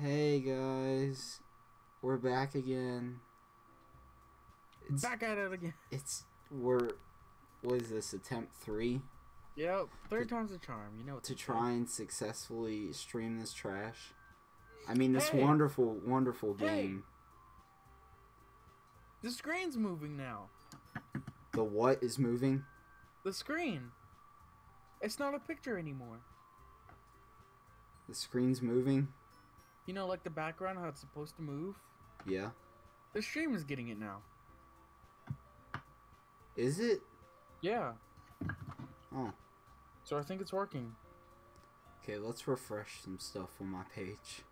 Hey guys, we're back again. Back at it again. What is this, attempt 3? Yep, third time's a charm. You know what to try and successfully stream this trash. I mean, this Hey! wonderful Hey! game. The screen's moving now. The what is moving? The screen. It's not a picture anymore. The screen's moving? You know, like the background, how it's supposed to move? Yeah. The stream is getting it now. Is it? Yeah. Oh. So I think it's working. Okay, let's refresh some stuff on my page.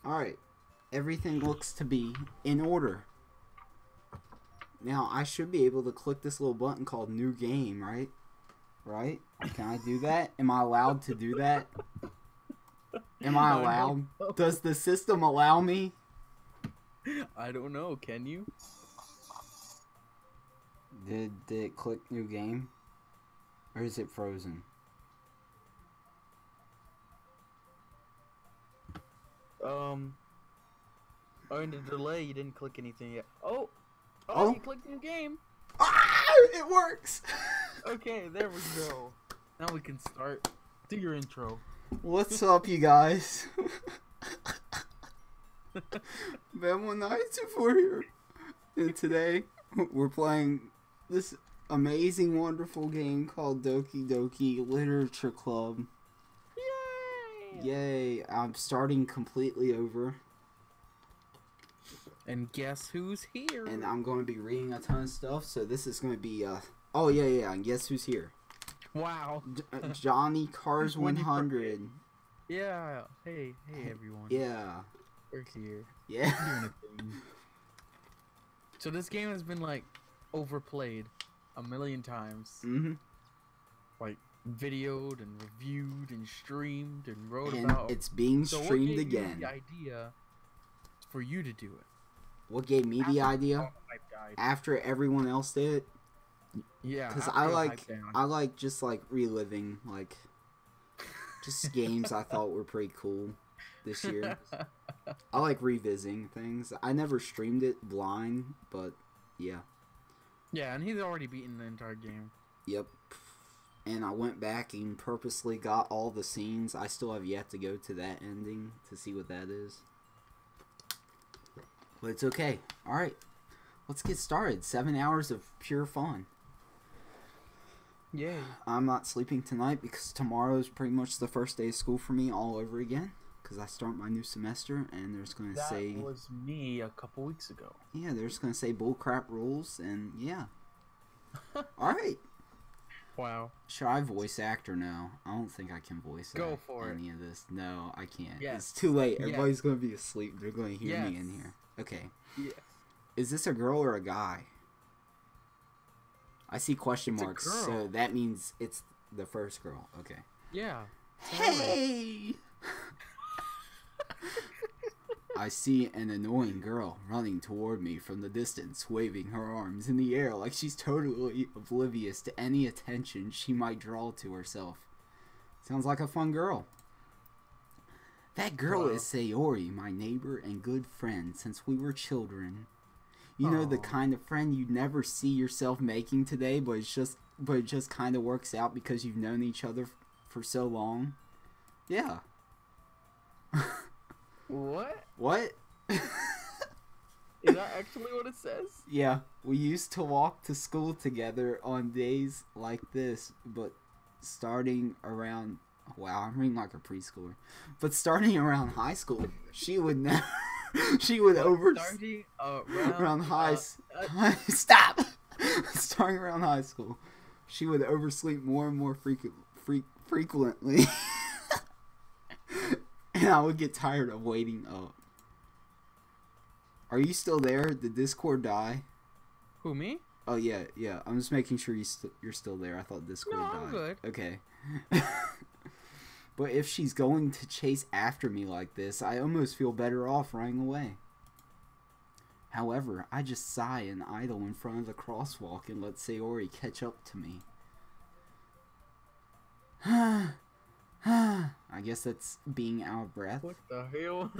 Alright. Everything looks to be in order. Now, I should be able to click this little button called New Game, right? Right? Can I do that? Am I allowed to do that? Am I allowed? Does the system allow me? I don't know. Can you? Did it click New Game? Or is it frozen? Oh, in the delay, you didn't click anything yet. Oh, Oh. you clicked new game. Ah! It works! Okay, there we go. Now we can start. Do your intro. What's up, you guys? Ben192 here. And today, we're playing this amazing, wonderful game called Doki Doki Literature Club. Yay! Yay, I'm starting completely over. And guess who's here? And I'm going to be reading a ton of stuff, so this is going to be, oh, yeah, and guess who's here? Wow. JonnyCars100. Yeah. Hey, everyone. Yeah. We're here. Yeah. Doing a thing. So this game has been, like, overplayed a million times. Mm-hmm. Like, videoed and reviewed and streamed and wrote And about. it's being So streamed what gave you again. the idea for you to do it? What gave me the idea? all the hype died. After everyone else did it? Yeah. Because after I the like, hype down. I like just like reliving like just games I thought were pretty cool this year. I like revisiting things. I never streamed it blind, but yeah. Yeah, and he's already beaten the entire game. Yep. And I went back and purposely got all the scenes. I still have yet to go to that ending to see what that is. But it's okay. Alright. Let's get started. 7 hours of pure fun. Yay. I'm not sleeping tonight because tomorrow is pretty much the first day of school for me all over again. Because I start my new semester and they're just going to say... That was me a couple weeks ago. Yeah, they're just going to say bullcrap rules and yeah. Alright. Wow. Should I voice act or no? I don't think I can voice Go act for any of this. No, I can't. Yes. It's too late. Yes. Everybody's going to be asleep. They're going to hear me Yes. in here. Okay. Yes. Is this a girl or a guy? I see question It's a marks, girl. so that means it's the first girl. Okay. Yeah. Hey! I see an annoying girl running toward me from the distance, waving her arms in the air like she's totally oblivious to any attention she might draw to herself. Sounds like a fun girl. That girl Wow. is Sayori, my neighbor and good friend since we were children. You know, the Aw. kind of friend you never see yourself making today, but it just kind of works out because you've known each other for so long. Yeah. What? What? Is that actually what it says? Yeah, we used to walk to school together on days like this, but starting around... Wow, I'm reading like a preschooler. But starting around high school, she would never... she would Starting around stop! Starting around high school, she would oversleep more and more frequently. And I would get tired of waiting up. Are you still there? Did Discord die? Who, me? Oh, yeah. I'm just making sure you're still there. I thought Discord died. No, I'm good. Okay. But if she's going to chase after me like this, I almost feel better off running away. However, I just sigh and idle in front of the crosswalk and let Sayori catch up to me. I guess that's being out of breath. What the hell?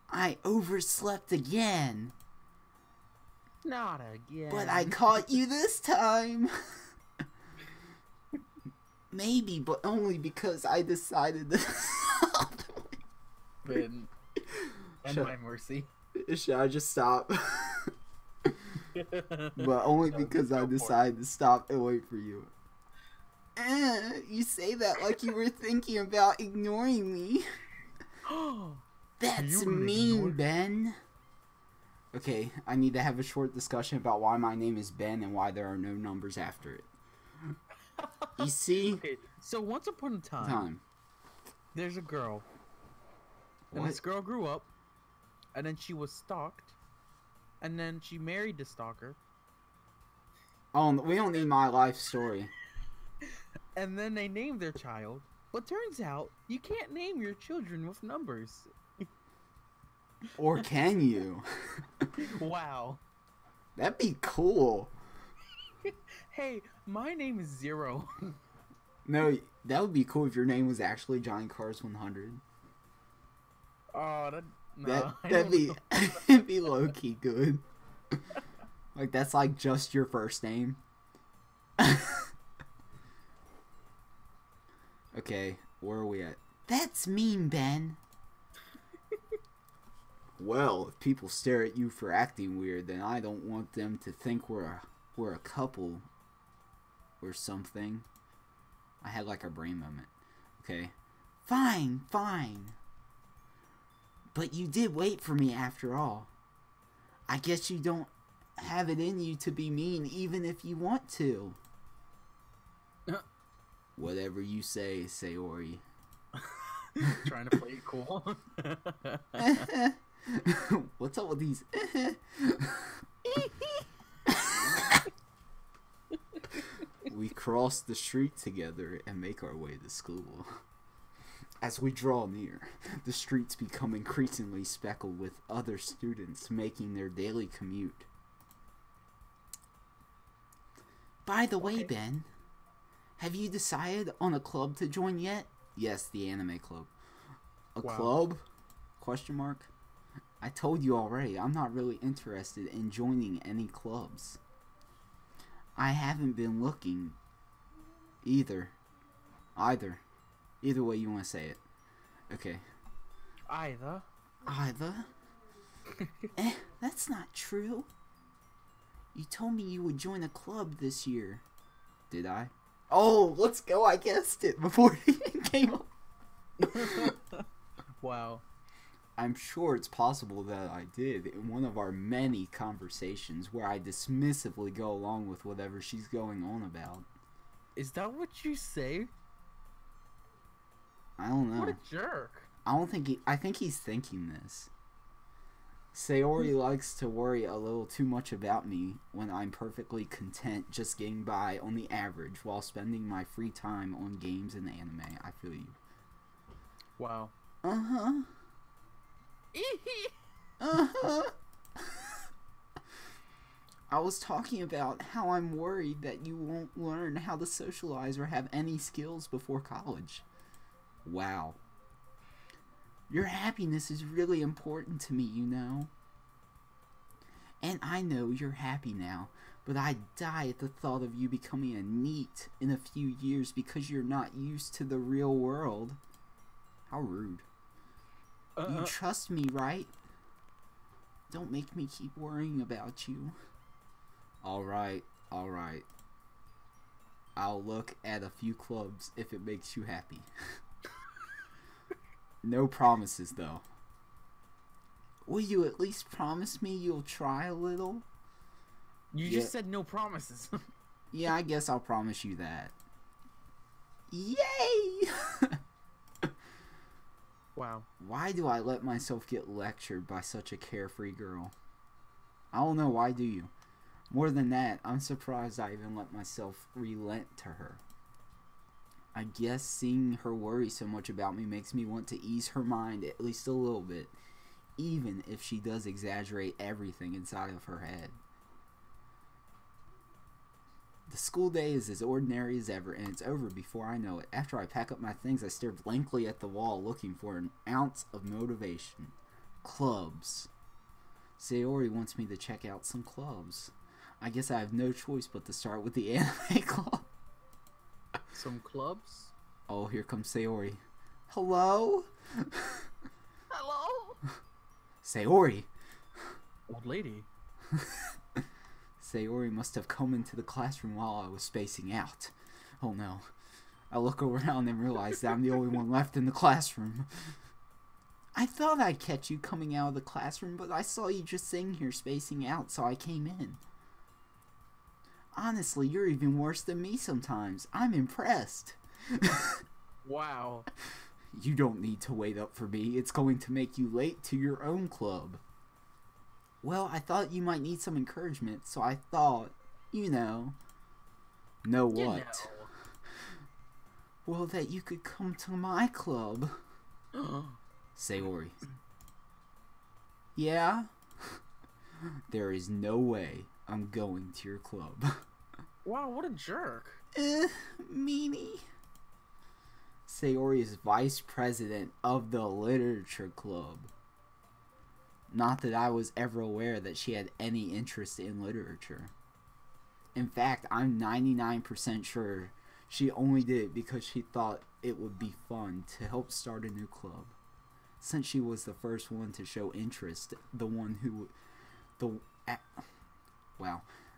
I overslept again. Not again. But I caught you this time. Maybe, but only because I decided to stop. Ben, and my mercy. Should I just stop? But only because I decided to stop and wait for you. You say that like you were thinking about ignoring me. That's mean, Ben. Okay, I need to have a short discussion about why my name is Ben and why there are no numbers after it. You see? Okay, so once upon a time, there's a girl. And this girl grew up, and then she was stalked, and then she married the stalker. Oh, we don't need my life story. And then they named their child, but turns out you can't name your children with numbers. Or can you? Wow. That'd be cool. Hey, my name is Zero. No, that would be cool if your name was actually JonnyCars100. Oh, That'd be it'd be low key good. Like that's like just your first name. Okay, where are we at? That's mean, Ben. Well, if people stare at you for acting weird, then I don't want them to think we're a couple or something. I had like a brain moment. Okay. Fine. But you did wait for me after all. I guess you don't have it in you to be mean even if you want to. Whatever you say, Sayori. Trying to play it cool. What's up with these? We cross the street together and make our way to school. As we draw near, the streets become increasingly speckled with other students making their daily commute. By the way, Ben, have you decided on a club to join yet? Yes, the anime club. A club? Question mark. I told you already, I'm not really interested in joining any clubs. I haven't been looking either. Either way you want to say it. Okay. Either? That's not true. You told me you would join a club this year. Did I? Oh, let's go. I guessed it before it came up. Wow. I'm sure it's possible that I did in one of our many conversations where I dismissively go along with whatever she's going on about. Is that what you say? I don't know. What a jerk. I think he's thinking this. Sayori likes to worry a little too much about me when I'm perfectly content just getting by on the average while spending my free time on games and anime. I feel you. Wow. Uh-huh. I was talking about how I'm worried that you won't learn how to socialize or have any skills before college. Wow. Your happiness is really important to me, you know. And I know you're happy now, but I'd die at the thought of you becoming a NEET in a few years because you're not used to the real world. How rude. You trust me, right? Don't make me keep worrying about you. Alright. I'll look at a few clubs if it makes you happy. No promises, though. Will you at least promise me you'll try a little? You just said no promises. Yeah, I guess I'll promise you that. Yay! Wow. Why do I let myself get lectured by such a carefree girl? I don't know, why do you? More than that, I'm surprised I even let myself relent to her. I guess seeing her worry so much about me makes me want to ease her mind at least a little bit, even if she does exaggerate everything inside of her head. The school day is as ordinary as ever, and it's over before I know it. After I pack up my things, I stare blankly at the wall, looking for an ounce of motivation. Clubs. Sayori wants me to check out some clubs. I guess I have no choice but to start with the anime club. Some clubs? Oh, here comes Sayori. Hello? Hello? Sayori. Old lady. Sayori must have come into the classroom while I was spacing out. Oh no. I look around and realize that I'm the only one left in the classroom. I thought I'd catch you coming out of the classroom, but I saw you just sitting here spacing out, so I came in. Honestly, you're even worse than me sometimes. I'm impressed. Wow. You don't need to wait up for me. It's going to make you late to your own club. Well, I thought you might need some encouragement, so I thought, you know. Know what? You know. Well, that you could come to my club. Sayori. Yeah? There is no way I'm going to your club. Wow, what a jerk. Meanie. Sayori is vice president of the literature club. Not that I was ever aware that she had any interest in literature. In fact, I'm 99% sure she only did it because she thought it would be fun to help start a new club. Since she was the first one to show interest,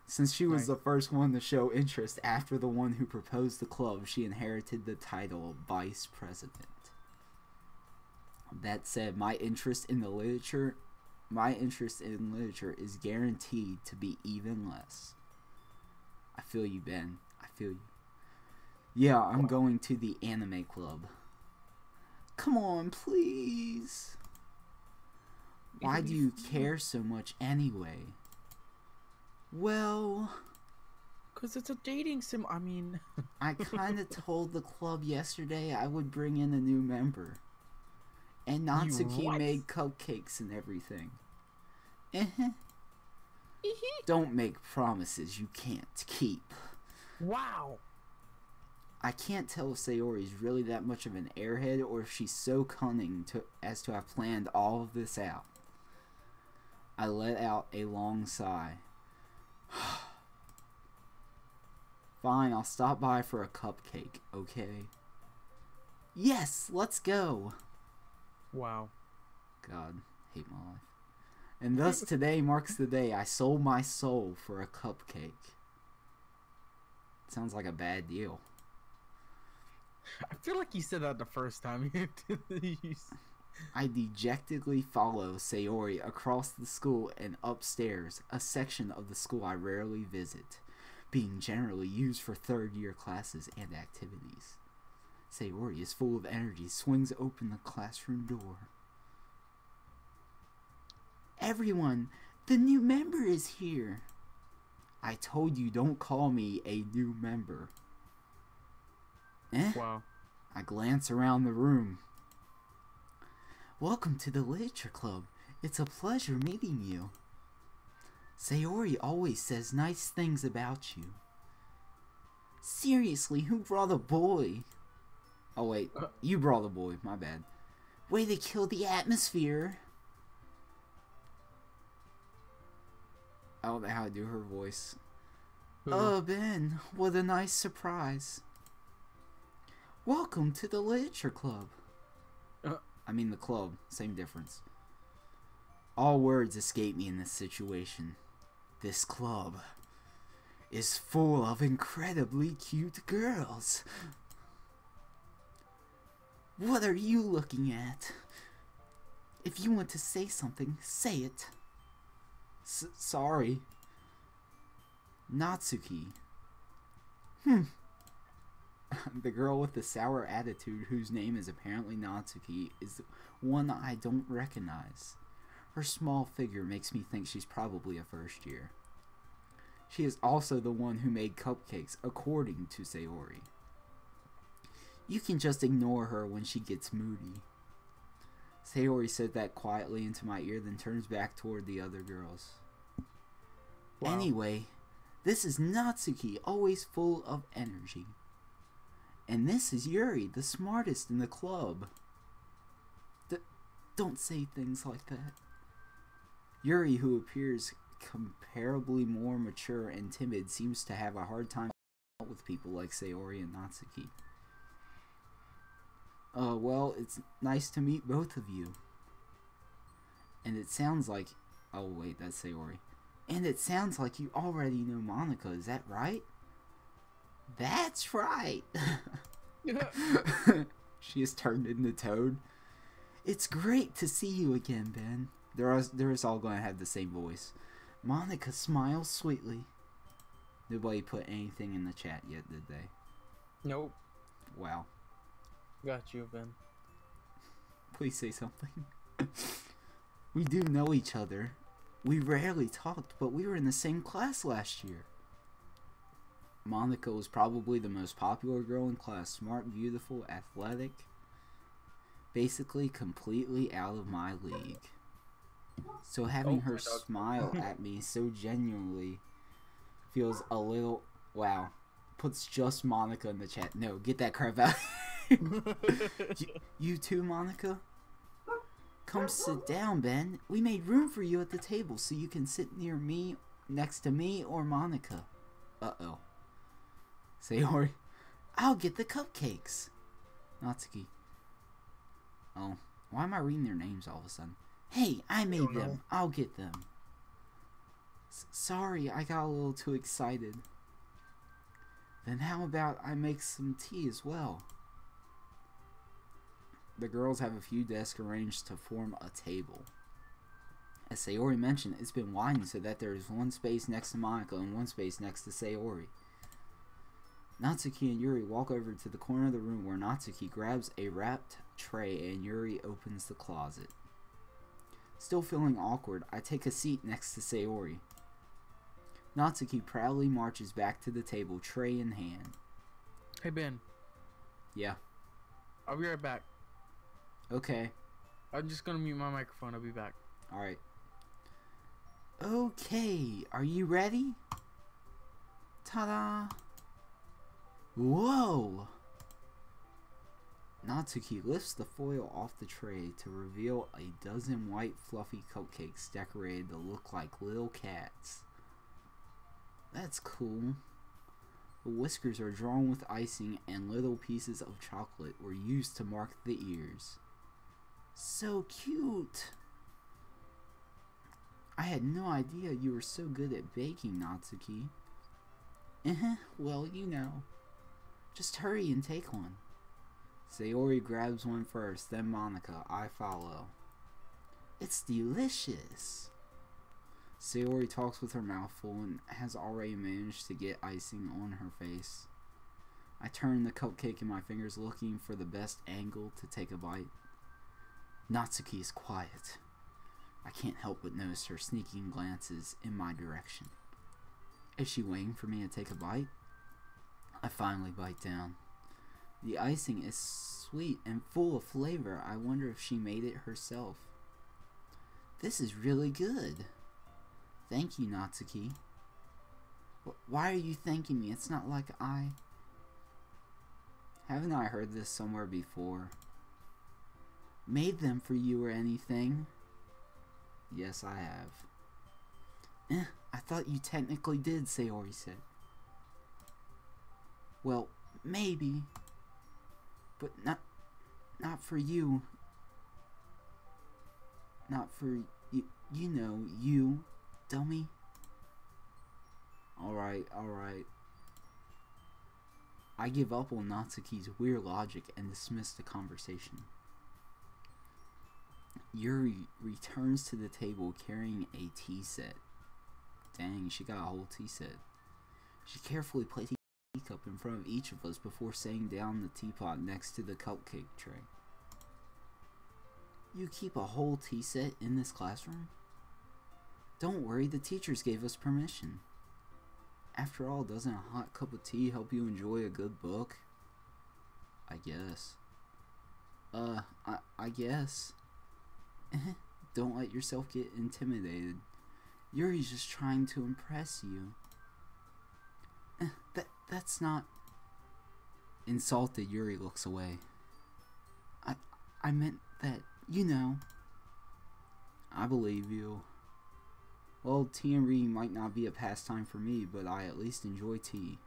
since she was the first one to show interest after the one who proposed the club, she inherited the title of vice president. That said, my interest in literature is guaranteed to be even less. I feel you, Ben. I feel you. Yeah, I'm going to the anime club. Come on, please. Why do you care so much anyway? Well, 'cause it's a dating sim. I mean, I kind of told the club yesterday I would bring in a new member. And Natsuki made cupcakes and everything. Don't make promises you can't keep. Wow. I can't tell if Sayori is really that much of an airhead or if she's so cunning as to have planned all of this out. I let out a long sigh. Fine, I'll stop by for a cupcake, okay? Yes, let's go! Wow. God, hate my life. And thus today marks the day I sold my soul for a cupcake. Sounds like a bad deal. I feel like you said that the first time you did these. I dejectedly follow Sayori across the school and upstairs, a section of the school I rarely visit, being generally used for third-year classes and activities. Sayori is full of energy, swings open the classroom door. Everyone, the new member is here. I told you don't call me a new member. Wow. I glance around the room. Welcome to the literature club. It's a pleasure meeting you. Sayori always says nice things about you. Seriously, who brought a boy? Oh wait, you brought a boy, my bad. Way to kill the atmosphere. I don't know how to do her voice. Ben, what a nice surprise. Welcome to the literature club. I mean the club, same difference. All words escape me in this situation. This club is full of incredibly cute girls. What are you looking at? If you want to say something, say it. Sorry. Natsuki. The girl with the sour attitude, whose name is apparently Natsuki, is one I don't recognize. Her small figure makes me think she's probably a first year. She is also the one who made cupcakes, according to Sayori. You can just ignore her when she gets moody. Sayori said that quietly into my ear, then turns back toward the other girls. Wow. Anyway, This is Natsuki, always full of energy. And this is Yuri, the smartest in the club. Don't say things like that. Yuri, who appears comparably more mature and timid, seems to have a hard time with people like Sayori and Natsuki. Well, it's nice to meet both of you. And it sounds like... Oh, wait, that's Sayori. And it sounds like you already know Monica, is that right? That's right! She has turned into Toad. It's great to see you again, Ben. They're all going to have the same voice. Monica smiles sweetly. Nobody put anything in the chat yet, did they? Nope. Wow. Got you, Ben. Please say something. We do know each other. We rarely talked, but we were in the same class last year. Monica was probably the most popular girl in class. Smart, beautiful, athletic. Basically completely out of my league. So having her smile at me so genuinely feels a little... Wow. Puts just Monica in the chat. No, get that crap out. You too, Monica? Come sit down, Ben. We made room for you at the table so you can sit near me, next to me, or Monica. Uh-oh. Sayori, I'll get the cupcakes. Natsuki. Oh, why am I reading their names all of a sudden? Hey, I made them. I'll get them. Sorry, I got a little too excited. Then how about I make some tea as well? The girls have a few desks arranged to form a table. As Sayori mentioned, it's been widened so that there is one space next to Monica and one space next to Sayori. Natsuki and Yuri walk over to the corner of the room where Natsuki grabs a wrapped tray and Yuri opens the closet. Still feeling awkward, I take a seat next to Sayori. Natsuki proudly marches back to the table, tray in hand. Hey, Ben. Yeah. I'll be right back. Okay. I'm just gonna mute my microphone. I'll be back. Alright. Okay. Are you ready? Ta-da! Whoa! Natsuki lifts the foil off the tray to reveal a dozen white fluffy cupcakes decorated to look like little cats. That's cool. The whiskers are drawn with icing and little pieces of chocolate were used to mark the ears. So cute! I had no idea you were so good at baking, Natsuki. Well, you know. Just hurry and take one. Sayori grabs one first, then Monica. I follow. It's delicious. Sayori talks with her mouth full and has already managed to get icing on her face. I turn the cupcake in my fingers looking for the best angle to take a bite. Natsuki is quiet. I can't help but notice her sneaking glances in my direction. Is she waiting for me to take a bite? I finally bite down. The icing is sweet and full of flavor. I wonder if she made it herself. This is really good. Thank you, Natsuki. Why are you thanking me? It's not like I... Haven't I heard this somewhere before? Made them for you or anything? Yes, I have. I thought you technically did, Sayori said. Well, maybe. But not for you. Not for you, you know, you, dummy. Alright. I give up on Natsuki's weird logic and dismiss the conversation. Yuri returns to the table carrying a tea set. Dang, she got a whole tea set. She carefully placed a teacup in front of each of us before setting down the teapot next to the cupcake tray. You keep a whole tea set in this classroom? Don't worry, the teachers gave us permission. After all, doesn't a hot cup of tea help you enjoy a good book? I guess. I guess. Don't let yourself get intimidated. Yuri's just trying to impress you. That's not... Insulted, Yuri looks away. I meant that, you know. I believe you. Well, tea and reading might not be a pastime for me, but I at least enjoy tea.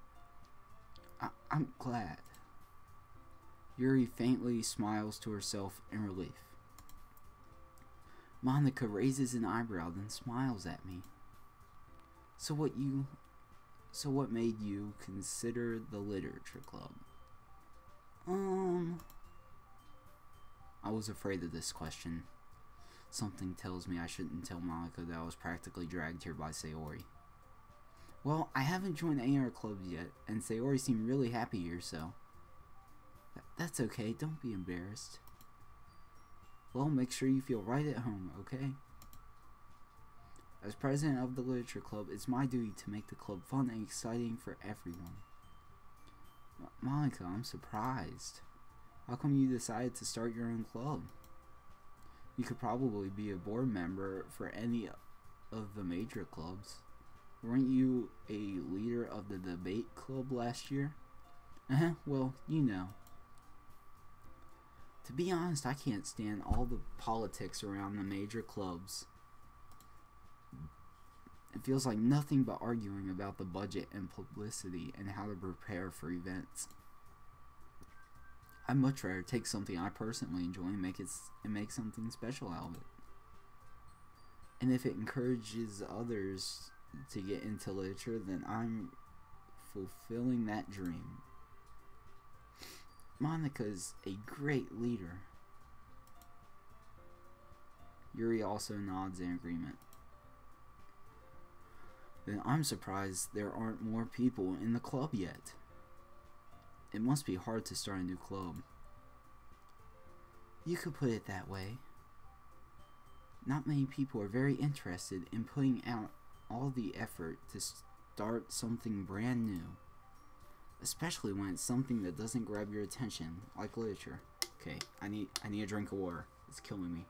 I'm glad. Yuri faintly smiles to herself in relief. Monica raises an eyebrow, then smiles at me. So what made you consider the literature club? I was afraid of this question. Something tells me I shouldn't tell Monica that I was practically dragged here by Sayori. Well, I haven't joined any of our clubs yet, and Sayori seemed really happy here, so... That's okay, don't be embarrassed. Well, make sure you feel right at home, okay? As president of the literature club, it's my duty to make the club fun and exciting for everyone. Monica, I'm surprised. How come you decided to start your own club? You could probably be a board member for any of the major clubs. Weren't you a leader of the debate club last year? Well, you know. To be honest, I can't stand all the politics around the major clubs. It feels like nothing but arguing about the budget and publicity and how to prepare for events. I'd much rather take something I personally enjoy and make something special out of it. And if it encourages others to get into literature, then I'm fulfilling that dream. Monica's a great leader. Yuri also nods in agreement. Then I'm surprised there aren't more people in the club yet. It must be hard to start a new club. You could put it that way. Not many people are very interested in putting out all the effort to start something brand new. Especially when it's something that doesn't grab your attention, like literature. Okay, I need a drink of water. It's killing me.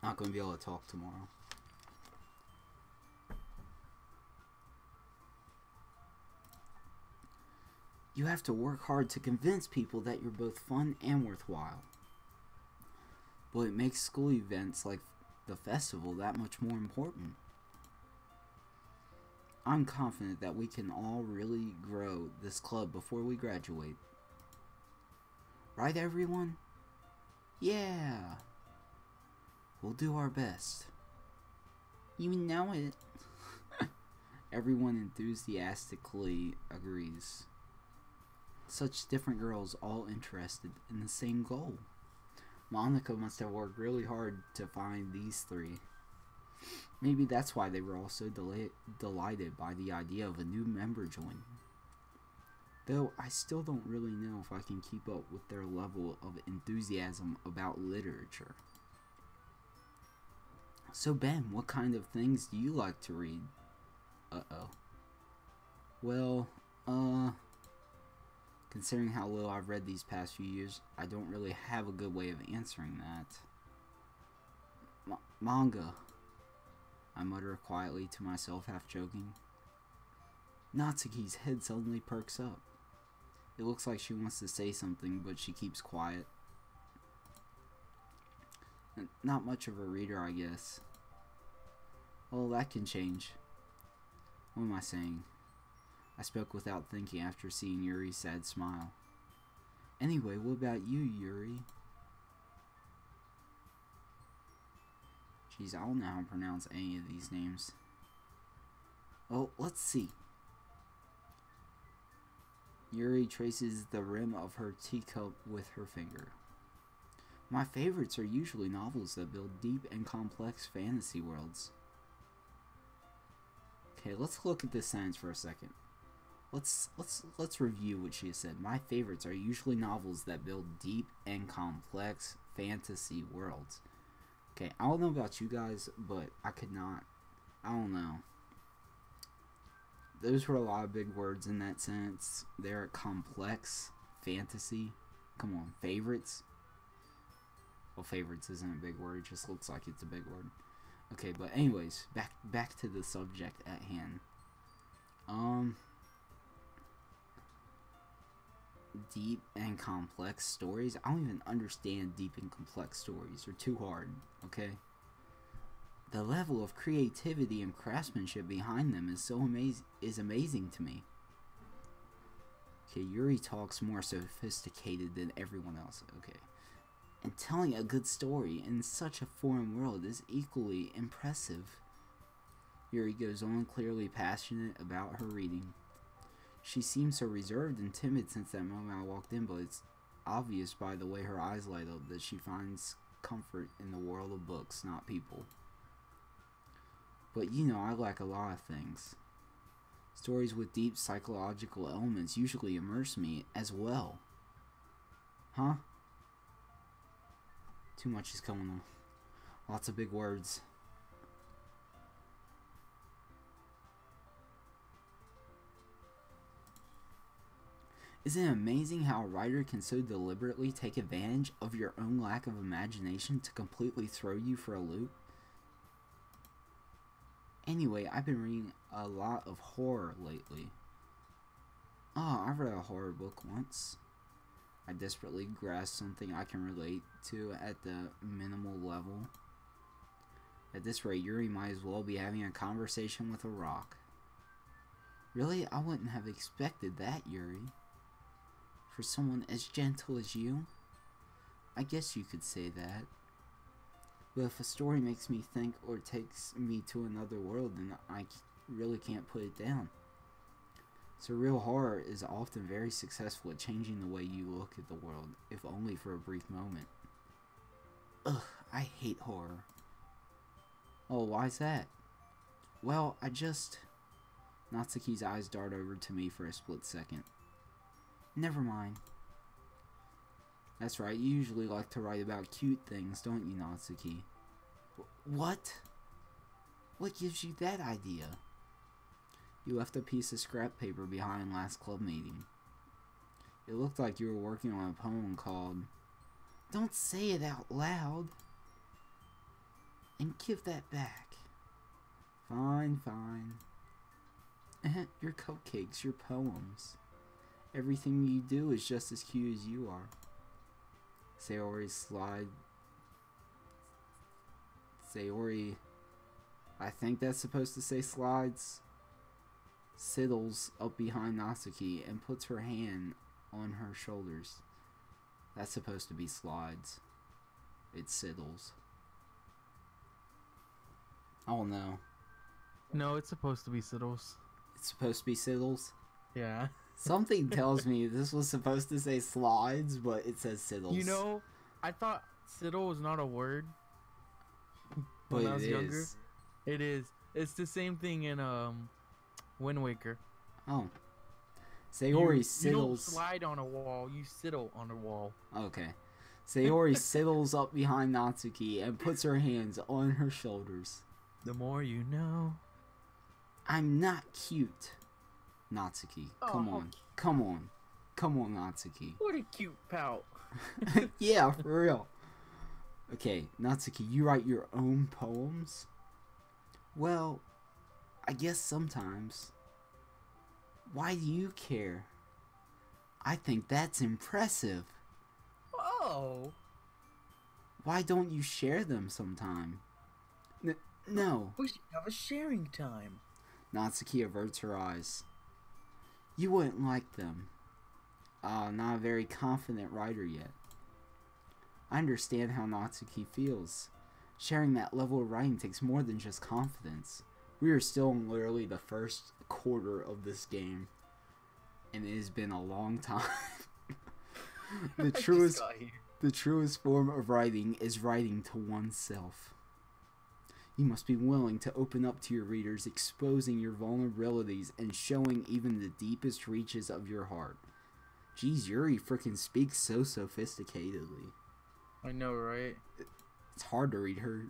Not going to be able to talk tomorrow. You have to work hard to convince people that you're both fun and worthwhile. But it makes school events like the festival that much more important. I'm confident that we can all really grow this club before we graduate. Right, everyone? Yeah. We'll do our best. You know it. Everyone enthusiastically agrees. Such different girls all interested in the same goal. Monica must have worked really hard to find these three. Maybe that's why they were all so delighted by the idea of a new member joining. Though I still don't really know if I can keep up with their level of enthusiasm about literature. So Ben, what kind of things do you like to read? Well, considering how little I've read these past few years, I don't really have a good way of answering that. Manga, I mutter quietly to myself, half joking. Natsuki's head suddenly perks up. It looks like she wants to say something, but she keeps quiet. Not much of a reader, I guess. Well, that can change. What am I saying? I spoke without thinking after seeing Yuri's sad smile. Anyway, what about you, Yuri? Jeez, I don't know how to pronounce any of these names. Well, let's see. Yuri traces the rim of her teacup with her finger. My favorites are usually novels that build deep and complex fantasy worlds. Okay, let's look at this sentence for a second. Let's review what she has said. My favorites are usually novels that build deep and complex fantasy worlds. Okay, I don't know about you guys, but I don't know. Those were a lot of big words in that sentence. They're complex fantasy. Come on, favorites. Well, favorites isn't a big word. It just looks like it's a big word. Okay, but anyways, back to the subject at hand. Um, deep and complex stories. I don't even understand deep and complex stories. They're too hard, okay? The level of creativity and craftsmanship behind them is amazing to me. Okay, Yuri talks more sophisticated than everyone else. Okay. And telling a good story in such a foreign world is equally impressive. Yuri goes on, clearly passionate about her reading. She seems so reserved and timid since that moment I walked in, but it's obvious by the way her eyes light up that she finds comfort in the world of books, not people. But you know, I like a lot of things. Stories with deep psychological elements usually immerse me as well. Huh? Too much is going on. Lots of big words. Isn't it amazing how a writer can so deliberately take advantage of your own lack of imagination to completely throw you for a loop? Anyway, I've been reading a lot of horror lately. Oh, I read a horror book once. I desperately grasped something I can relate to at the minimal level. At this rate, Yuri might as well be having a conversation with a rock. Really? I wouldn't have expected that, Yuri. For someone as gentle as you? I guess you could say that. But if a story makes me think or takes me to another world, then I really can't put it down. Surreal horror is often very successful at changing the way you look at the world, if only for a brief moment. Ugh, I hate horror. Oh, why's that? Well, Natsuki's eyes dart over to me for a split second. Never mind. That's right, you usually like to write about cute things, don't you, Natsuki? What? What gives you that idea? You left a piece of scrap paper behind last club meeting. It looked like you were working on a poem called... Don't say it out loud. And give that back. Fine, fine. Your cupcakes, your poems. Everything you do is just as cute as you are. Sayori, I think that's supposed to say slides. Sidles up behind Natsuki and puts her hand on her shoulders. That's supposed to be slides. It's Sidles. Oh no. No, it's supposed to be Siddles. It's supposed to be Sidles? Yeah. Something tells me this was supposed to say slides, but it says Siddles. You know, I thought Siddle was not a word when I was younger. It is. It's the same thing in Wind Waker. Oh. Sayori Siddles. You don't slide on a wall, you siddle on a wall. Okay. Sayori siddles up behind Natsuki and puts her hands on her shoulders. The more you know. I'm not cute. Natsuki, come on. Come on. Come on, Natsuki. What a cute pout. Yeah, for real. Okay, Natsuki, you write your own poems? Well, I guess sometimes. Why do you care? I think that's impressive. Oh. Why don't you share them sometime? No. We should have a sharing time. Natsuki averts her eyes. You wouldn't like them. Not a very confident writer yet. I understand how Natsuki feels. Sharing that level of writing takes more than just confidence. We are still in literally the first quarter of this game, and it has been a long time. The truest form of writing is writing to oneself. You must be willing to open up to your readers, exposing your vulnerabilities and showing even the deepest reaches of your heart. Geez, Yuri freaking speaks so sophisticatedly. I know, right? It's hard to read her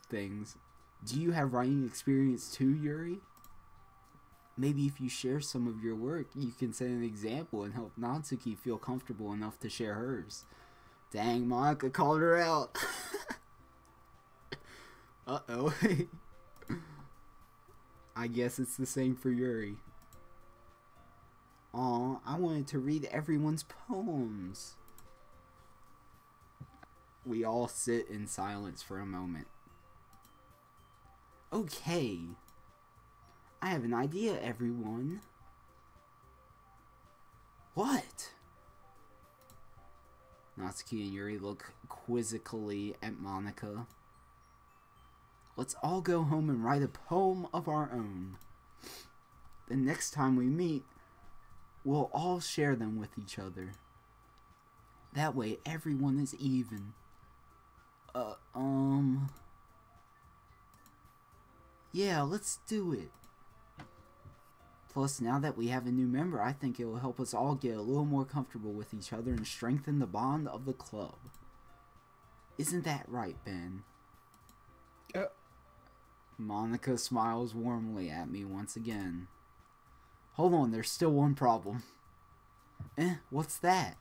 things. Do you have writing experience too, Yuri? Maybe if you share some of your work, you can set an example and help Natsuki feel comfortable enough to share hers. Dang, Monica called her out. Uh-oh. I guess it's the same for Yuri. Aw, I wanted to read everyone's poems. We all sit in silence for a moment. Okay. I have an idea, everyone. What? Natsuki and Yuri look quizzically at Monica. Let's all go home and write a poem of our own. The next time we meet, we'll all share them with each other. That way everyone is even. Yeah, let's do it. Plus, now that we have a new member, I think it will help us all get a little more comfortable with each other and strengthen the bond of the club. Isn't that right, Ben? Monica smiles warmly at me once again. Hold on, there's still one problem. What's that?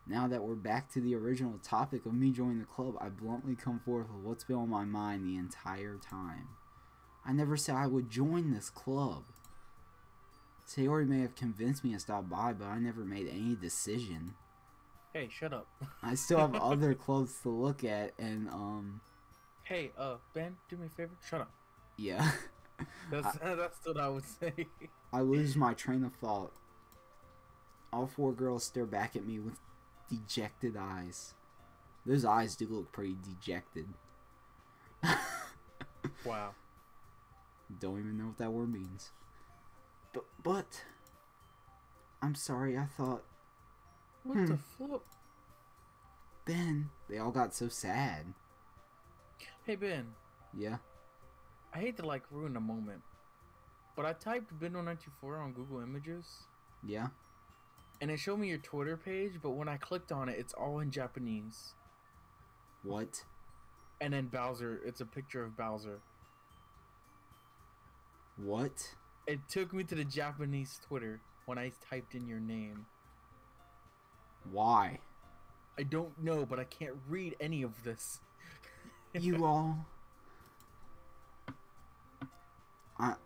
Now that we're back to the original topic of me joining the club, I bluntly come forth with what's been on my mind the entire time. I never said I would join this club. Sayori may have convinced me to stop by, but I never made any decision. Hey, shut up. I still have other clubs to look at, and Hey, Ben, do me a favor. Shut up. Yeah. That's what I would say. I lose my train of thought. All four girls stare back at me with dejected eyes. Those eyes do look pretty dejected. Wow. Don't even know what that word means. But I'm sorry, I thought... What the flip? Ben, they all got so sad. Hey, Ben. Yeah? I hate to, ruin a moment, but I typed Ben194 on Google Images. Yeah? And it showed me your Twitter page, but when I clicked on it, it's all in Japanese. What? And then Bowser, it's a picture of Bowser. What? It took me to the Japanese Twitter when I typed in your name. Why? I don't know, but I can't read any of this. You all...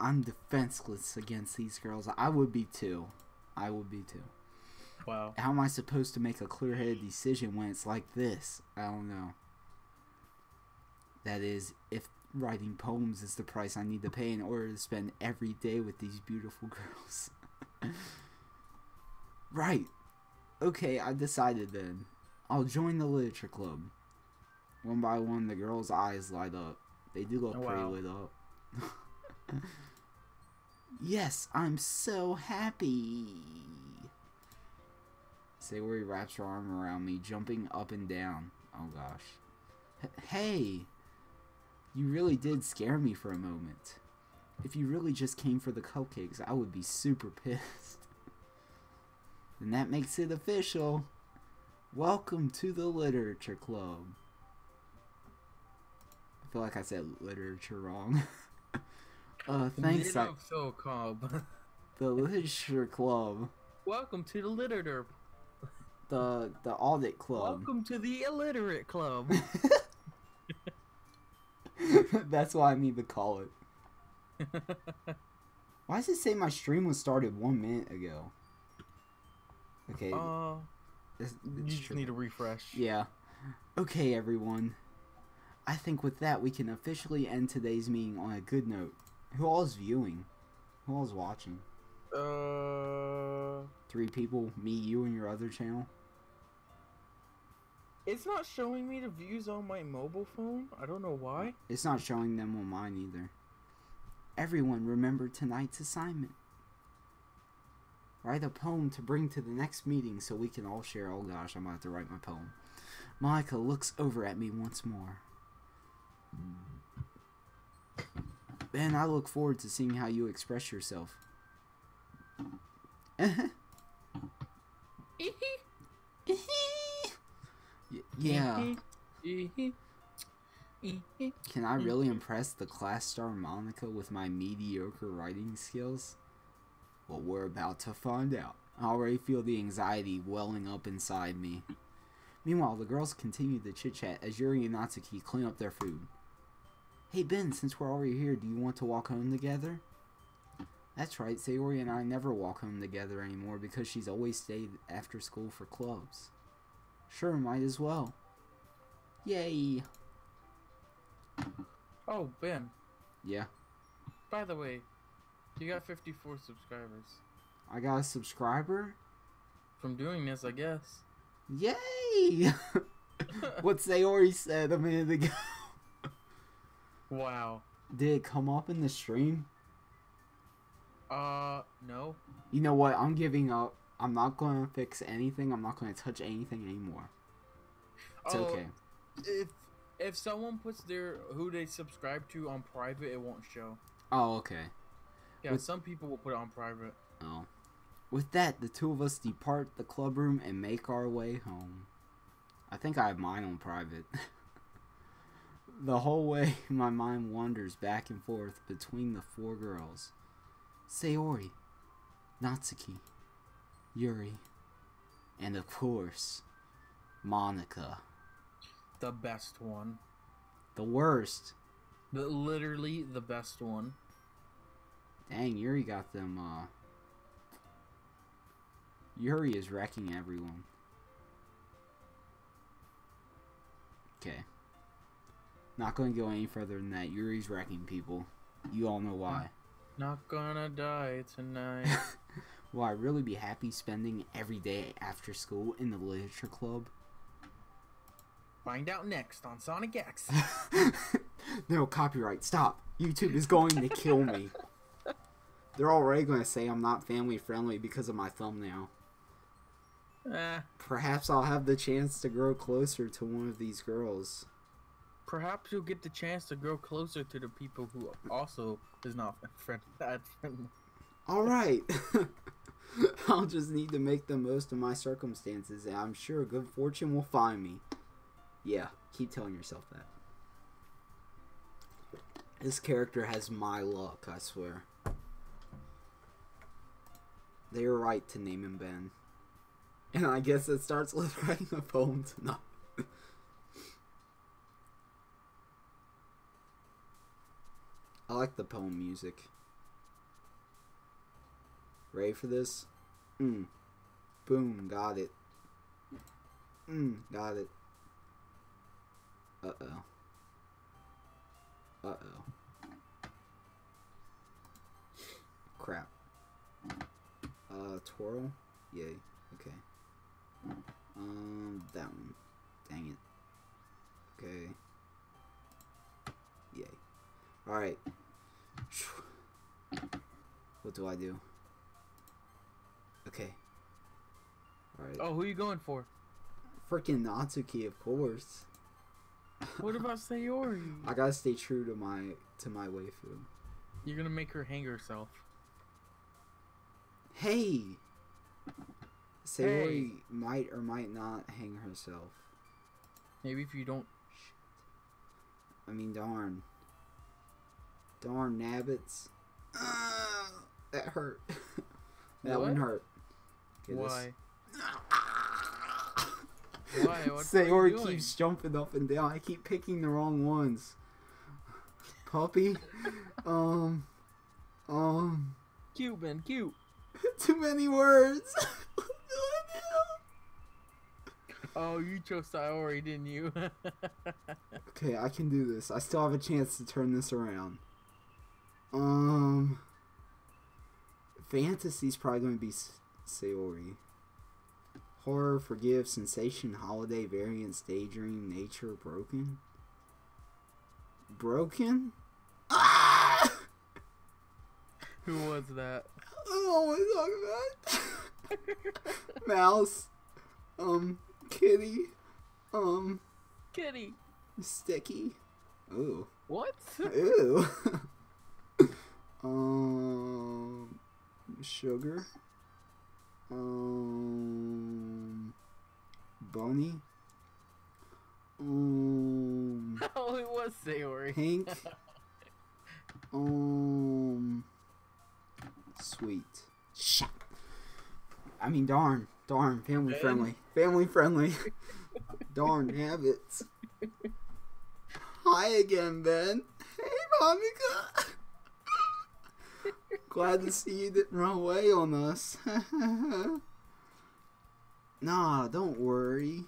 I'm defenseless against these girls. I would be too. I would be too. Wow. How am I supposed to make a clear-headed decision when it's like this? I don't know. That is, if writing poems is the price I need to pay in order to spend every day with these beautiful girls. Right. Okay, I decided then. I'll join the literature club. One by one, the girls' eyes light up. They do look pretty lit up. Yes, I'm so happy. Sayori wraps her arm around me, jumping up and down. Oh gosh. Hey! You really did scare me for a moment. If you really just came for the cupcakes, I would be super pissed. Then that makes it official. Welcome to the literature club. I feel like I said literature wrong. Thanks. The literature club. Welcome to the literature. The audit club. Welcome to the illiterate club. That's what I need to call it. Why does it say my stream was started 1 minute ago? Okay. You just need a refresh. Yeah. Okay, everyone. I think with that we can officially end today's meeting on a good note. Who all is viewing? Who all is watching? 3 people. Me, you, and your other channel. It's not showing me the views on my mobile phone. I don't know why. It's not showing them on mine either. Everyone remember tonight's assignment. Write a poem to bring to the next meeting so we can all share. Oh gosh, I'm about to write my poem. Monica looks over at me once more. Ben, I look forward to seeing how you express yourself. Yeah. Can I really impress the class star Monica with my mediocre writing skills? Well, we're about to find out. I already feel the anxiety welling up inside me. Meanwhile, the girls continue to chit-chat as Yuri and Natsuki clean up their food. Hey Ben, since we're already here, do you want to walk home together? That's right, Sayori and I never walk home together anymore because she's always stayed after school for clubs. Sure, might as well. Yay! Oh, Ben. Yeah? By the way, you got 54 subscribers. I got a subscriber? From doing this, I guess. Yay! What Sayori said a minute ago. Wow. Did it come up in the stream? No. You know what? I'm giving up. I'm not going to fix anything. I'm not going to touch anything anymore. It's okay. If someone puts who they subscribe to on private, it won't show. Oh, okay. Yeah, some people will put it on private. Oh. With that, the two of us depart the club room and make our way home. I think I have mine on private. The whole way, my mind wanders back and forth between the four girls. Sayori, Natsuki, Yuri, and of course, Monica. The best one. The worst. Literally the best one. Dang, Yuri got them, Yuri is wrecking everyone. Okay. Not going to go any further than that. Yuri's wrecking people. You all know why. Not gonna die tonight. Will I really be happy spending every day after school in the literature club? Find out next on Sonic X. No, copyright. Stop. YouTube is going to kill me. They're already going to say I'm not family friendly because of my thumbnail. Perhaps I'll have the chance to grow closer to one of these girls. Perhaps you'll get the chance to grow closer to the people who also is not friendly. Alright. I'll just need to make the most of my circumstances, and I'm sure good fortune will find me. Yeah, keep telling yourself that. This character has my luck, I swear. They were right to name him Ben. And I guess it starts with writing a poem tonight. I like the poem music. Ready for this? Boom, got it. Got it. Uh-oh. Crap. Twirl? Yay. Okay. That one. Dang it. Okay. Yay. Alright. What do I do? Okay. Alright. Oh, who are you going for? Freaking Natsuki, of course. What about Sayori? I gotta stay true to my waifu. You're gonna make her hang herself. Hey! Sayori might or might not hang herself. Maybe if you don't... I mean, darn. Darn nabbits. That hurt. That one hurt. Okay, why? Why? What Sayori keeps jumping up and down. I keep picking the wrong ones. Puppy. Cute, man, cute. Too many words. Oh, you chose Sayori, didn't you? Okay, I can do this. I still have a chance to turn this around. Fantasy's probably going to be Sayori. Horror, forgive, sensation, holiday, variance, daydream, nature, broken. Broken? Ah! Who was that? I don't know what to talk about. Mouse. Kitty. Kitty. Sticky. Ooh. What? Ew. Sugar. Bunny. Oh, it was Sayori. Pink. Sweet. Shit. I mean, darn, family friendly. Family friendly. Darn habits. Hi again, Ben. Hey, Monica. Glad to see you didn't run away on us. Nah, don't worry.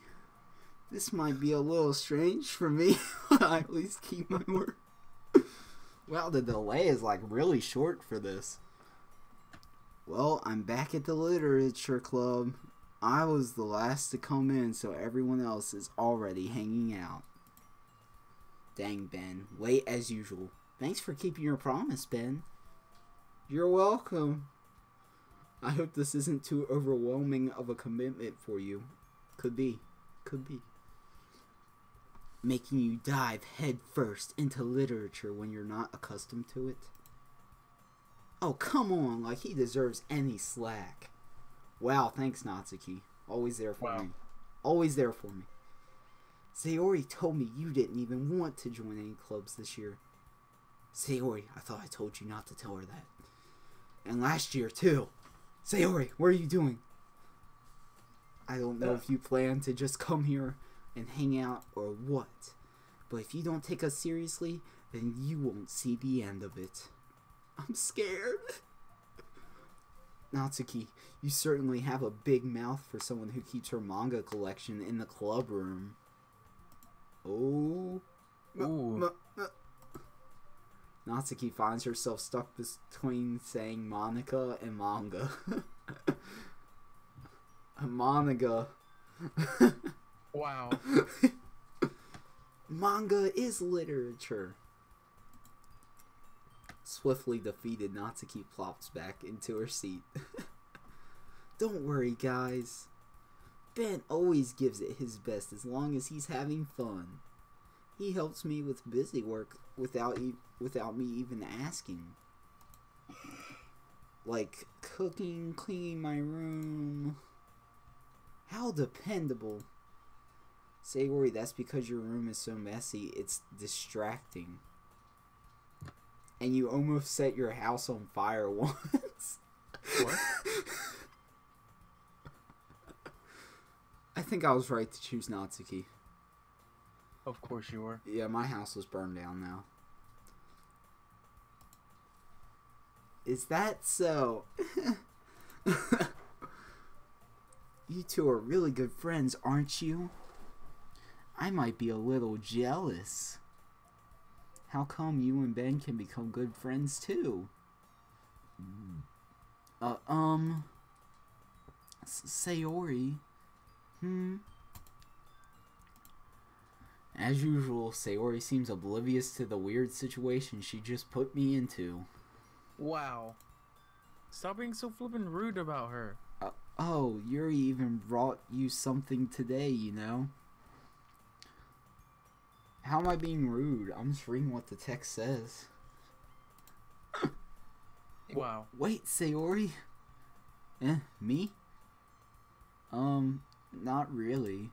This might be a little strange for me, but I at least keep my word. Well, the delay is like really short for this. Well, I'm back at the literature club. I was the last to come in, so everyone else is already hanging out. Dang, Ben. Late as usual. Thanks for keeping your promise, Ben. You're welcome. I hope this isn't too overwhelming of a commitment for you. Could be. Could be. Making you dive head first into literature when you're not accustomed to it. Oh, come on, like he deserves any slack. Wow, thanks, Natsuki. Always there for me. Always there for me. Sayori told me you didn't even want to join any clubs this year. Sayori, I thought I told you not to tell her that. And last year, too. Sayori, what are you doing? I don't know if you plan to just come here and hang out or what. But if you don't take us seriously, then you won't see the end of it. I'm scared. Natsuki, you certainly have a big mouth for someone who keeps her manga collection in the club room. Oh. Ooh. Natsuki finds herself stuck between saying Monica and manga. Monica. Wow. Manga is literature. Swiftly defeated, Natsuki plops back into her seat. Don't worry, guys. Ben always gives it his best as long as he's having fun. He helps me with busy work without me even asking. Like cooking, cleaning my room. How dependable. Sayori, that's because your room is so messy, it's distracting. And you almost set your house on fire once. What? I think I was right to choose Natsuki. Of course you were. Yeah, my house was burned down now. Is that so? You two are really good friends, aren't you? I might be a little jealous. How come you and Ben can become good friends too? Sayori. As usual, Sayori seems oblivious to the weird situation she just put me into. Wow. Stop being so flippin' rude about her. Oh, Yuri even brought you something today, you know? How am I being rude? I'm just reading what the text says. Wow. Wait, Sayori? Me? Not really.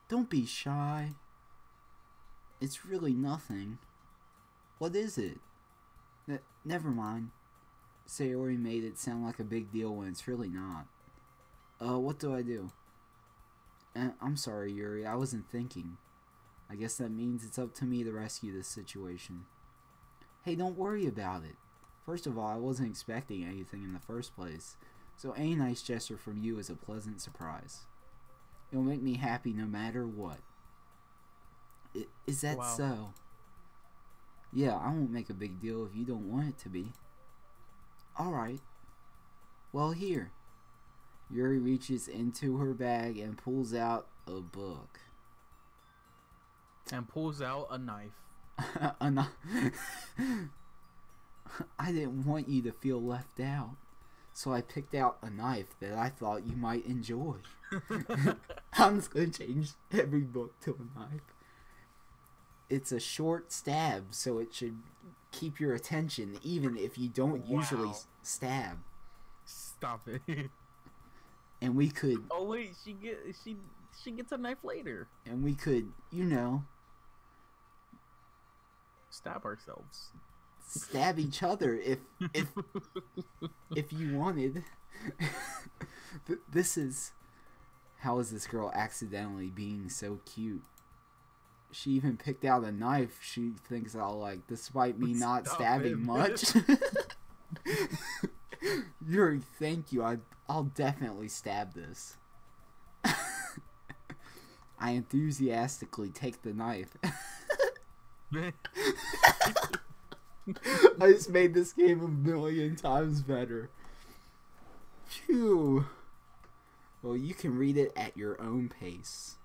Don't be shy. It's really nothing. What is it? Never mind. Sayori made it sound like a big deal when it's really not. What do I do? I'm sorry, Yuri. I wasn't thinking. I guess that means it's up to me to rescue this situation. Hey, don't worry about it. First of all, I wasn't expecting anything in the first place, so any nice gesture from you is a pleasant surprise. It'll make me happy no matter what. Is that Wow. so? Yeah, I won't make a big deal if you don't want it to be. Alright. Well, here. Yuri reaches into her bag and pulls out a book. And pulls out a knife. A knife. I didn't want you to feel left out, so I picked out a knife that I thought you might enjoy. I'm just going to change every book to a knife. It's a short stab, so it should keep your attention even if you don't usually stab. Stop it. And we could... Oh wait, she gets a knife later. And we could, you know... Stab ourselves. Stab each other if you wanted. This is... How is this girl accidentally being so cute? She even picked out a knife. She thinks I'll like, despite me not Stop stabbing it. much. Yuri, thank you. I'll definitely stab this. I enthusiastically take the knife. I just made this game 1,000,000 times better. Phew. Well, you can read it at your own pace.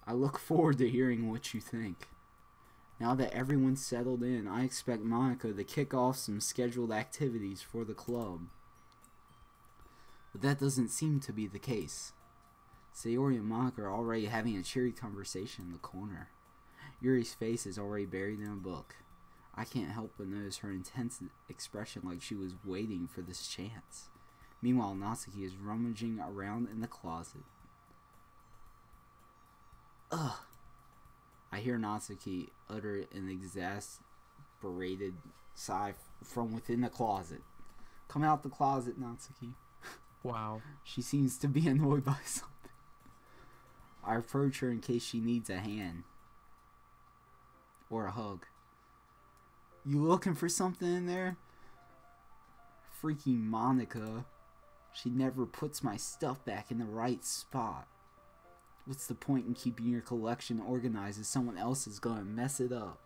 I look forward to hearing what you think. Now that everyone's settled in, I expect Monica to kick off some scheduled activities for the club. But that doesn't seem to be the case. Sayori and Monica are already having a cheery conversation in the corner. Yuri's face is already buried in a book. I can't help but notice her intense expression, like she was waiting for this chance. Meanwhile, Natsuki is rummaging around in the closet. Ugh. I hear Natsuki utter an exasperated sigh from within the closet. Come out the closet, Natsuki. Wow. She seems to be annoyed by something. I approach her in case she needs a hand. Or a hug. You looking for something in there? Freaking Monica. She never puts my stuff back in the right spot. What's the point in keeping your collection organized if someone else is going to mess it up?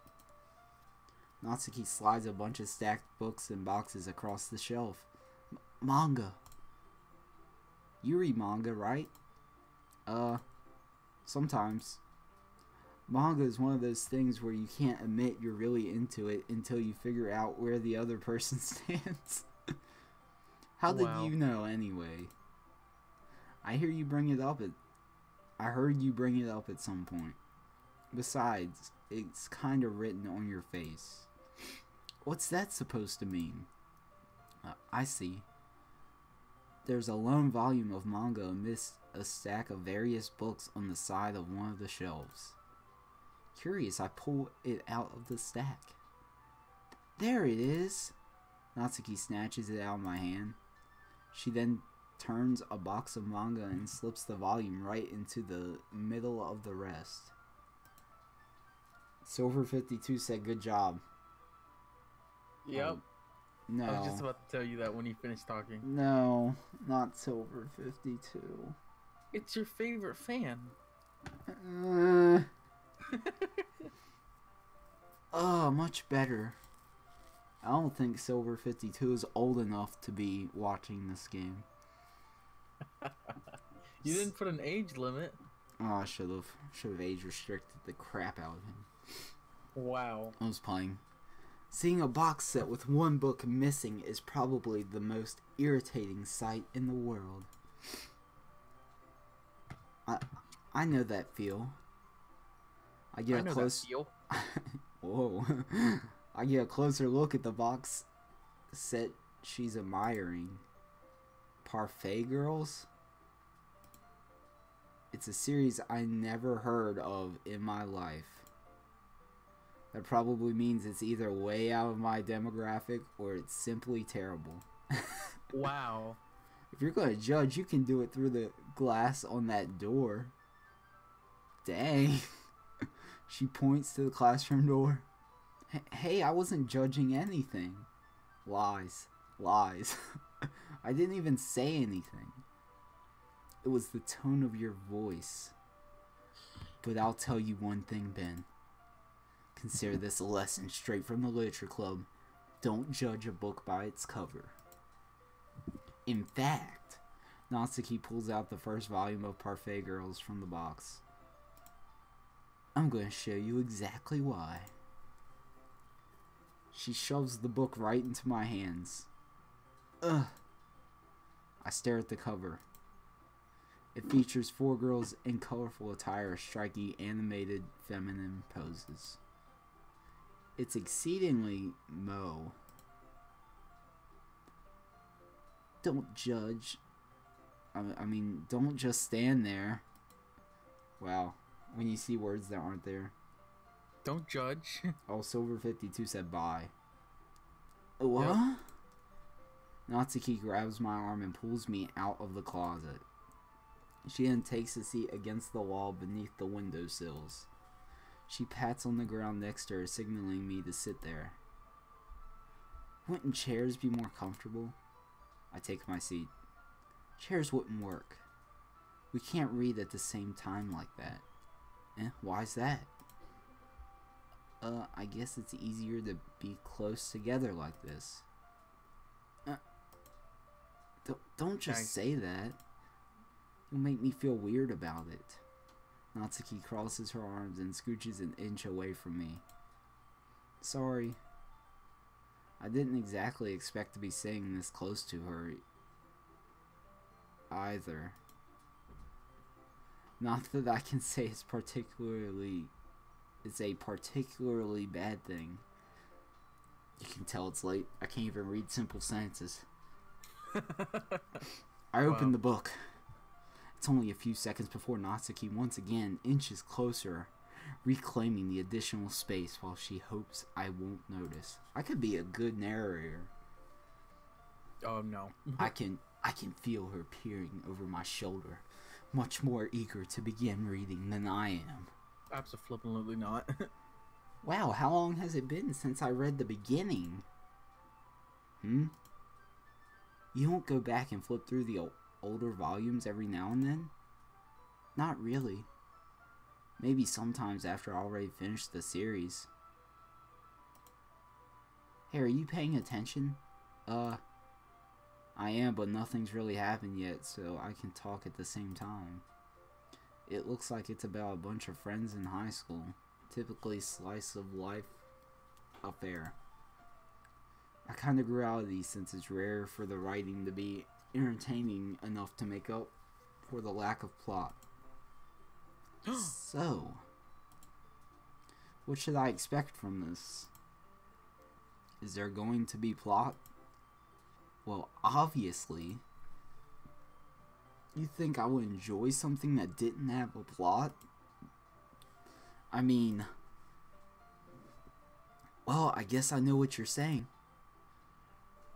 Natsuki slides a bunch of stacked books and boxes across the shelf. Manga. You read manga, right? Sometimes. Manga is one of those things where you can't admit you're really into it until you figure out where the other person stands. How did you know anyway? I heard you bring it up at some point. Besides, it's kind of written on your face. What's that supposed to mean? I see. There's a lone volume of manga amidst a stack of various books on the side of one of the shelves. Curious, I pull it out of the stack. There it is! Natsuki snatches it out of my hand. She then turns a box of manga and slips the volume right into the middle of the rest. Silver52 said good job. Yep. No. I was just about to tell you that when you finished talking. No, not Silver52. It's your favorite fan. Oh, much better. I don't think Silver52 is old enough to be watching this game. You didn't put an age limit. Oh, I should have age restricted the crap out of him. Wow. I was playing. Seeing a box set with one book missing is probably the most irritating sight in the world. I know that feel. I get a close. Whoa! I get a closer look at the box set she's admiring. Parfait Girls? It's a series I never heard of in my life. That probably means it's either way out of my demographic or it's simply terrible. Wow. If you're going to judge, you can do it through the glass on that door. Dang. She points to the classroom door. Hey, I wasn't judging anything. Lies. Lies. I didn't even say anything. It was the tone of your voice. But I'll tell you one thing, Ben. Consider this a lesson straight from the Literature Club. Don't judge a book by its cover. In fact, Natsuki pulls out the first volume of Parfait Girls from the box. I'm going to show you exactly why. She shoves the book right into my hands. Ugh. I stare at the cover. It features 4 girls in colorful attire striking animated feminine poses. It's exceedingly moe. Don't judge. I mean, don't just stand there. Wow. When you see words that aren't there. Don't judge. Oh, Silver52 said bye. What? Yep. Natsuki grabs my arm and pulls me out of the closet. She then takes a seat against the wall beneath the windowsills. She pats on the ground next to her, signaling me to sit there. Wouldn't chairs be more comfortable? I take my seat. Chairs wouldn't work. We can't read at the same time like that. Why's that? I guess it's easier to be close together like this. Don't just say that. You'll make me feel weird about it. Natsuki crosses her arms and scooches an inch away from me. Sorry. I didn't exactly expect to be sitting this close to her either. Not that I can say it's a particularly bad thing. You can tell it's late. I can't even read simple sentences. I open the book. It's only a few seconds before Natsuki once again inches closer, reclaiming the additional space while she hopes I won't notice. I could be a good narrator. Oh no. I can feel her peering over my shoulder, much more eager to begin reading than I am. Absolutely not. Wow, how long has it been since I read the beginning? You won't go back and flip through the older volumes every now and then? Not really. Maybe sometimes after I already finished the series. Hey, are you paying attention? I am, but nothing's really happened yet, so I can talk at the same time. It looks like it's about a bunch of friends in high school. Typically slice of life affair. I kinda grew out of these since it's rare for the writing to be entertaining enough to make up for the lack of plot. So, what should I expect from this? Is there going to be plot? Well, obviously. You think I would enjoy something that didn't have a plot? I mean, well, I guess I know what you're saying.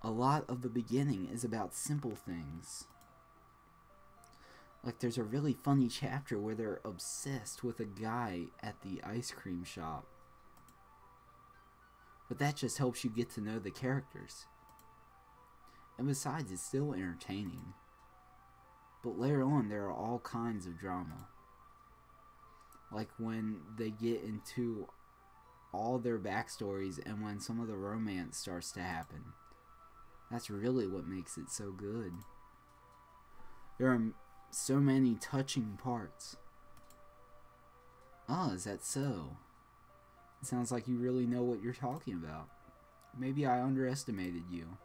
A lot of the beginning is about simple things. Like there's a really funny chapter where they're obsessed with a guy at the ice cream shop. But that just helps you get to know the characters. And besides, it's still entertaining. But later on, there are all kinds of drama. Like when they get into all their backstories and when some of the romance starts to happen. That's really what makes it so good. There are so many touching parts. Oh, is that so? It sounds like you really know what you're talking about. Maybe I underestimated you.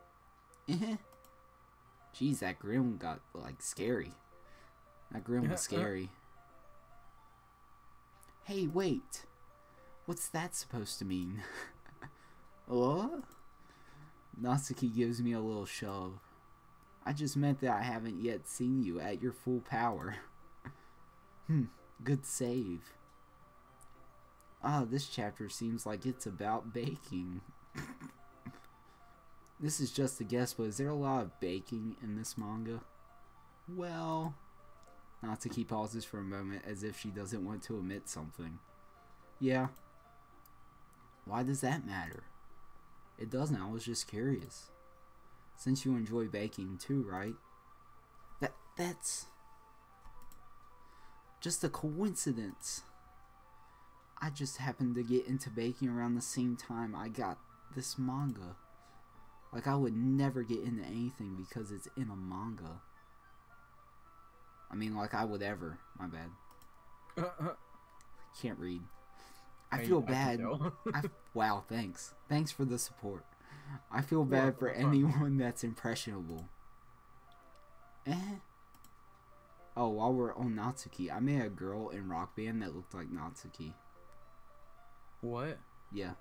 Jeez, that grin got, like, scary. That grin was scary. Hey, wait. What's that supposed to mean? What? Natsuki gives me a little shove. I just meant that I haven't yet seen you at your full power. Good save. This chapter seems like it's about baking. This is just a guess, but is there a lot of baking in this manga? Well, Natsuki pauses for a moment as if she doesn't want to admit something. Yeah. Why does that matter? It doesn't, I was just curious. Since you enjoy baking too, right? That's just a coincidence. I just happened to get into baking around the same time I got this manga. Like, I would never get into anything because it's in a manga. I mean, like I would ever. My bad. Can't read. I feel bad. Wow, thanks. Thanks for the support. I feel bad for anyone that's impressionable. Oh, while we're on Natsuki, I met a girl in Rock Band that looked like Natsuki. What? Yeah.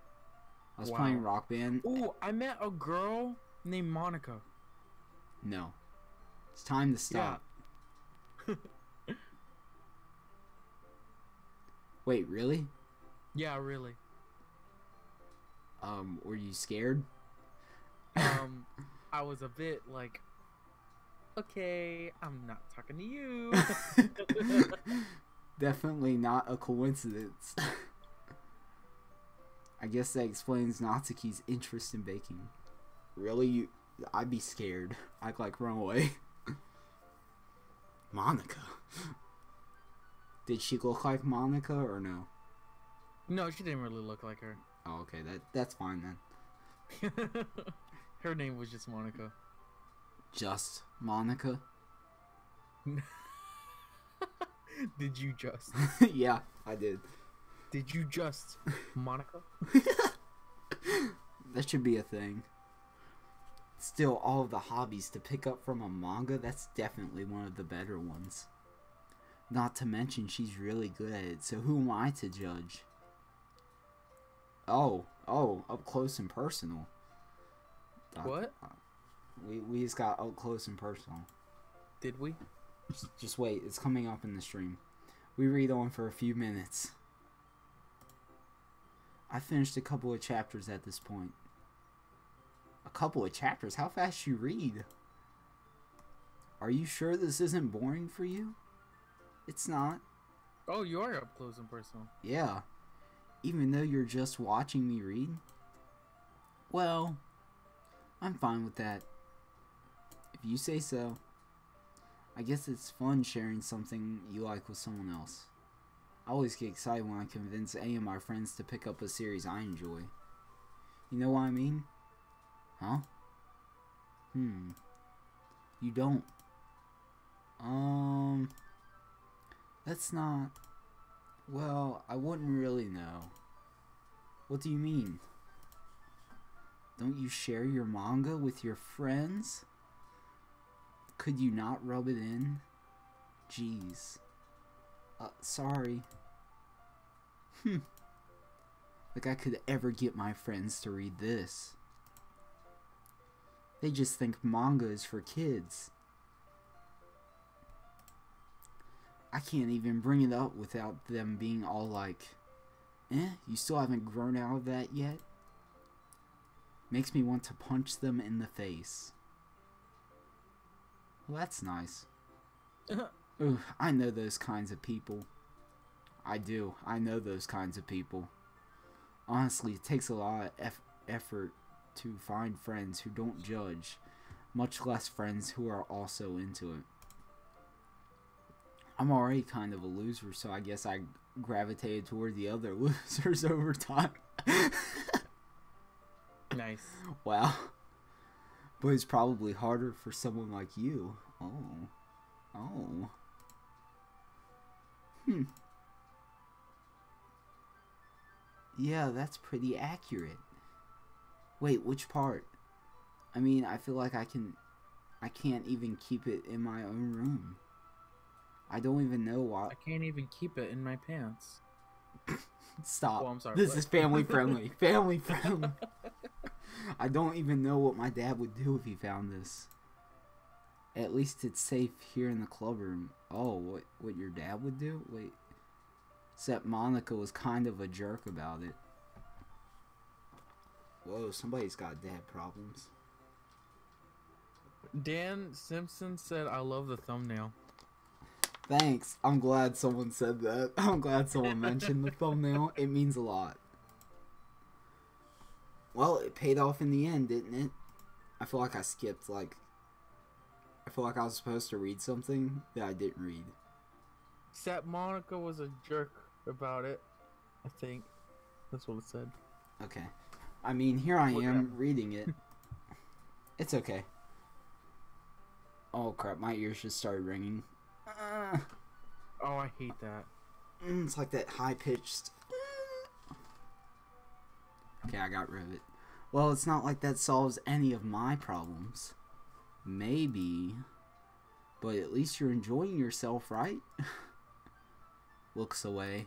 I was playing Rock Band. Ooh, I met a girl named Monica. No. It's time to stop. Yeah. Wait, really? Yeah, really. Were you scared? I was a bit like, okay, I'm not talking to you. Definitely not a coincidence. I guess that explains Natsuki's interest in baking. Really? I'd be scared. I'd like run away. Monica. Did she look like Monica or no? No, she didn't really look like her. Oh, okay. That's fine then. Her name was just Monica. Just Monica? Did you just? Yeah, I did. Did you just, Monica? That should be a thing. Still, all of the hobbies to pick up from a manga, that's definitely one of the better ones. Not to mention, she's really good at it, so who am I to judge? Oh, up close and personal. What? We just got up close and personal. Did we? Just wait, it's coming up in the stream. We read on for a few minutes. I finished a couple of chapters at this point. A couple of chapters? How fast you read? Are you sure this isn't boring for you? It's not. Oh, you are up close and personal. Yeah. Even though you're just watching me read? Well, I'm fine with that. If you say so. I guess it's fun sharing something you like with someone else. I always get excited when I convince any of my friends to pick up a series I enjoy. You know what I mean? Huh? You don't. That's not... Well, I wouldn't really know. What do you mean? Don't you share your manga with your friends? Could you not rub it in? Jeez. Sorry. Like I could ever get my friends to read this. They just think manga is for kids. I can't even bring it up without them being all like, you still haven't grown out of that yet? Makes me want to punch them in the face. Well, that's nice. Ooh, I know those kinds of people. I do. I know those kinds of people. Honestly, it takes a lot of effort to find friends who don't judge, much less friends who are also into it. I'm already kind of a loser, so I guess I gravitated toward the other losers over time. Nice. Wow. But it's probably harder for someone like you. Oh. Yeah, that's pretty accurate. Wait, which part? I mean, I feel like I can't even keep it in my own room. I don't even know why. I can't even keep it in my pants. Stop. Oh, I'm sorry. This is family friendly. Family friendly. I don't even know what my dad would do if he found this. At least it's safe here in the club room. Oh, what your dad would do? Wait. Except Monica was kind of a jerk about it. Whoa, somebody's got dad problems. Dan Simpson said, I love the thumbnail. Thanks. I'm glad someone said that. I'm glad someone mentioned the thumbnail. It means a lot. Well, it paid off in the end, didn't it? I feel like I skipped, like... I feel like I was supposed to read something that I didn't read. Except Monica was a jerk about it, I think. That's what it said. Okay. I mean, here I am reading it. It's okay. Oh crap, my ears just started ringing. Oh, I hate that. It's like that high-pitched... Okay, I got rid of it. Well, it's not like that solves any of my problems. Maybe. But at least you're enjoying yourself, right? Looks away.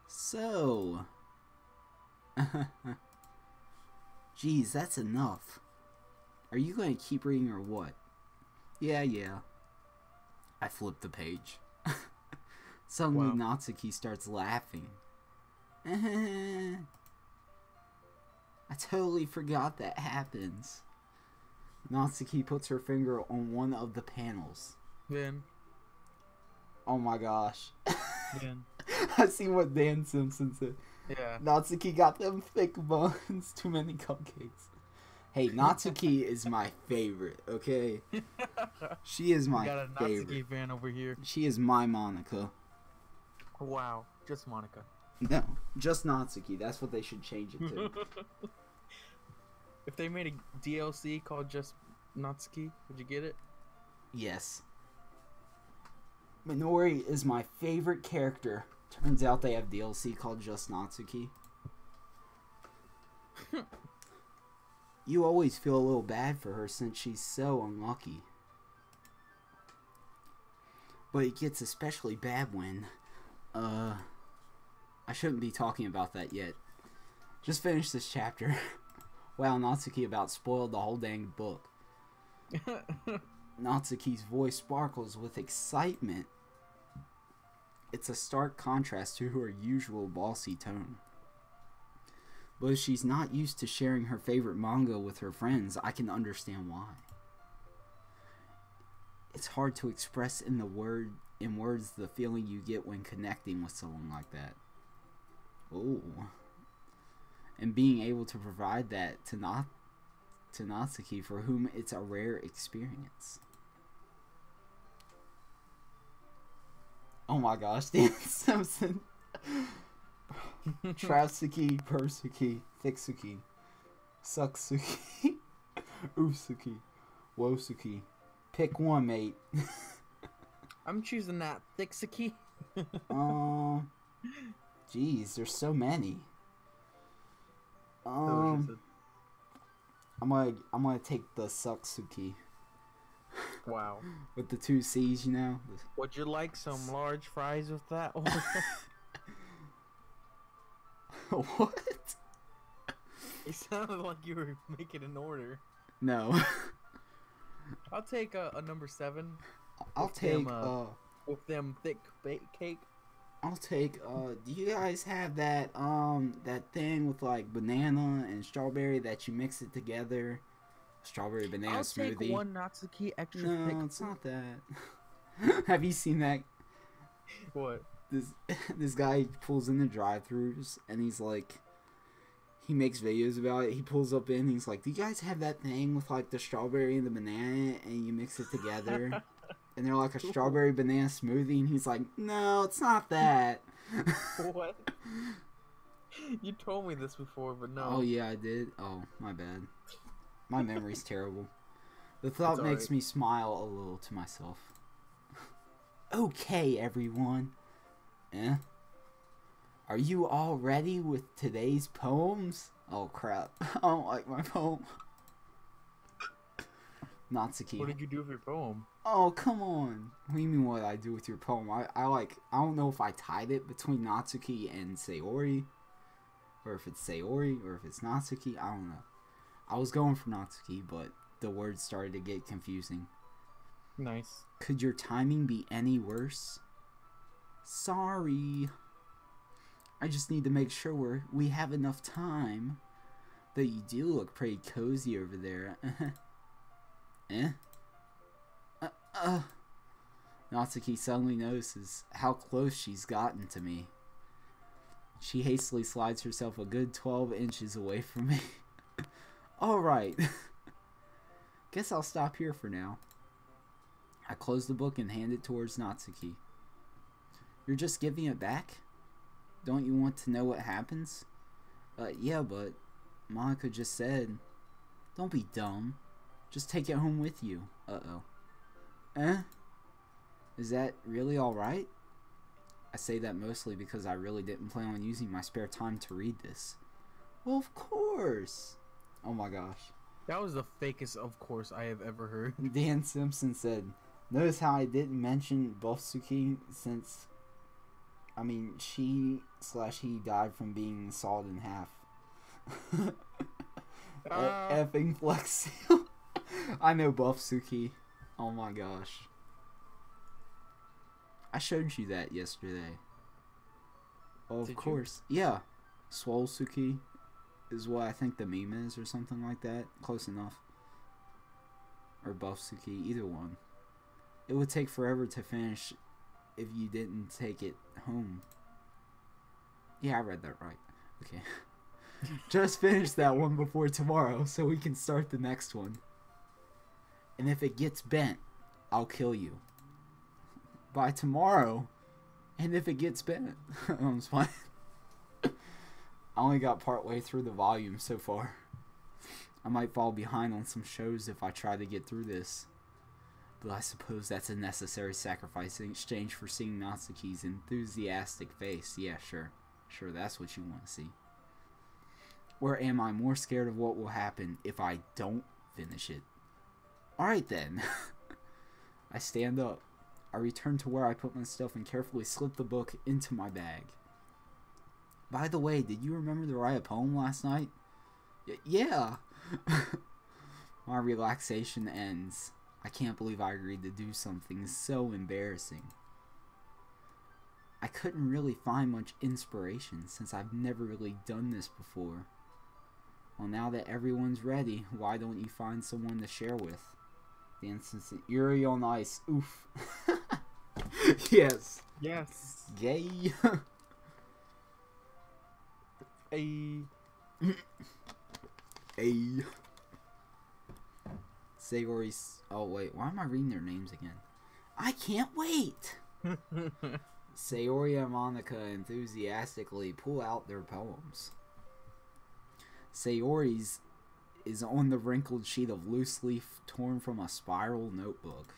So... Jeez, that's enough. Are you going to keep reading or what? Yeah. I flipped the page. Suddenly, wow. Natsuki starts laughing. I totally forgot that happens. Natsuki puts her finger on one of the panels. Then. Oh my gosh. Dan. I see what Dan Simpson said. Yeah. Natsuki got them thick buns. Too many cupcakes. Hey, Natsuki is my favorite, okay? She is my got a favorite. Natsuki fan over here. She is my Monica. Wow, just Monica. No, just Natsuki. That's what they should change it to. If they made a DLC called just Natsuki, would you get it? Yes. Minori is my favorite character. Turns out they have DLC called just Natsuki. You always feel a little bad for her since she's so unlucky. But it gets especially bad when, I shouldn't be talking about that yet. Just finish this chapter. Wow, Natsuki about spoiled the whole dang book. Natsuki's voice sparkles with excitement. It's a stark contrast to her usual bossy tone. But if she's not used to sharing her favorite manga with her friends, I can understand why. It's hard to express in words the feeling you get when connecting with someone like that. Oh. And being able to provide that to Natsuki, for whom it's a rare experience. Oh my gosh, Dan Simpson. Trapsuki, Persuki, Thicksuki, Sucksuki, Usuki, Wosuki. Pick one, mate. I'm choosing that Thicksuki. Jeez, there's so many. I'm gonna take the Sucksuki. Wow. With the 2 C's, you know. Would you like some large fries with that? What? It sounded like you were making an order. No. I'll take a number 7. I'll take with them thick baked cake. I'll take do you guys have that that thing with like banana and strawberry that you mix it together? Strawberry banana smoothie. I'll take one Natsuki extra thick. No, it's not that. Have you seen that? What? This guy pulls in the drive-thrus and he's like, he makes videos about it. He pulls up in, he's like, do you guys have that thing with like the strawberry and the banana and you mix it together? And they're like a strawberry banana smoothie, and he's like, no, it's not that. What? You told me this before, but no. Oh yeah, I did. Oh, my bad. My memory's terrible. The thought makes me smile a little to myself. Okay, everyone. Are you all ready with today's poems? Oh crap. I don't like my poem. Natsuki. What did you do with your poem? Oh, come on. What do you mean what I do with your poem? I don't know if I tied it between Natsuki and Sayori. Or if it's Sayori, or if it's Natsuki. I don't know. I was going for Natsuki, but the words started to get confusing. Nice. Could your timing be any worse? Sorry. I just need to make sure we have enough time. Though you do look pretty cozy over there. Natsuki suddenly notices how close she's gotten to me. She hastily slides herself a good 12 inches away from me. Alright. Guess I'll stop here for now. I close the book and hand it towards Natsuki. You're just giving it back? Don't you want to know what happens? Yeah, but Monica just said... Don't be dumb. Just take it home with you. Uh-oh. Is that really alright? I say that mostly because I really didn't plan on using my spare time to read this. Well, of course. Oh my gosh. That was the fakest of course I have ever heard. Dan Simpson said, notice how I didn't mention Bofsuki since, I mean, she/he died from being sawed in half. Effing Flex Seal. I know Bofsuki. Oh my gosh. I showed you that yesterday. Oh, of course. Yeah. Swolsuki is what I think the meme is or something like that. Close enough. Or Bofsuki, either one. It would take forever to finish if you didn't take it home. Yeah, I read that right. Okay. Just finish that one before tomorrow so we can start the next one. And if it gets bent, I'll kill you. By tomorrow. And if it gets bent. I'm just playing. I only got part way through the volume so far. I might fall behind on some shows if I try to get through this. But I suppose that's a necessary sacrifice in exchange for seeing Natsuki's enthusiastic face. Yeah, sure. Sure, that's what you want to see. Or am I more scared of what will happen if I don't finish it? Alright then. I stand up. I return to where I put my stuff and carefully slip the book into my bag. By the way, did you remember to write a poem last night? Yeah. My relaxation ends. I can't believe I agreed to do something so embarrassing. I couldn't really find much inspiration since I've never really done this before. Well, now that everyone's ready, why don't you find someone to share with? The instance Yuri on Ice. Oof. Yes. Yes. Gay. A. A. Sayori's. Oh wait, why am I reading their names again? I can't wait. Sayori and Monica enthusiastically pull out their poems. Sayori's is on the wrinkled sheet of loose leaf torn from a spiral notebook.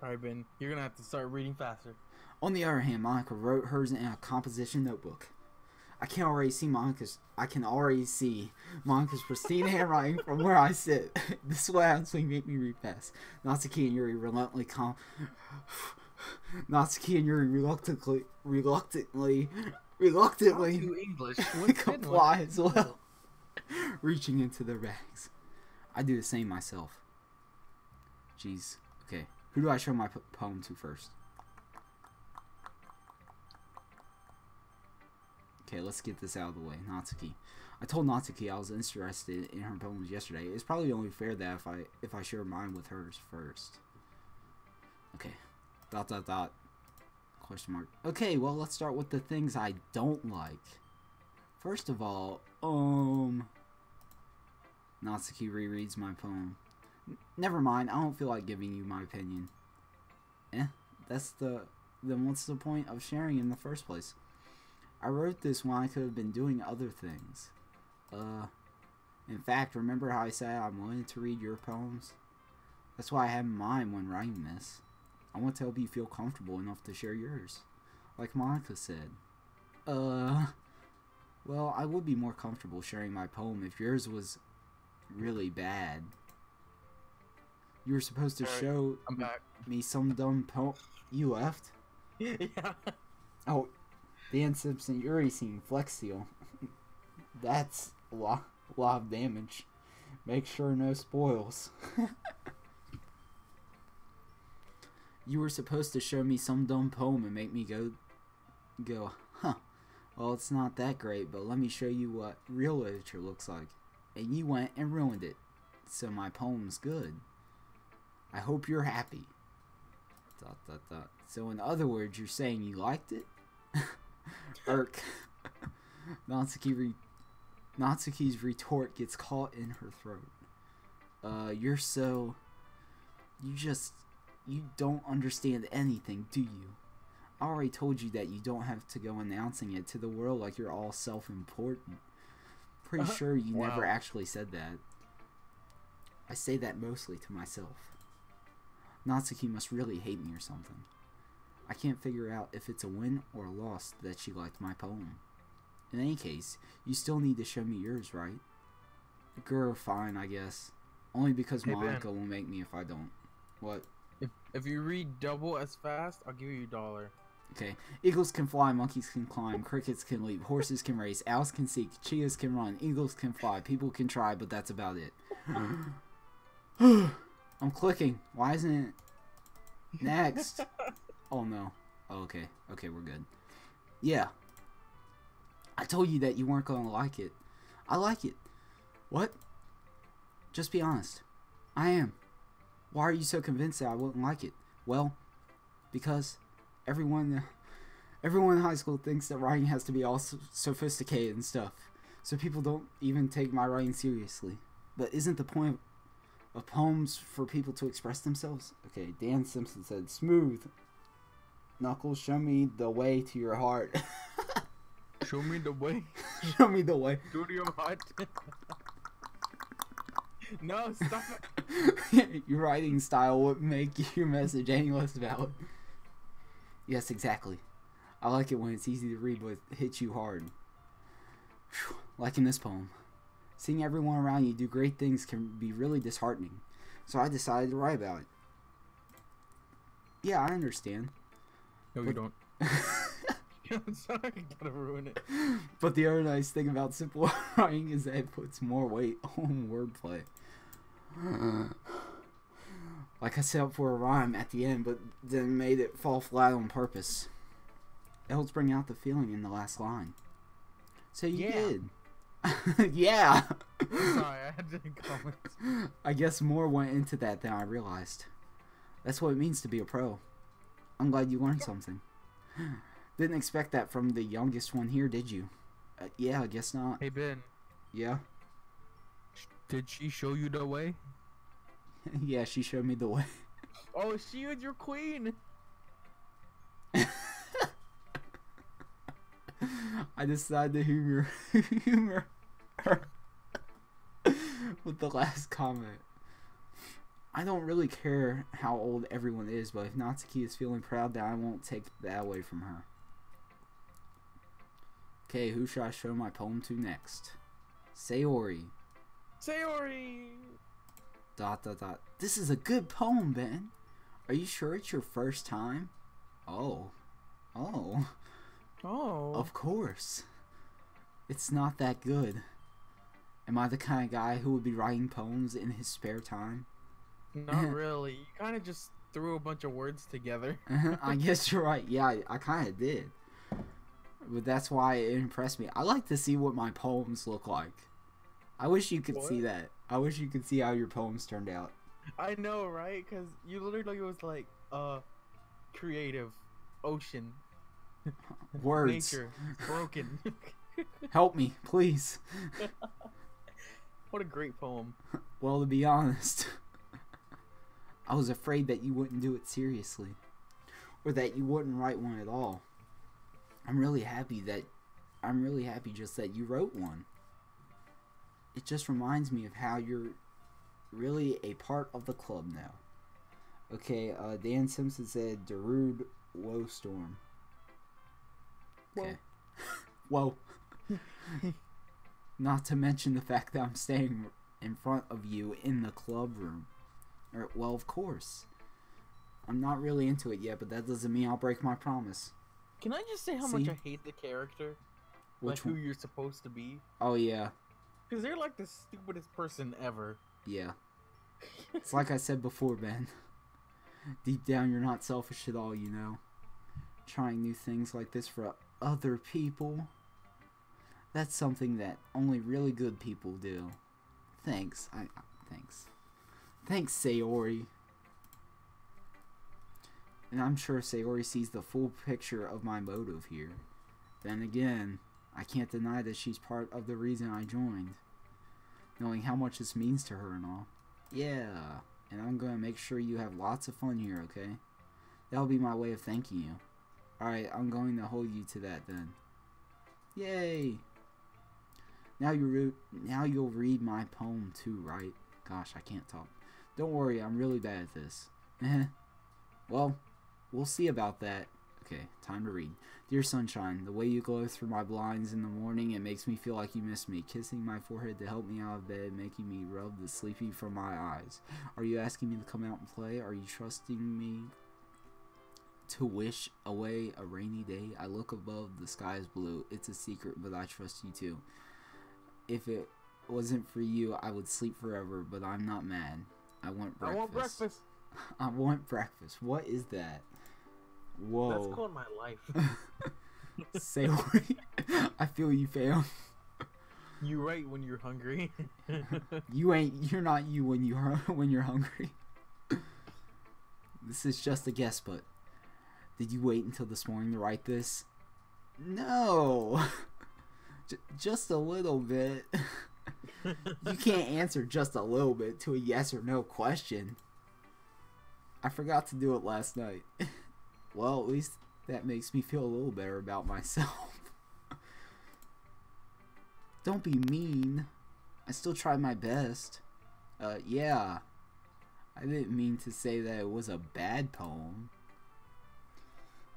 Alright, Ben, you're gonna have to start reading faster. On the other hand, Monica wrote hers in a composition notebook. I can already see Monica's pristine handwriting from where I sit. This will actually make me read fast. Natsuki and Yuri reluctantly English. comply as well, reaching into their bags. I do the same myself. Jeez. Okay, who do I show my poem to first? Okay, let's get this out of the way. Natsuki. I told Natsuki I was interested in her poems yesterday. It's probably only fair that if I share mine with hers first. Okay. ... Question mark. Okay, well, let's start with the things I don't like. First of all, Natsuki rereads my poem. Never mind, I don't feel like giving you my opinion. Then what's the point of sharing in the first place? I wrote this when I could have been doing other things. In fact, remember how I said I wanted to read your poems? That's why I had in mind when writing this. I want to help you feel comfortable enough to share yours. Like Monica said. Well, I would be more comfortable sharing my poem if yours was really bad. You were supposed to show me some dumb poem. You left? Yeah. Oh, Dan Simpson, Yuri seeing Flex Seal. That's a lot of damage. Make sure no spoils. You were supposed to show me some dumb poem and make me go, huh, well, it's not that great, but let me show you what real literature looks like. And you went and ruined it. So my poem's good. I hope you're happy. ... So in other words, you're saying you liked it? Irk. Natsuki's retort gets caught in her throat. You don't understand anything, do you? I already told you that you don't have to go announcing it to the world like you're all self-important. Pretty sure you never actually said that. I say that mostly to myself. Natsuki must really hate me or something. I can't figure out if it's a win or a loss that she liked my poem. In any case, you still need to show me yours, right? Girl, fine, I guess. Only because Monica will make me if I don't. What? If you read double as fast, I'll give you $1. Okay. Eagles can fly, monkeys can climb, crickets can leap, horses can race, owls can seek, cheetahs can run, eagles can fly, people can try, but that's about it. I'm clicking. Why isn't it? Next. Oh no. Oh, okay. Okay, we're good. Yeah. I told you that you weren't gonna like it. I like it. What? Just be honest. I am. Why are you so convinced that I wouldn't like it? Well, because everyone in high school thinks that writing has to be all sophisticated and stuff. so people don't even take my writing seriously. But isn't the point of poems for people to express themselves? Okay, Dan Simpson said, smooth. Knuckles, show me the way to your heart. Show me the way. Show me the way. To your heart. No, stop it. Your writing style would make your message any less valid. Yes, exactly. I like it when it's easy to read but it hits you hard. Whew. Like in this poem. Seeing everyone around you do great things can be really disheartening. So I decided to write about it. Yeah, I understand. No, you don't. I'm sorry, I gotta ruin it. But the other nice thing about simple writing is that it puts more weight on wordplay. Like I set up for a rhyme at the end, but then made it fall flat on purpose. It helps bring out the feeling in the last line. So you did. Yeah. Sorry, I had to comment. I guess more went into that than I realized. That's what it means to be a pro. I'm glad you learned something. Didn't expect that from the youngest one here, did you? Yeah, I guess not. Hey, Ben. Yeah? Did she show you the way? Yeah, she showed me the way. Oh, she is your queen. I decided to humor her with the last comment. I don't really care how old everyone is, but if Natsuki is feeling proud, then I won't take that away from her. Okay, who should I show my poem to next? Sayori. Sayori! ... This is a good poem, Ben. Are you sure it's your first time? Oh. Oh. Oh. Of course. It's not that good. Am I the kind of guy who would be writing poems in his spare time? Not really. You kind of just threw a bunch of words together. I guess you're right. Yeah, I kind of did. But that's why it impressed me. I like to see what my poems look like. I wish you could see that. I wish you could see how your poems turned out. I know, right? Because you literally was like, creative, ocean, words, nature, broken. Help me, please. What a great poem. Well, to be honest, I was afraid that you wouldn't do it seriously, or that you wouldn't write one at all. I'm really happy just that you wrote one. It just reminds me of how you're really a part of the club now. Okay, Dan Simpson said Darude Wowstorm. Okay. Whoa. Not to mention the fact that I'm staying in front of you in the club room. Well, of course. I'm not really into it yet, but that doesn't mean I'll break my promise. Can I just say how much I hate the character? Which like who you're supposed to be? Oh, yeah. Because they're like the stupidest person ever. Yeah. It's like I said before, Ben. Deep down, you're not selfish at all, you know. Trying new things like this for other people. That's something that only really good people do. Thanks. Thanks. Thanks, Sayori. And I'm sure Sayori sees the full picture of my motive here. Then again, I can't deny that she's part of the reason I joined. Knowing how much this means to her and all. Yeah, and I'm going to make sure you have lots of fun here, okay? That'll be my way of thanking you. Alright, I'm going to hold you to that then. Yay! Now you'll read my poem too, right? Gosh, I can't talk. Don't worry, I'm really bad at this. Well, we'll see about that. Okay, time to read. Dear sunshine, the way you glow through my blinds in the morning, it makes me feel like you miss me. Kissing my forehead to help me out of bed, making me rub the sleepy from my eyes. Are you asking me to come out and play? Are you trusting me to wish away a rainy day? I look above, the sky is blue. It's a secret, but I trust you too. If it wasn't for you, I would sleep forever, but I'm not mad. I want breakfast. I want breakfast. I want breakfast. What is that? Whoa. That's called my life. Sayori, I feel you, fam. You right when you're hungry. You're not you when you're hungry. This is just a guess, but did you wait until this morning to write this? No. Just a little bit. You can't answer just a little bit to a yes or no question. I forgot to do it last night. Well, at least that makes me feel a little better about myself. Don't be mean. I still tried my best. Yeah. I didn't mean to say that it was a bad poem.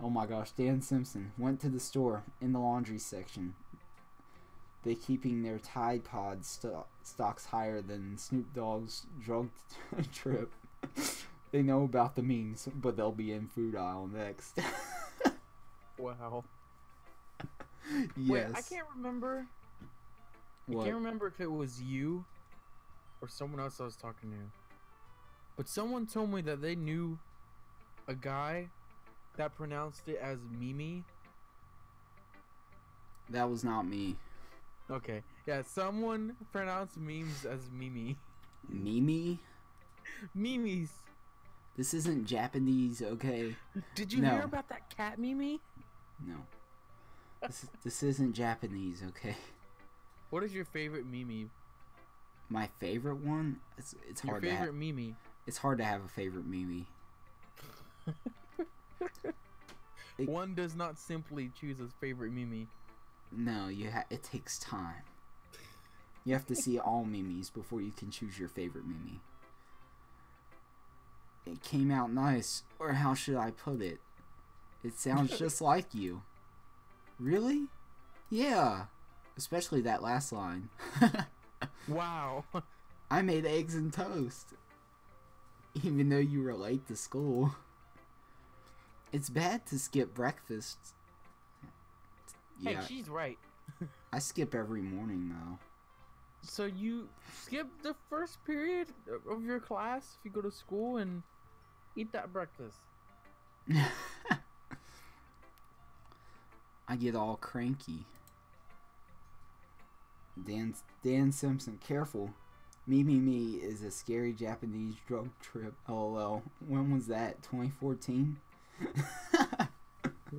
Oh my gosh, Dan Simpson went to the store in the laundry section. They keeping their Tide Pod stocks higher than Snoop Dogg's drug trip. They know about the memes, but they'll be in food aisle next. Wow. Yes. Wait, I can't remember. What? I can't remember if it was you or someone else I was talking to. But someone told me that they knew a guy that pronounced it as Mimi. That was not me. Okay. Yeah, someone pronounced memes as Mimi. Mimi? Mimis. This isn't Japanese, okay? Did you hear about that cat Mimi? No. This isn't Japanese, okay? What is your favorite Mimi? My favorite one? It's hard your to have. favorite Mimi. It's hard to have a favorite Mimi. One does not simply choose his favorite Mimi. No, it takes time. You have to see all Mimis before you can choose your favorite Mimi. It came out nice, or how should I put it? It sounds just like you. Really? Yeah. Especially that last line. Wow. I made eggs and toast. Even though you were late to school. It's bad to skip breakfast. Hey, Yeah, she's right. I skip every morning though. So you skip the first period of your class if you go to school and eat that breakfast. I get all cranky. Dan Simpson, careful. Me is a scary Japanese drug trip. LOL. When was that? 2014?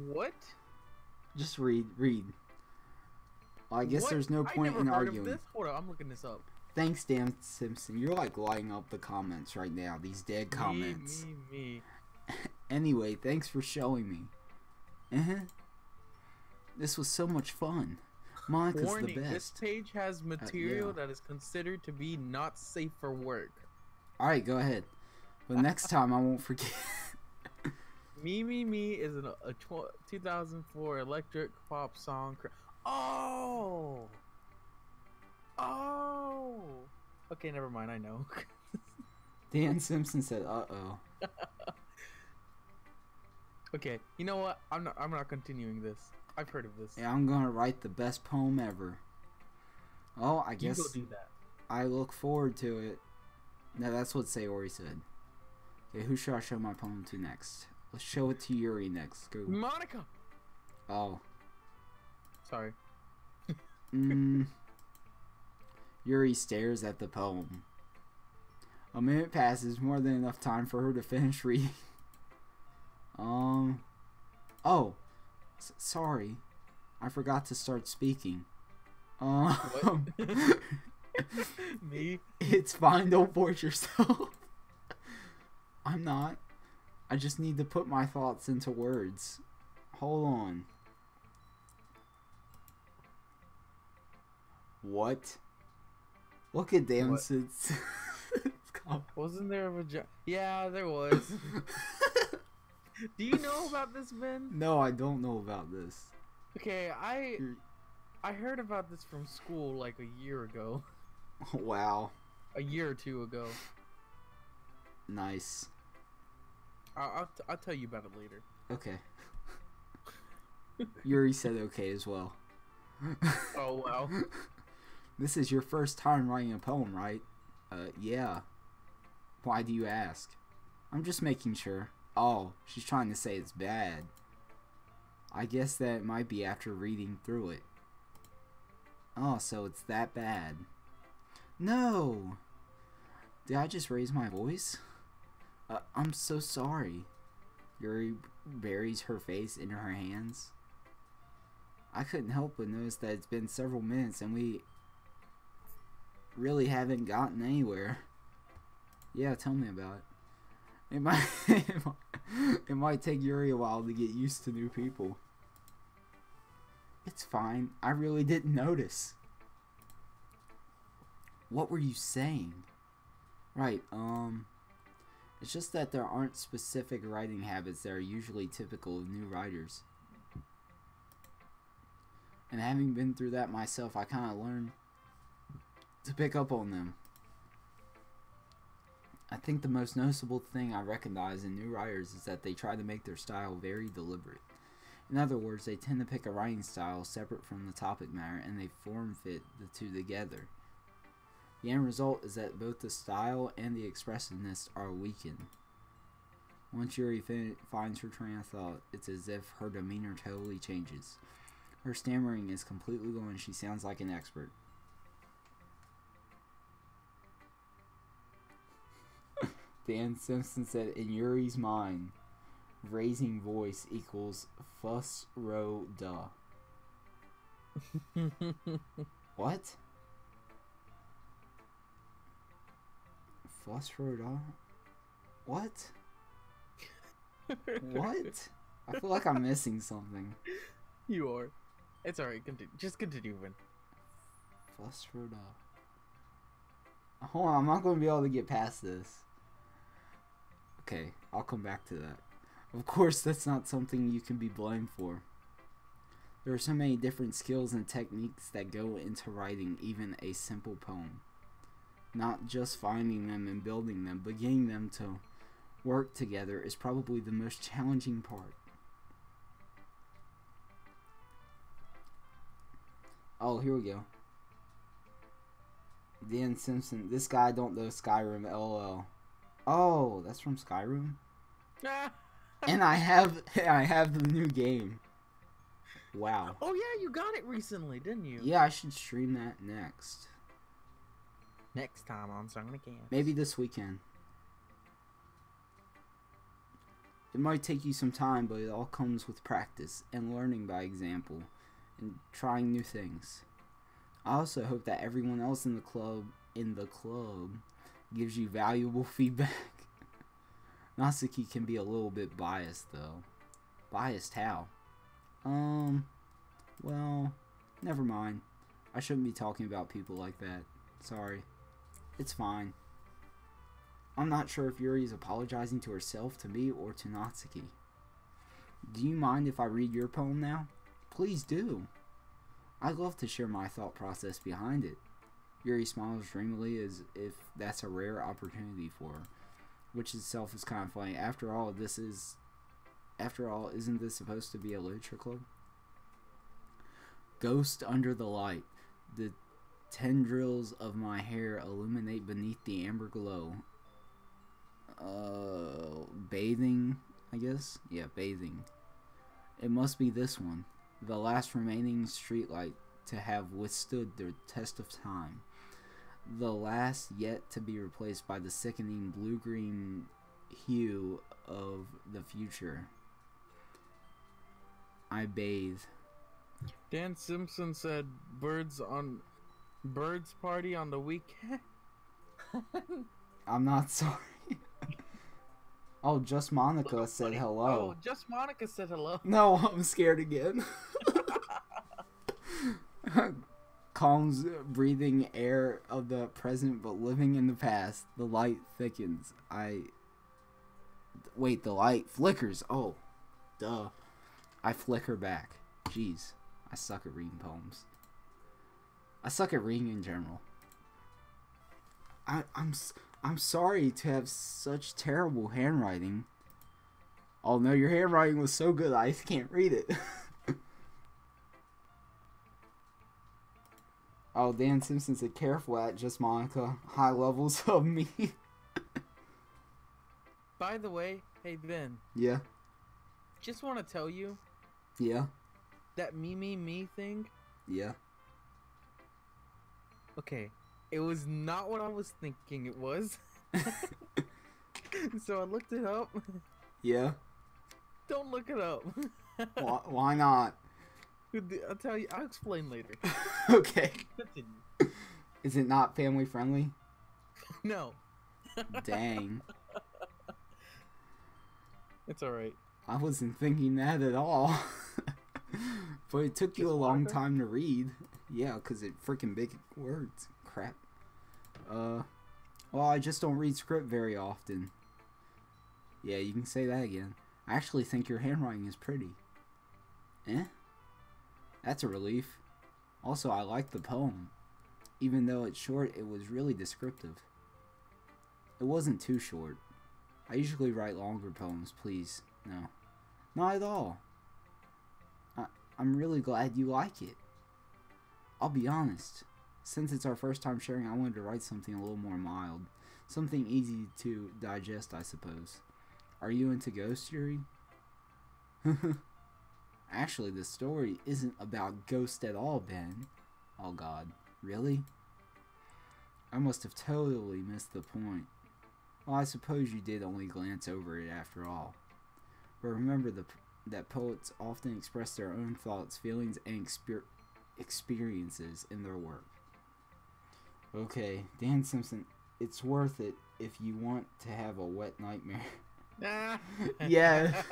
What? Just read. Well, I guess What? there's no point in I never heard arguing. of this. Hold on, I'm looking this up. Thanks, Dan Simpson. You're like lighting up the comments right now. These dead comments. Me. Anyway, thanks for showing me. This was so much fun. Monica's Warning, the best. this page has material yeah. that is considered to be not safe for work. Alright, go ahead. But next time I won't forget. Me is a 2004 electric pop song. Oh! Okay, never mind, I know. Dan Simpson said, uh-oh. Okay, you know what? I'm not continuing this. I've heard of this. Yeah, I'm gonna write the best poem ever. Oh, I guess You go do that. I look forward to it. No, that's what Sayori said. Okay, who should I show my poem to next? Let's show it to Yuri next. Go. Monica! Oh. Sorry. Yuri stares at the poem. A minute passes, more than enough time for her to finish reading. Oh. Sorry. I forgot to start speaking. What? Me? It's fine, don't force yourself. I'm not. I just need to put my thoughts into words. Hold on. What? Look at Damson's. Wasn't there a vagina? Yeah, there was. Do you know about this, Ben? No, I don't know about this. Okay, I heard about this from school like a year ago. Wow. A year or two ago. Nice. I'll tell you about it later. Okay. Yuri said okay as well. Oh, wow. This is your first time writing a poem, right? Yeah. Why do you ask? I'm just making sure. Oh, she's trying to say it's bad. I guess that it might be after reading through it. Oh, so it's that bad. No! Did I just raise my voice? I'm so sorry. Yuri buries her face in her hands. I couldn't help but notice that it's been several minutes and we really haven't gotten anywhere. Yeah, tell me about it. It might, it might take Yuri a while to get used to new people. It's fine. I really didn't notice. What were you saying? Right, it's just that there aren't specific writing habits that are usually typical of new writers. And having been through that myself, I kind of learned to pick up on them. I think the most noticeable thing I recognize in new writers is that they try to make their style very deliberate. In other words, they tend to pick a writing style separate from the topic matter and they form fit the two together. The end result is that both the style and the expressiveness are weakened. Once Yuri finds her train of thought, it's as if her demeanor totally changes. Her stammering is completely gone and she sounds like an expert. Dan Simpson said, in Yuri's mind, raising voice equals fuss row duh. What? Fuss row duh? What? What? I feel like I'm missing something. You are. It's alright, just continue, Vin. Fuss row duh. Hold on, I'm not going to be able to get past this. Okay, I'll come back to that. Of course, that's not something you can be blamed for. There are so many different skills and techniques that go into writing even a simple poem. Not just finding them and building them, but getting them to work together is probably the most challenging part. Oh, here we go. Dan Simpson, this guy don't know Skyrim, LOL. Oh, that's from Skyrim? And I have the new game. Wow. Oh yeah, you got it recently, didn't you? Yeah, I should stream that next. Next time on JonnyCars100. Maybe this weekend. It might take you some time, but it all comes with practice and learning by example and trying new things. I also hope that everyone else in the club gives you valuable feedback. Natsuki can be a little bit biased though. Biased how? Well, never mind. I shouldn't be talking about people like that. Sorry. It's fine. I'm not sure if Yuri is apologizing to herself, to me, or to Natsuki. Do you mind if I read your poem now? Please do. I'd love to share my thought process behind it. Yuri smiles dreamily as if that's a rare opportunity for her, which itself is kind of funny. After all, isn't this supposed to be a literature club? Ghost under the light. The tendrils of my hair illuminate beneath the amber glow. Bathing, I guess? Yeah, bathing. It must be this one. The last remaining streetlight to have withstood the test of time. The last yet to be replaced by the sickening blue-green hue of the future. I bathe. Dan Simpson said birds party on the weekend. I'm not sorry. Oh, Just Monica said hello. Oh, Just Monica said hello. No, I'm scared again. Calms breathing air of the present but living in the past. The light thickens. Wait, the light flickers. Oh, duh. I flicker back. Jeez, I suck at reading poems. I suck at reading in general. I'm sorry to have such terrible handwriting. Oh no, your handwriting was so good I can't read it. Oh, Dan Simpson said, careful at Just Monica. High levels of me. By the way, hey Ben. Yeah. Just want to tell you. Yeah. That me thing. Yeah. Okay. It was not what I was thinking it was. So I looked it up. Yeah. Don't look it up. Why not? I'll tell you. I'll explain later. Okay. Continue. Is it not family friendly? No. Dang. It's alright. I wasn't thinking that at all. But it took you a long time to read. Yeah, because it freaking big words. Crap. Well, I just don't read script very often. Yeah, you can say that again. I actually think your handwriting is pretty. Eh? That's a relief. Also, I like the poem. Even though it's short, it was really descriptive. It wasn't too short. I usually write longer poems, please. No. Not at all. I'm really glad you like it. I'll be honest. Since it's our first time sharing, I wanted to write something a little more mild. Something easy to digest, I suppose. Are you into ghost theory? Actually, the story isn't about ghosts at all, Ben. Oh god. Really? I must have totally missed the point. Well, I suppose you did only glance over it after all. But remember that poets often express their own thoughts, feelings, and experiences in their work. Okay, Dan Simpson, it's worth it if you want to have a wet nightmare. Yeah.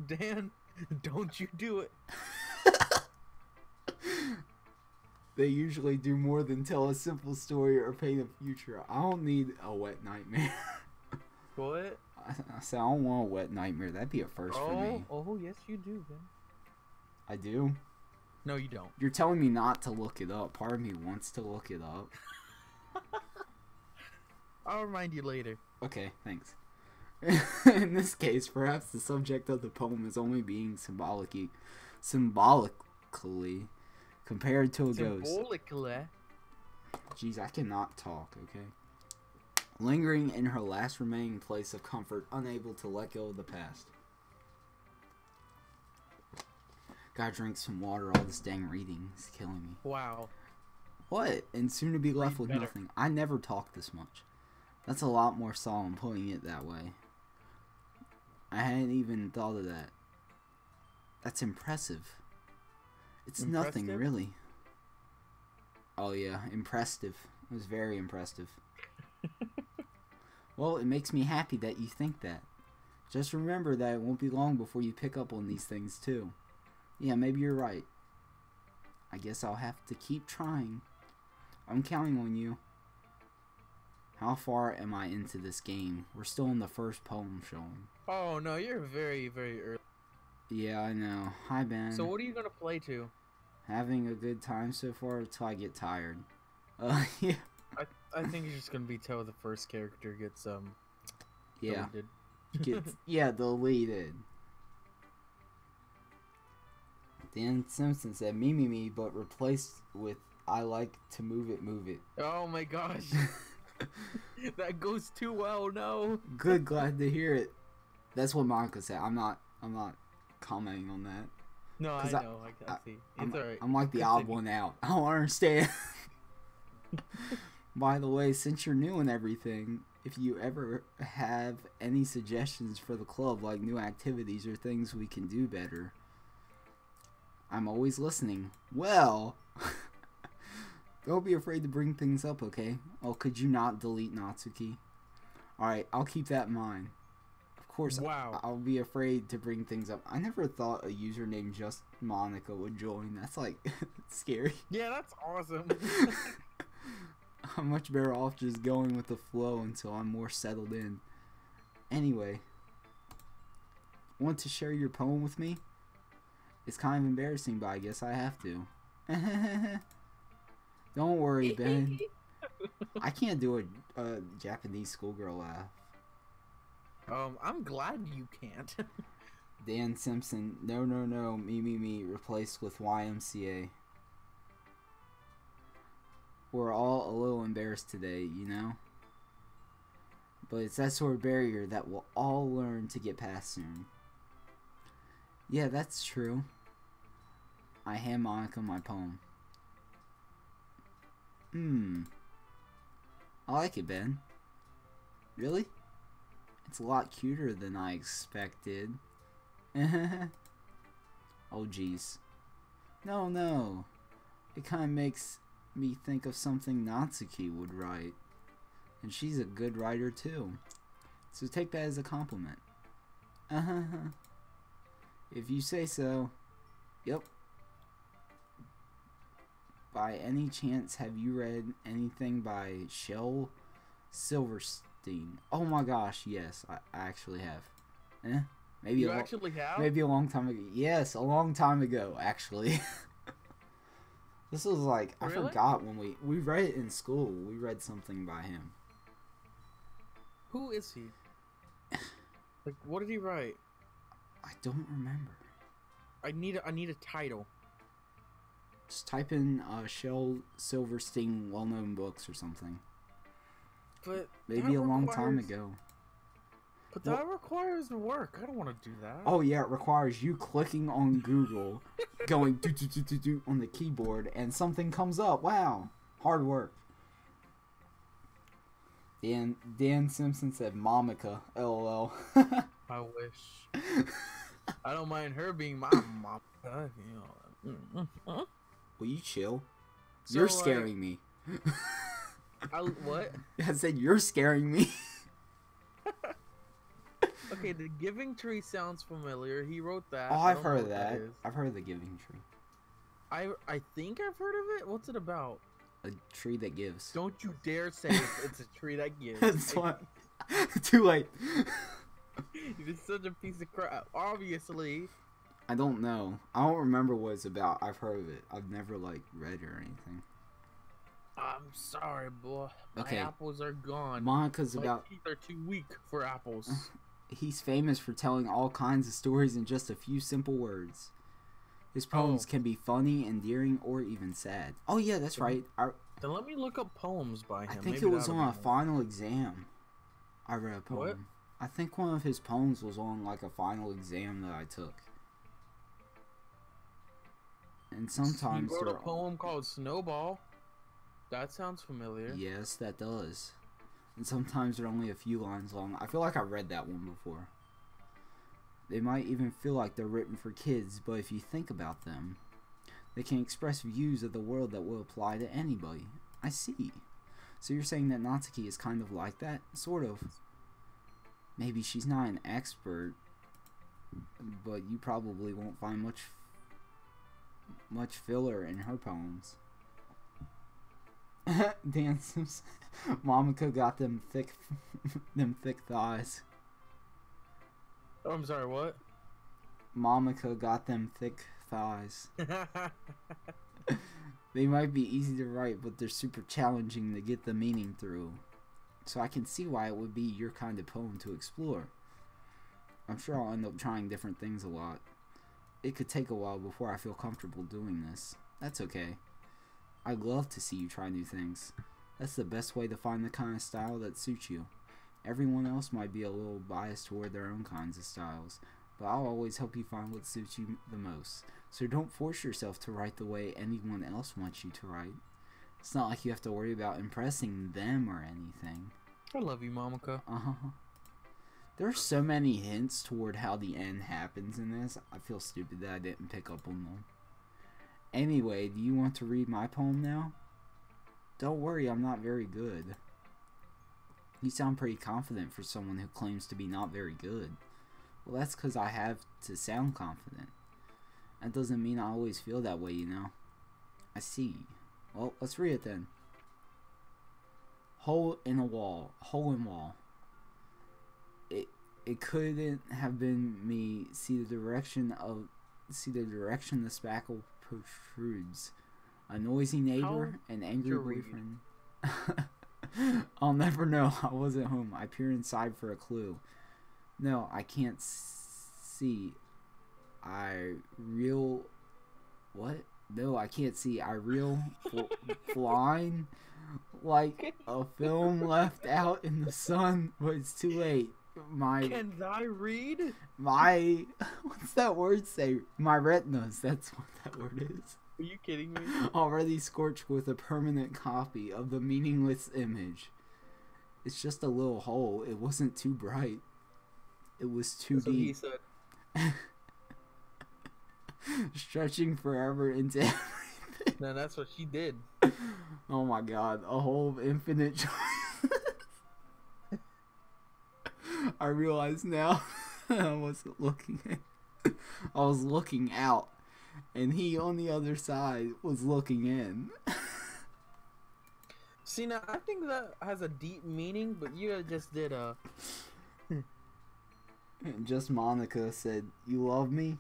Dan, don't you do it. They usually do more than tell a simple story or paint a future. I don't need a wet nightmare. What? I said I don't want a wet nightmare. That'd be a first for me. Oh, yes you do, Ben. I do? No, you don't. You're telling me not to look it up. Part of me wants to look it up. I'll remind you later. Okay, thanks. In this case, perhaps the subject of the poem is only being symbolically compared to a ghost. Symbolically? Jeez, I cannot talk, okay? Lingering in her last remaining place of comfort, unable to let go of the past. Gotta drink some water, all this dang reading is killing me. Wow. What? And soon to be left with better. nothing. I never talk this much. That's a lot more solemn putting it that way. I hadn't even thought of that. That's impressive. It's nothing, really. Oh yeah, impressive. It was very impressive. Well, it makes me happy that you think that. Just remember that it won't be long before you pick up on these things too. Yeah, maybe you're right. I guess I'll have to keep trying. I'm counting on you. How far am I into this game? We're still in the first poem showing. Oh no, you're very, very early. Yeah, I know. Hi, Ben. So what are you gonna play to? Having a good time so far until I get tired. Yeah. I think you're just gonna be till the first character gets Yeah. deleted. Deleted. Dan Simpson said me, but replaced with I like to move it. Oh my gosh. That goes too well, no. Good, glad to hear it. That's what Monica said. I'm not commenting on that. No, I know. I see. It's alright. I'm like the odd one out. I don't understand. By the way, since you're new and everything, if you ever have any suggestions for the club, like new activities or things we can do better, I'm always listening. Well, don't be afraid to bring things up, okay? Oh, could you not delete Natsuki? Alright, I'll keep that in mind. Of course, wow. I'll be afraid to bring things up. I never thought a user named Just Monica would join. That's like scary. Yeah, that's awesome. I'm much better off just going with the flow until I'm more settled in. Anyway, want to share your poem with me? It's kind of embarrassing, but I guess I have to. Don't worry, Ben. I can't do a Japanese schoolgirl laugh. I'm glad you can't. Dan Simpson, no, me, replaced with YMCA. We're all a little embarrassed today, you know? But it's that sort of barrier that we'll all learn to get past soon. Yeah, that's true. I hand Monica my poem. I like it, Ben. Really? It's a lot cuter than I expected. Oh, geez. No, no. It kind of makes me think of something Natsuki would write. And she's a good writer, too. So take that as a compliment. Uh-huh. If you say so. Yep. By any chance, have you read anything by Shel Silverstein? Oh my gosh, yes, I actually have. Maybe you actually have? Maybe a long time ago. Yes, a long time ago, actually. This was like, really? I forgot when we read it in school. We read something by him. Who is he? Like, what did he write? I don't remember. I need a title. Just type in Shel Silverstein well-known books or something. But maybe a long time ago. But that requires work. I don't want to do that. Oh yeah, it requires you clicking on Google, going do on the keyboard, and something comes up. Wow, hard work. Dan Simpson said Momica, LOL. I wish. I don't mind her being my Momica. You know. Will you chill? So, you're scaring me. What? I said you're scaring me. Okay, the Giving Tree sounds familiar. He wrote that. Oh, I've heard of that. I've heard of the Giving Tree. I think I've heard of it. What's it about? A tree that gives. Don't you dare say it's a tree that gives. That's what. Too late. You're just such a piece of crap. Obviously. I don't know. I don't remember what it's about. I've heard of it. I've never like read it or anything. I'm sorry, boy. Okay. My apples are gone. Monica's about. My teeth are too weak for apples. He's famous for telling all kinds of stories in just a few simple words. His poems can be funny, endearing, or even sad. Oh yeah, that's right. Then let me look up poems by him. I think Maybe it was on a final exam. I read a poem. What? I think one of his poems was on like a final exam that I took. And sometimes he wrote a poem called Snowball. That sounds familiar. Yes, that does. And sometimes they're only a few lines long. I feel like I read that one before. They might even feel like they're written for kids, but if you think about them, they can express views of the world that will apply to anybody. I see. So you're saying that Natsuki is kind of like that? Sort of. Maybe she's not an expert, but you probably won't find much filler in her poems. Dances. Momica got them thick thighs. Oh, I'm sorry, what? Momica got them thick thighs. They might be easy to write, but they're super challenging to get the meaning through. So I can see why it would be your kind of poem to explore. I'm sure I'll end up trying different things a lot. It could take a while before I feel comfortable doing this. That's okay. I'd love to see you try new things. That's the best way to find the kind of style that suits you. Everyone else might be a little biased toward their own kinds of styles, but I'll always help you find what suits you the most. So don't force yourself to write the way anyone else wants you to write. It's not like you have to worry about impressing them or anything. I love you, Momica. There are so many hints toward how the end happens in this. I feel stupid that I didn't pick up on them. Anyway, do you want to read my poem now? Don't worry, I'm not very good. You sound pretty confident for someone who claims to be not very good. Well, that's because I have to sound confident. That doesn't mean I always feel that way, you know. I see. Well, let's read it then. Hole in a wall. Hole in wall. It couldn't have been me. See the direction the spackle protrudes. A noisy neighbor, an angry boyfriend. I'll never know. I wasn't home. I peer inside for a clue. No, I can't see. What? No, I can't see. I reel flying like a film left out in the sun, but it's too late. Can I read? What's that word say? My retinas. That's what that word is. Are you kidding me? Already scorched with a permanent copy of the meaningless image. It's just a little hole. It wasn't too bright. It was too deep. He said. Stretching forever into everything. No, that's what she did. Oh my god, a whole infinite choice. I realize now I wasn't looking at, I was looking out, and he on the other side was looking in. See, now I think that has a deep meaning, but you just did a. Just Monica said, "You love me?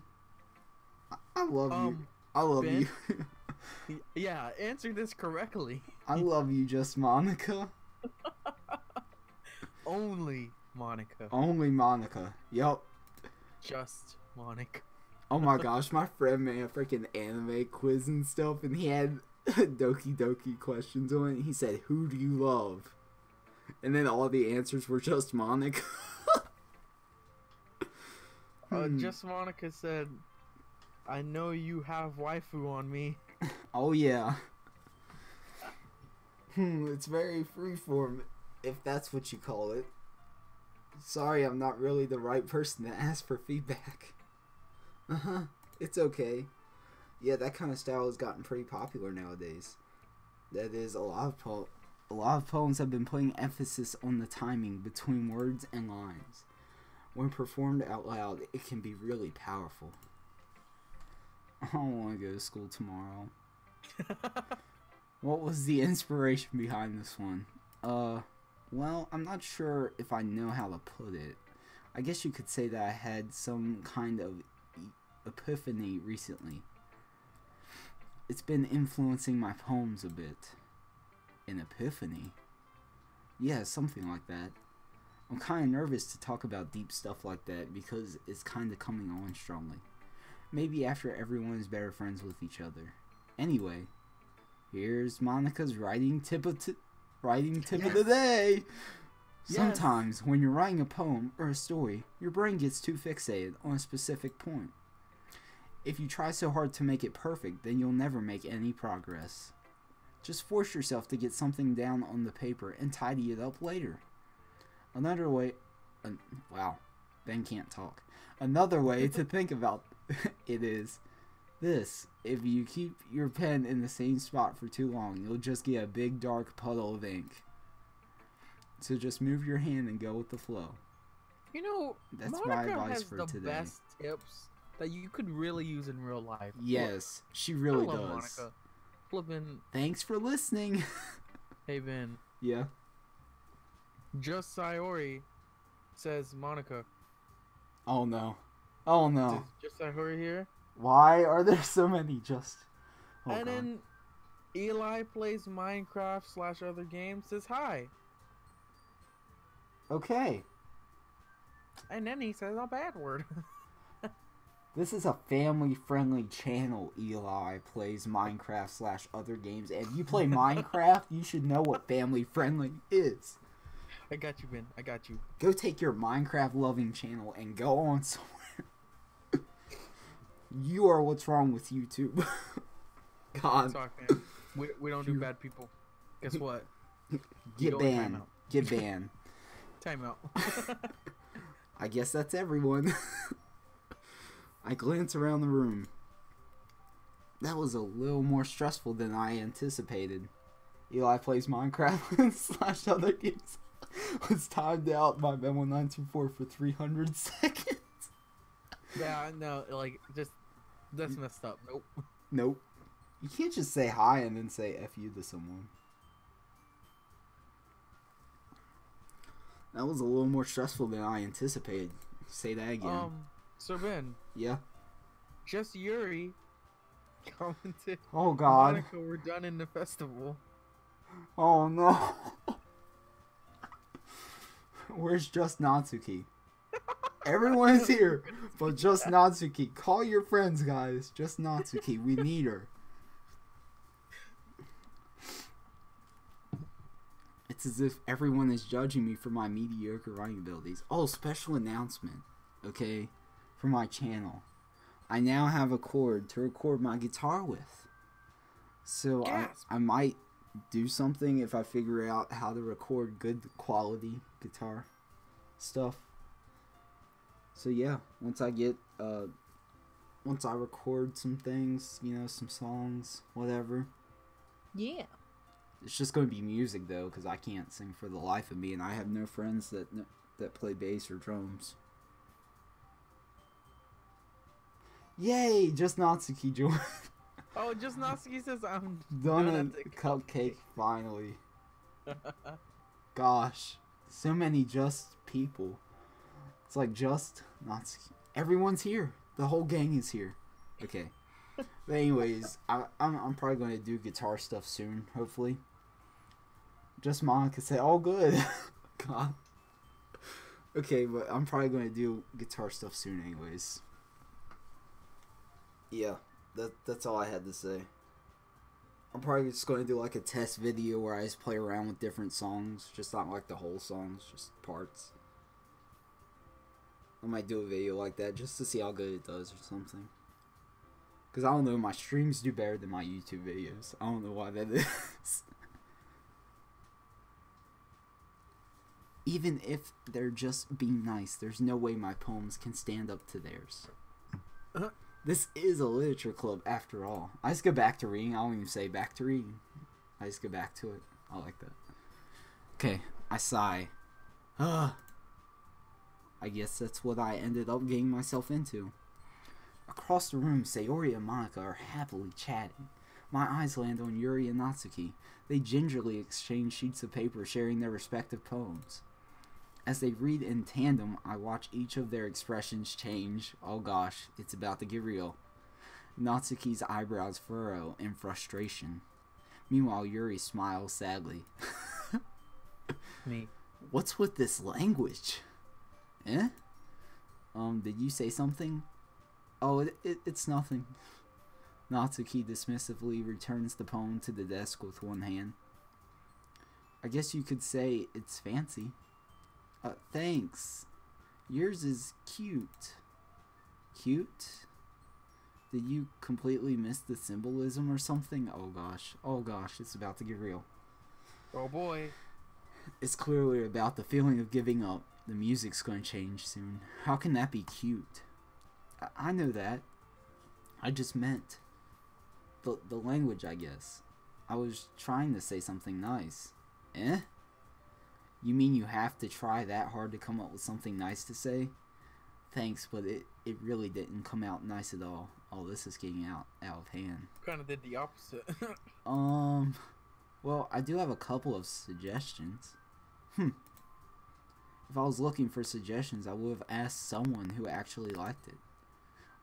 I love you. I love Ben? you." Yeah, answer this correctly. I love you, just Monica. Only Monica. Only Monica. Yup. Just Monica. Oh my gosh, my friend made a freaking anime quiz and stuff, and he had Doki Doki questions on it. He said, "Who do you love?" And then all the answers were just Monica. Just Monica said, "I know you have waifu on me." Oh yeah. It's very freeform, if that's what you call it. Sorry, I'm not really the right person to ask for feedback. It's okay. Yeah, that kind of style has gotten pretty popular nowadays. That is, a lot of poems have been putting emphasis on the timing between words and lines. When performed out loud, it can be really powerful. I don't want to go to school tomorrow. What was the inspiration behind this one? Well, I'm not sure if I know how to put it. I guess you could say that I had some kind of epiphany recently. It's been influencing my poems a bit. An epiphany? Yeah, something like that. I'm kind of nervous to talk about deep stuff like that because it's kind of coming on strongly. Maybe after everyone is better friends with each other. Anyway, here's Monica's writing tip of the day. Yes. Sometimes when you're writing a poem or a story, your brain gets too fixated on a specific point. If you try so hard to make it perfect, then you'll never make any progress. Just force yourself to get something down on the paper and tidy it up later. Another way... wow, Ben can't talk. Another way to think about it is this. If you keep your pen in the same spot for too long, you'll just get a big dark puddle of ink. So just move your hand and go with the flow. You know, That's Monica my advice has for the today. best tips that you could really use in real life. Yes, she really I love does. Monica. Flippin'. Thanks for listening. Hey, Ben. Yeah. Just Sayori says Monica. Oh no. Oh no. Just Sayori here. Why are there so many just... Oh, and God. then Eli plays Minecraft / other games says hi. Okay. And then he says a bad word. This is a family-friendly channel. Eli plays Minecraft / other games. And if you play Minecraft, you should know what family-friendly is. I got you, Ben. I got you. Go take your Minecraft-loving channel and go on somewhere. You are what's wrong with YouTube. God. Talk, man. We don't do bad people. Guess what? Get banned. Get banned. Time out. I guess that's everyone. I glance around the room. That was a little more stressful than I anticipated. Eli plays Minecraft / other games. Was timed out by Ben1924 for 300 seconds. Yeah, no, like, just, that's messed up. Nope. Nope. You can't just say hi and then say F you to someone. That was a little more stressful than I anticipated. Say that again. So Ben. Yeah? Just Yuri commented. Oh God. Monica, we're done in the festival. Oh no. Where's just Natsuki? Everyone's here, but just Natsuki. Call your friends, guys. Just Natsuki. We need her. It's as if everyone is judging me for my mediocre writing abilities. Oh, special announcement. Okay? For my channel. I now have a cord to record my guitar with. So I might do something if I figure out how to record good quality guitar stuff. So yeah, once I get once I record some things, you know, some songs, whatever. Yeah. It's just going to be music, though, because I can't sing for the life of me, and I have no friends that play bass or drums. Yay! Just Natsuki joined. Oh, just Natsuki says I'm Done a cupcake, finally. Gosh. So many just people. It's like just Natsuki. Everyone's here. The whole gang is here. Okay. But anyways, I'm probably going to do guitar stuff soon, hopefully. Just Monica said, all good. God. Okay, but I'm probably going to do guitar stuff soon anyways. Yeah, that's all I had to say. I'm probably just going to do like a test video where I just play around with different songs. Just not like the whole songs, just parts. I might do a video like that just to see how good it does or something. Because I don't know, my streams do better than my YouTube videos. I don't know why that is. Even if they're just being nice, there's no way my poems can stand up to theirs. This is a literature club after all. I just go back to reading. I don't even say back to reading. I just go back to it. I like that. Okay, I sigh. I guess that's what I ended up getting myself into. Across the room, Sayori and Monica are happily chatting. My eyes land on Yuri and Natsuki. They gingerly exchange sheets of paper, sharing their respective poems. As they read in tandem, I watch each of their expressions change. Oh gosh, it's about to get real. Natsuki's eyebrows furrow in frustration. Meanwhile, Yuri smiles sadly. Me. What's with this language? Eh? Did you say something? Oh, it's nothing. Natsuki dismissively returns the poem to the desk with one hand. I guess you could say it's fancy. Thanks. Yours is cute. Cute? Did you completely miss the symbolism or something? Oh gosh, it's about to get real. Oh boy. It's clearly about the feeling of giving up. The music's going to change soon. How can that be cute? I know that. I just meant the language, I guess. I was trying to say something nice. Eh? You mean you have to try that hard to come up with something nice to say? Thanks, but it really didn't come out nice at all. Oh, this is getting out of hand. Kind of did the opposite. Well, I do have a couple of suggestions. If I was looking for suggestions, I would have asked someone who actually liked it.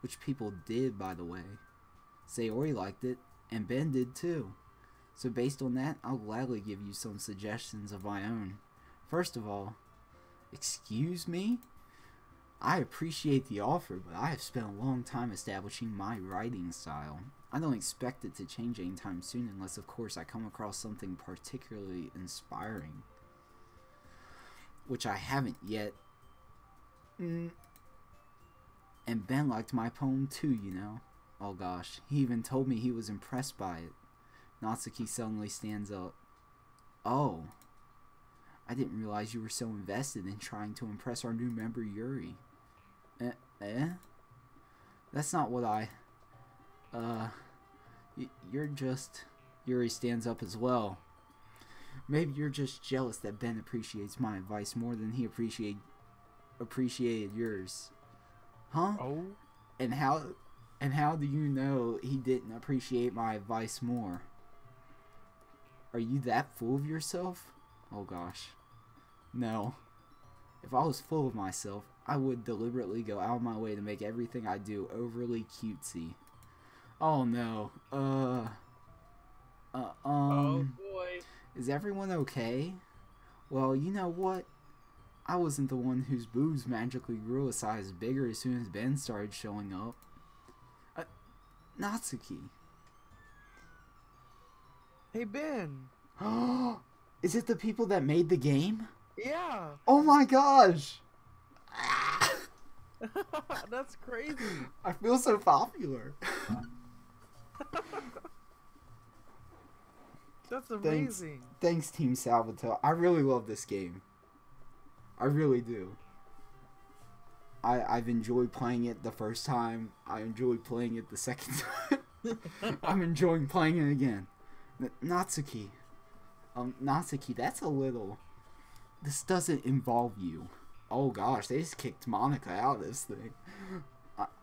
Which people did, by the way. Sayori liked it, and Ben did too. So based on that, I'll gladly give you some suggestions of my own. First of all, excuse me? I appreciate the offer, but I have spent a long time establishing my writing style. I don't expect it to change anytime soon unless, of course, I come across something particularly inspiring. Which I haven't yet. And Ben liked my poem too, you know. Oh gosh, he even told me he was impressed by it. Natsuki suddenly stands up. Oh. I didn't realize you were so invested in trying to impress our new member Yuri. That's not what I... You're just... Yuri stands up as well. Maybe you're just jealous that Ben appreciates my advice more than he appreciated yours. Huh? Oh? And how do you know he didn't appreciate my advice more? Are you that full of yourself? Oh gosh. No. If I was full of myself, I would deliberately go out of my way to make everything I do overly cutesy. Oh no. Oh boy. Is everyone okay? Well, you know what? I wasn't the one whose boobs magically grew a size bigger as soon as Ben started showing up. Natsuki. Hey Ben. Is it the people that made the game? Yeah. Oh my gosh! That's crazy. I feel so popular. That's amazing. Thanks, Team Salvatore. I really love this game. I really do. I've enjoyed playing it the first time. I enjoyed playing it the second time. I'm enjoying playing it again. Natsuki. Natsuki, that's a little... This doesn't involve you. Oh gosh, they just kicked Monica out of this thing.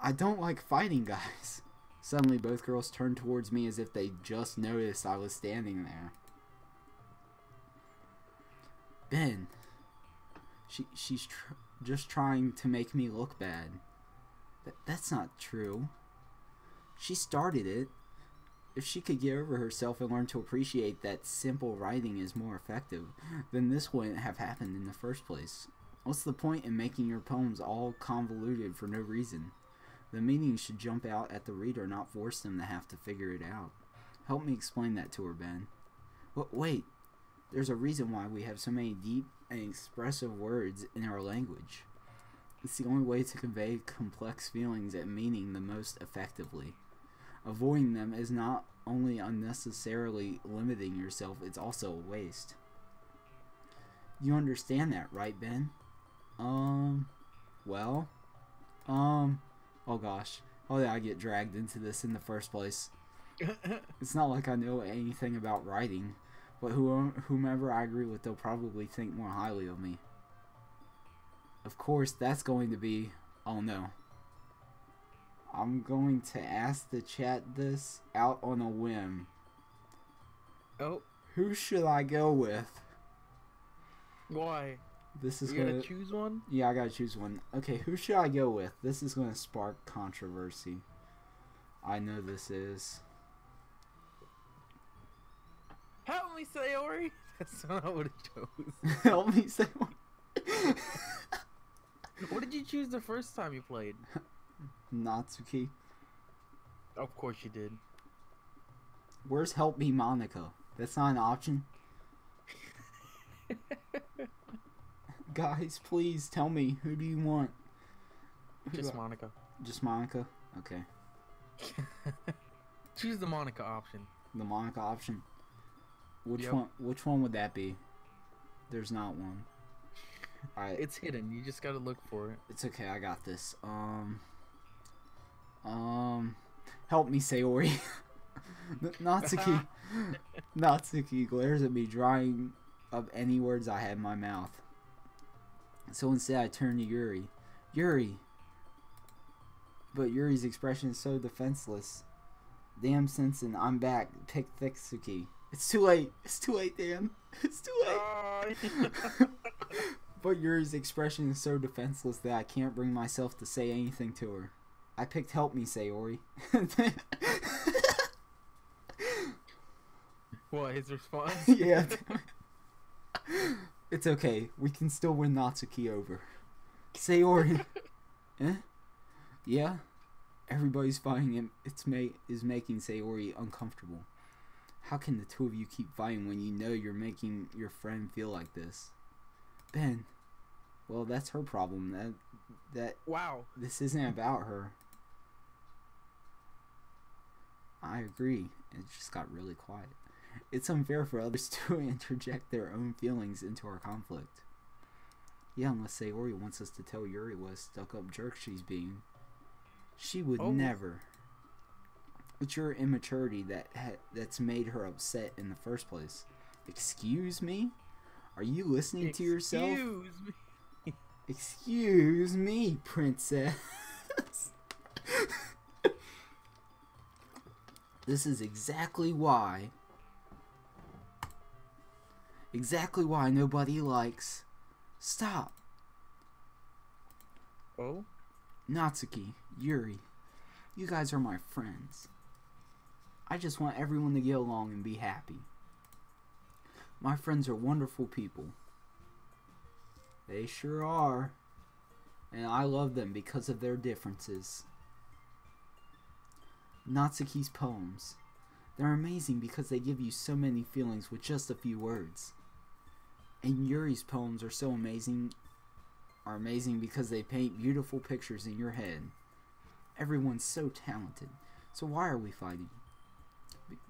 I don't like fighting, guys. Suddenly, both girls turned towards me as if they just noticed I was standing there. Ben. She's just trying to make me look bad. That's not true. She started it. If she could get over herself and learn to appreciate that simple writing is more effective, then this wouldn't have happened in the first place. What's the point in making your poems all convoluted for no reason? The meaning should jump out at the reader, not force them to have to figure it out. Help me explain that to her, Ben. Wait, there's a reason why we have so many deep and expressive words in our language. It's the only way to convey complex feelings and meaning the most effectively. Avoiding them is not only unnecessarily limiting yourself, it's also a waste. You understand that, right, Ben? Oh gosh. How did I get dragged into this in the first place? It's not like I know anything about writing, but whomever I agree with, they'll probably think more highly of me. Of course, that's going to be... Oh no. I'm going to ask the chat this out on a whim. Oh. Who should I go with? Why? This is you gotta choose one? Yeah, I gotta choose one. Okay, who should I go with? This is gonna spark controversy. I know this is. Help me, Sayori! That's not what I chose. Help me, Sayori. What did you choose the first time you played? Natsuki. Of course you did. Where's Help Me Monica? That's not an option? Guys, please tell me, who do you want? Just Monica. Just Monica? Okay. Choose the Monica option. The Monica option? Yep. Which one would that be? There's not one. Alright. It's hidden, you just gotta look for it. It's okay, I got this. Help me, Sayori. Natsuki. Natsuki glares at me, drying up any words I had in my mouth. So instead I turn to Yuri. Yuri! But Yuri's expression is so defenseless. Damn, Sensen, I'm back. Pick Thixuki. It's too late. It's too late, Dan. It's too late. But Yuri's expression is so defenseless that I can't bring myself to say anything to her. I picked Help Me, Sayori. What, his response? Yeah. It's okay. We can still win Natsuki over. Sayori. Eh? Yeah? Everybody's fighting him. Is making Sayori uncomfortable. How can the two of you keep fighting when you know you're making your friend feel like this? Ben. Well, that's her problem. Wow. This isn't about her. I agree. It just got really quiet. It's unfair for others to interject their own feelings into our conflict. Yeah, unless Sayori wants us to tell Yuri what a stuck-up jerk she's being. She would never. It's your immaturity that's made her upset in the first place. Excuse me? Are you listening to yourself? Excuse me. Excuse me, princess. This is exactly why nobody likes... Stop. Oh? Natsuki, Yuri, you guys are my friends. I just want everyone to get along and be happy. My friends are wonderful people. They sure are. And I love them because of their differences. Natsuki's poems. They're amazing because they give you so many feelings with just a few words. And Yuri's poems are so amazing because they paint beautiful pictures in your head. Everyone's so talented. So why are we fighting?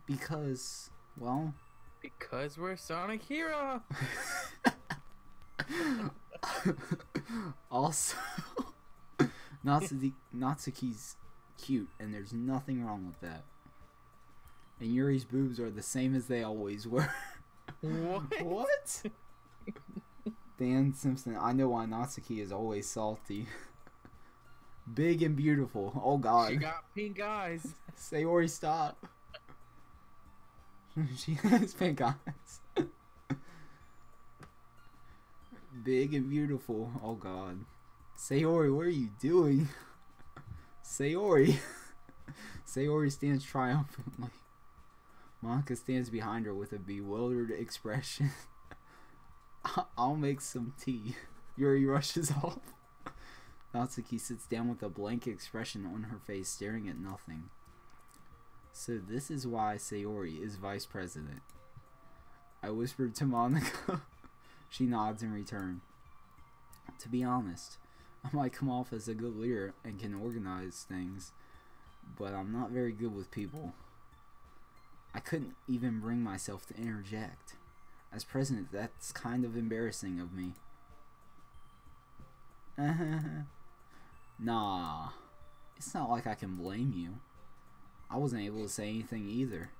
Because, well... Because we're Sonic Hero! Also... Natsuki's cute, and there's nothing wrong with that. And Yuri's boobs are the same as they always were. What? What? Dan Simpson, I know why Natsuki is always salty. Big and beautiful. Oh god. She got pink eyes. Sayori, stop. She has pink eyes. Big and beautiful. Oh god. Sayori, what are you doing? Sayori. Sayori stands triumphantly. Monica stands behind her with a bewildered expression. I'll make some tea. Yuri rushes off. Natsuki sits down with a blank expression on her face, staring at nothing. So this is why Sayori is vice president. I whispered to Monica. She nods in return. To be honest, I might come off as a good leader and can organize things, but I'm not very good with people. I couldn't even bring myself to interject. As president, that's kind of embarrassing of me. Nah, it's not like I can blame you. I wasn't able to say anything either.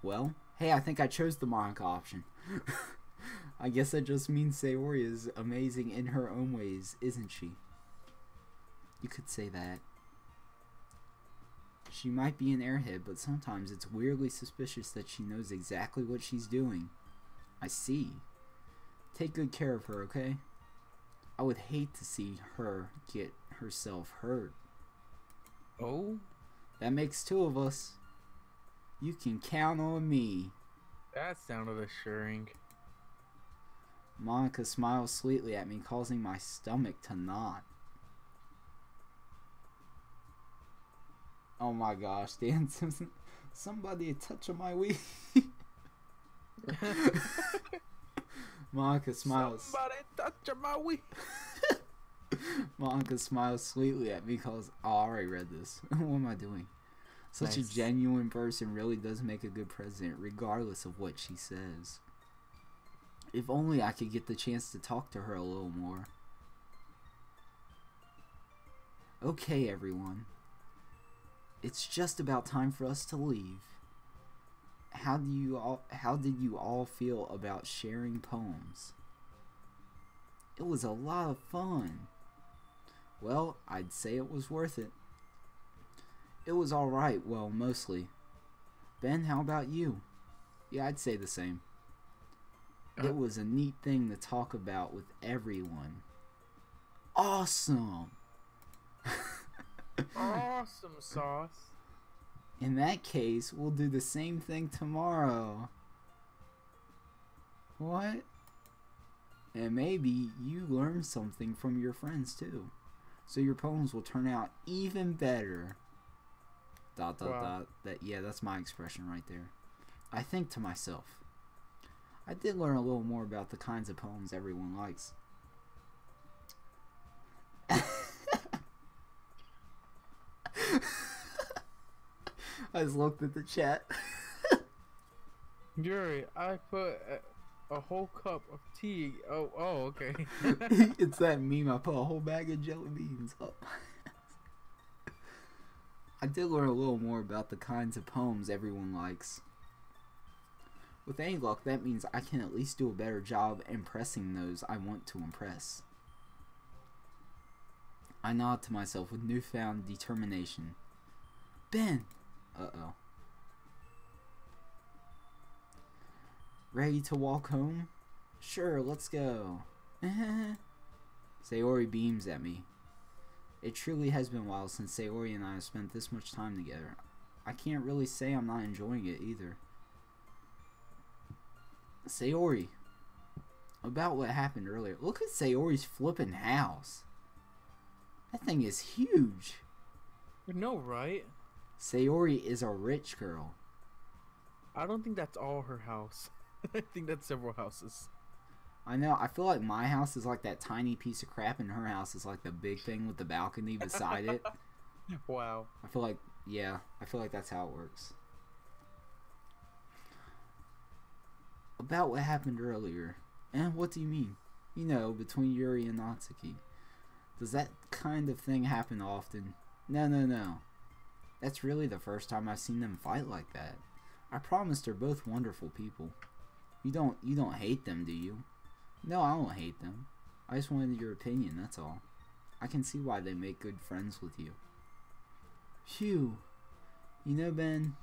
Well, hey, I think I chose the Monica option. I guess that just means Sayori is amazing in her own ways, isn't she? You could say that. She might be an airhead, but sometimes it's weirdly suspicious that she knows exactly what she's doing. I see. Take good care of her, okay? I would hate to see her get herself hurt. Oh? That makes two of us. You can count on me. That sounded assuring. Monica smiles sweetly at me, causing my stomach to knot. Oh my gosh, Dan Simpson. Somebody touch my weed. Monica smiles. Somebody touch my weed. Monica smiles sweetly at me because I already read this. What am I doing? Such Nice. a genuine person really does make a good president, regardless of what she says. If only I could get the chance to talk to her a little more. Okay, everyone. It's just about time for us to leave. How did you all feel about sharing poems? It was a lot of fun. Well, I'd say it was worth it. It was alright, well, mostly. Ben, how about you? Yeah, I'd say the same. It was a neat thing to talk about with everyone. Awesome! Awesome sauce. In that case, we'll do the same thing tomorrow. What? And maybe you learn something from your friends too. So your poems will turn out even better. ... Wow. That's my expression right there. I think to myself. I did learn a little more about the kinds of poems everyone likes. I just looked at the chat. Yuri, I put a whole cup of tea. Oh, okay. It's that meme. I put a whole bag of jelly beans up. I did learn a little more about the kinds of poems everyone likes. With any luck, that means I can at least do a better job impressing those I want to impress. I nod to myself with newfound determination. Ben! Uh-oh. Ready to walk home? Sure, let's go. Sayori beams at me. It truly has been a while since Sayori and I have spent this much time together. I can't really say I'm not enjoying it either. Sayori, about what happened earlier. Look at Sayori's flippin' house. That thing is huge. No, right? Sayori is a rich girl. I don't think that's all her house. I think that's several houses. I know. I feel like my house is like that tiny piece of crap, and her house is like the big thing with the balcony beside it. Wow. I feel like that's how it works. About what happened earlier. And what do you mean? You know, between Yuri and Natsuki. Does that kind of thing happen often? No. That's really the first time I've seen them fight like that. I promise they're both wonderful people. You don't hate them, do you? No, I don't hate them. I just wanted your opinion, that's all. I can see why they make good friends with you. Phew. You know, Ben,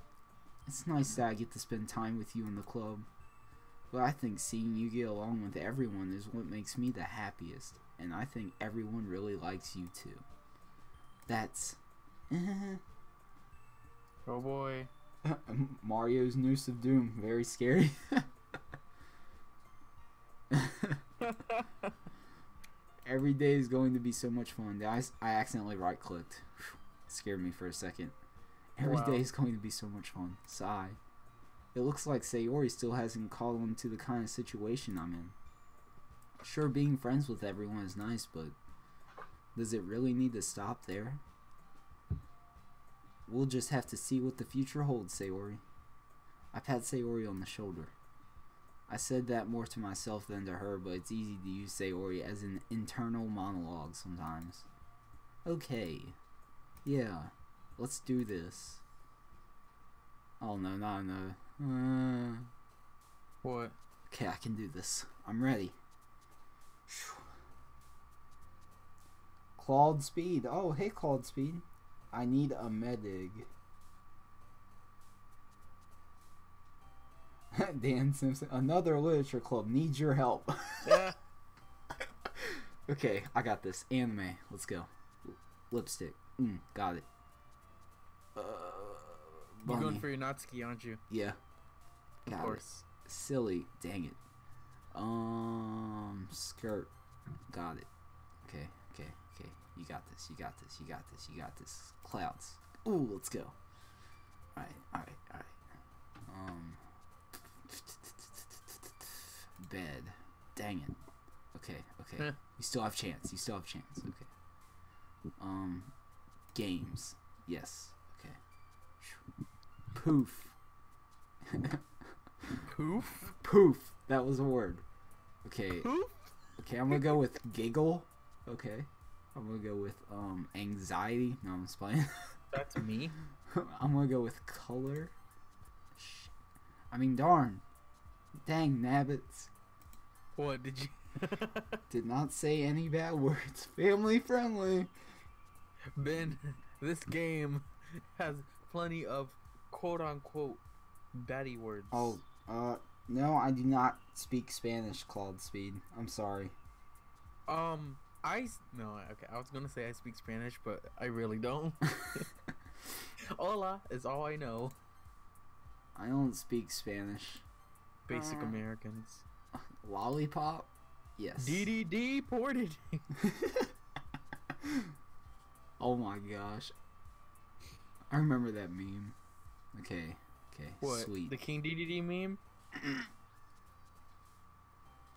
it's nice that I get to spend time with you in the club. But I think seeing you get along with everyone is what makes me the happiest. And I think everyone really likes you too. That's... Oh boy. Mario's Noose of Doom. Very scary. Every day is going to be so much fun. I accidentally right-clicked. Scared me for a second. Every day is going to be so much fun. Sigh. It looks like Sayori still hasn't caught on to the kind of situation I'm in. Sure, being friends with everyone is nice, but does it really need to stop there? We'll just have to see what the future holds, Sayori. I pat Sayori on the shoulder. I said that more to myself than to her, but it's easy to use Sayori as an internal monologue sometimes. Okay. Yeah. Let's do this. Oh no, no. What? Okay, I can do this. I'm ready. Claude Speed. Oh, hey Claude Speed. I need a medic. Dan Simpson. Another literature club needs your help. Yeah. Okay, I got this. Anime. Let's go. Lipstick. Got it. You're going for your Natsuki, aren't you? Yeah. Of course. Silly. Dang it. Skirt. Got it. Okay. You got this. You got this. Clouds. Ooh, let's go. Alright. Bed. Dang it. Okay. You still have chance. Okay. Games. Yes. Okay. Poof. Poof. That was a word. Okay. Poof? Okay, I'm gonna go with giggle. Okay. I'm gonna go with anxiety. No, I'm just playing. That's me. I'm gonna go with color. Shit. I mean, darn. Dang, nabbits. What did you? Did not say any bad words. Family friendly. Ben, this game has plenty of quote-unquote baddie words. Oh, no, I do not speak Spanish, Claude Speed. I'm sorry. Okay, I was gonna say I speak Spanish, but I really don't. Hola is all I know. I don't speak Spanish. Basic Americans. Lollipop? Yes. DDD ported. Oh my gosh. I remember that meme. Okay, What? sweet. The King DDD meme?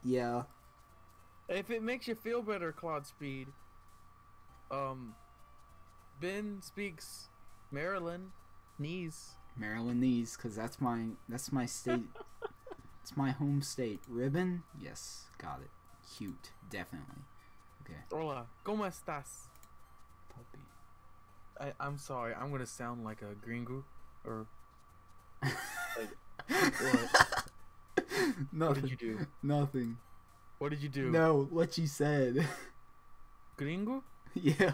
Yeah. If it makes you feel better, Claude Speed, Ben speaks Maryland knees. Maryland knees, cause that's my state. It's my home state. Ribbon? Yes, got it. Cute, definitely. Okay. Hola, ¿cómo estás? Puppy. I'm sorry, I'm gonna sound like a gringo, or like, what? Nothing. What did you do? Nothing. What did you do? No, what you said. Gringo? Yeah.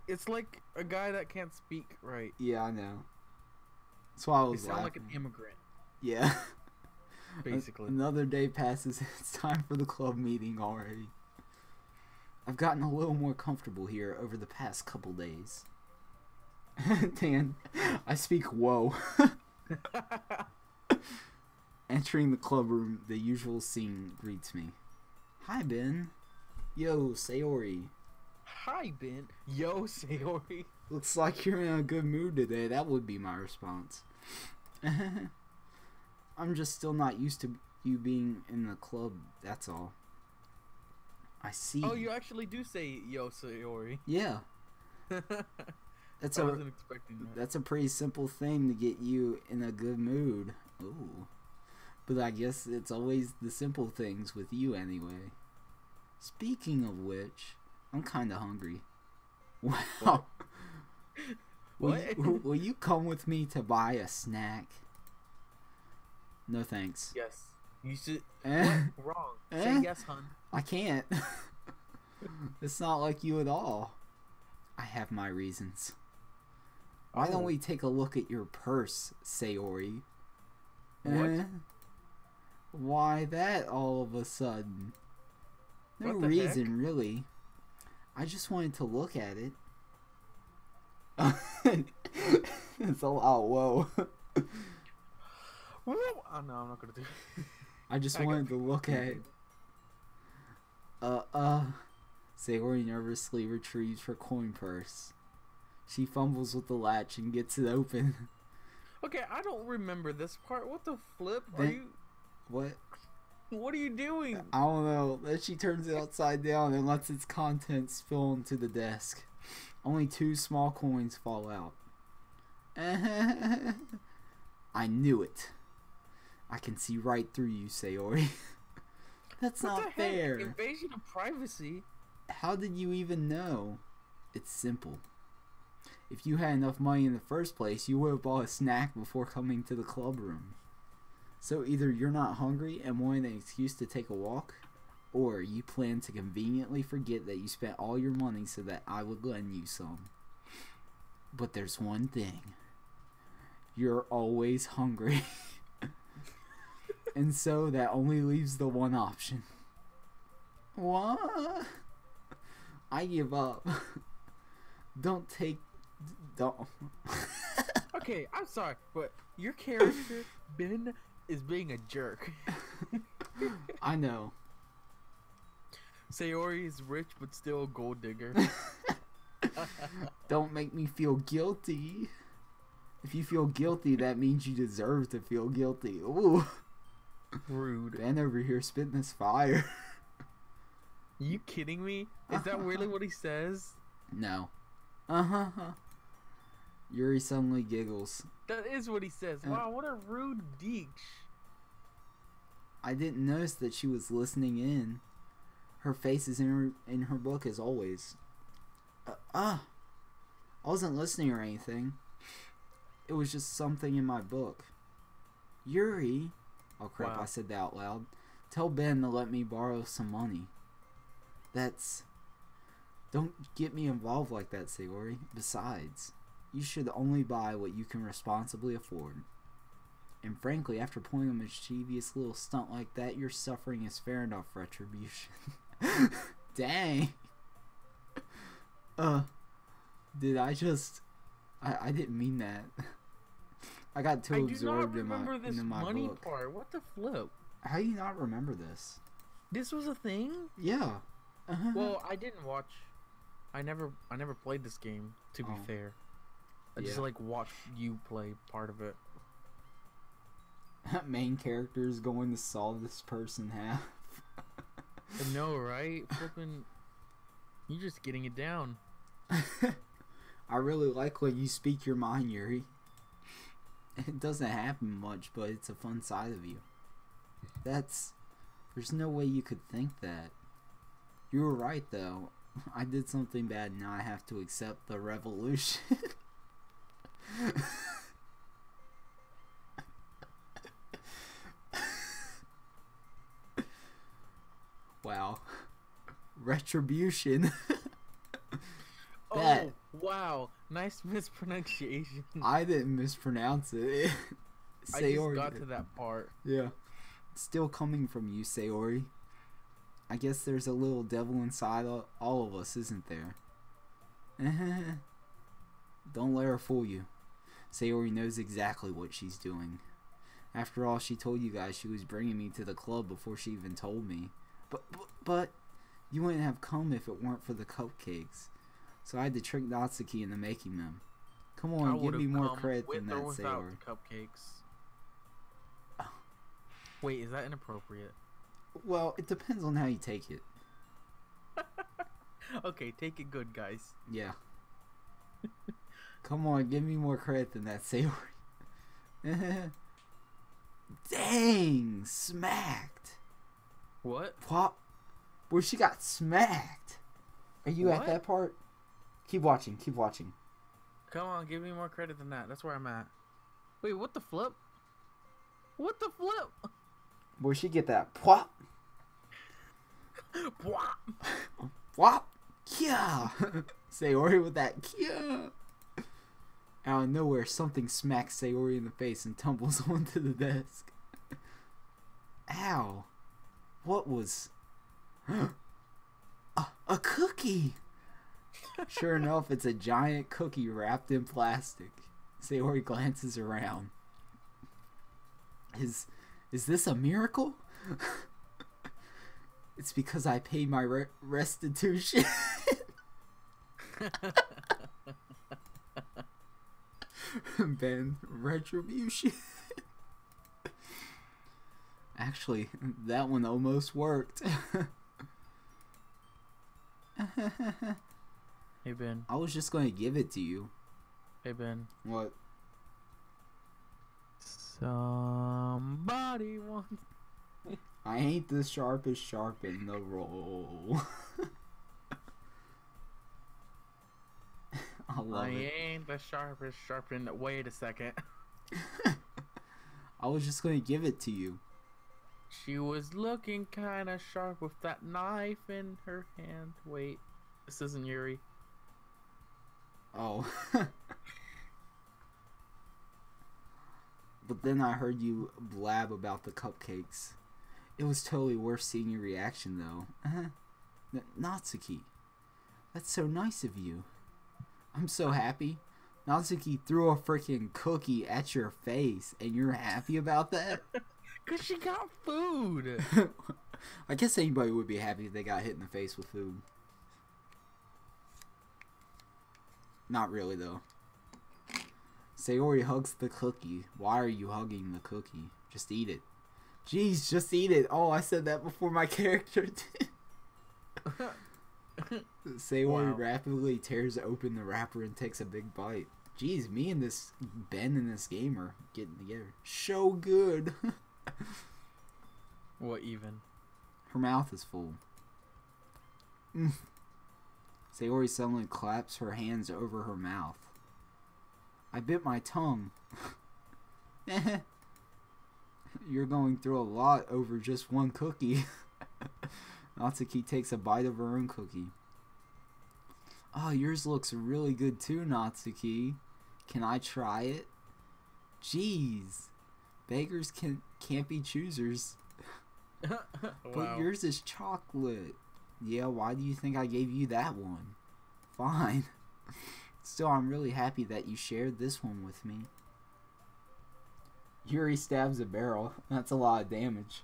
It's like a guy that can't speak right. Yeah, I know. That's why I was You sound laughing. like an immigrant, Yeah. basically. Another day passes. It's time for the club meeting already. I've gotten a little more comfortable here over the past couple days. Dan, I speak whoa. Entering the club room, the usual scene greets me. Hi, Ben. Yo, Sayori. Hi, Ben. Yo, Sayori. Looks like you're in a good mood today. That would be my response. I'm just still not used to you being in the club, that's all. I see. Oh, you actually do say yo, Sayori. Yeah. I That's wasn't expecting that. That's a pretty simple thing to get you in a good mood. Ooh. But I guess it's always the simple things with you anyway. Speaking of which, I'm kind of hungry. Wow. What? Will you come with me to buy a snack? No thanks. Yes. You should. What? Wrong. Say yes, hun. I can't. It's not like you at all. I have my reasons. Why don't we take a look at your purse, Sayori? What? Why that all of a sudden? No What the reason, heck? really. I just wanted to look at it. It's a lot. Whoa. Oh no, I'm not gonna do it. I just wanted to look at it. Sayori nervously retrieves her coin purse. She fumbles with the latch and gets it open. Okay, I don't remember this part. What the flip? What? What are you doing? I don't know. Then she turns it upside down and lets its contents spill into the desk. Only 2 small coins fall out. I knew it. I can see right through you, Sayori. That's What not the heck? fair. Invasion of privacy. How did you even know? It's simple. If you had enough money in the first place, you would have bought a snack before coming to the club room. So either you're not hungry and wanted an excuse to take a walk, or you plan to conveniently forget that you spent all your money so that I would lend you some. But there's one thing. You're always hungry. And so that only leaves the one option. What? I give up. Don't. Okay, I'm sorry, but your character, Ben, is being a jerk. I know. Sayori is rich but still a gold digger. Don't make me feel guilty. If you feel guilty, that means you deserve to feel guilty. Ooh. Rude. Ben over here spitting this fire. You kidding me? Is that really what he says? No. Yuri suddenly giggles. That is what he says. Wow, what a rude deech. I didn't notice that she was listening in. Her face is in her book as always. I wasn't listening or anything. It was just something in my book. Yuri. Oh crap, Wow. I said that out loud. Tell Ben to let me borrow some money. Don't get me involved like that, Sayori. Besides, you should only buy what you can responsibly afford. And frankly, after pulling a mischievous little stunt like that, your suffering is fair enough retribution. Dang. Did I just... I didn't mean that. I got too absorbed in my this money book. part. What the flip? How do you not remember this? This was a thing? Yeah. Well, I didn't watch. I never played this game. To be fair, I just like watched you play part of it. Main character is going to saw this person half. I know, right? Flipping, you just getting it down. I really like when you speak your mind, Yuri. It doesn't happen much, but it's a fun side of you. There's no way you could think that. You were right, though. I did something bad, and now I have to accept the revolution. Wow. Retribution. Oh, wow. Nice mispronunciation. I didn't mispronounce it. I just got to that part. Yeah. Still coming from you, Sayori. I guess there's a little devil inside all of us, isn't there? Don't let her fool you. Sayori knows exactly what she's doing. After all, she told you guys she was bringing me to the club before she even told me. But you wouldn't have come if it weren't for the cupcakes. So I had to trick Natsuki into making them. Come on, give me more credit than that, Sayori. The cupcakes. Wait, is that inappropriate? Well, it depends on how you take it. Okay, take it good, guys. Yeah. Come on, give me more credit than that, Sayori. Dang! Smacked! What? Pop! Boy, she got smacked. Are you at that part? Keep watching. Keep watching. Come on, give me more credit than that. That's where I'm at. Wait, what the flip? What the flip? Boy, she get that pwop. Pwop. Pwop. Yeah. Sayori with that yeah. Out of nowhere, something smacks Sayori in the face and tumbles onto the desk. Ow. What was... a cookie! Sure enough, it's a giant cookie wrapped in plastic. Sayori glances around. Is this a miracle? It's because I paid my restitution. Ben, retribution. Actually, that one almost worked. Hey, Ben. I was just going to give it to you. Hey, Ben. What? Somebody wants... I ain't the sharpest sharp in the roll. I ain't the sharpest sharp in the... Wait a second. I was just going to give it to you. She was looking kind of sharp with that knife in her hand. Wait, this isn't Yuri. Oh. But then I heard you blab about the cupcakes. It was totally worth seeing your reaction, though. Natsuki, that's so nice of you. I'm so happy. Natsuki threw a freaking cookie at your face, and you're happy about that? Because she got food. I guess anybody would be happy if they got hit in the face with food. Not really, though. Sayori hugs the cookie. Why are you hugging the cookie? Just eat it. Jeez, just eat it. Oh, I said that before my character did. Sayori rapidly tears open the wrapper and takes a big bite. Jeez, me and this Ben and this game are getting together. So good. What even? Her mouth is full. Sayori suddenly claps her hands over her mouth. I bit my tongue. You're going through a lot over just one cookie. Natsuki takes a bite of her own cookie. Oh, yours looks really good too, Natsuki. Can I try it? Jeez. Beggars can't be choosers. Wow. But yours is chocolate. Yeah, why do you think I gave you that one? Fine. Still, I'm really happy that you shared this one with me. Yuri stabs a barrel. That's a lot of damage.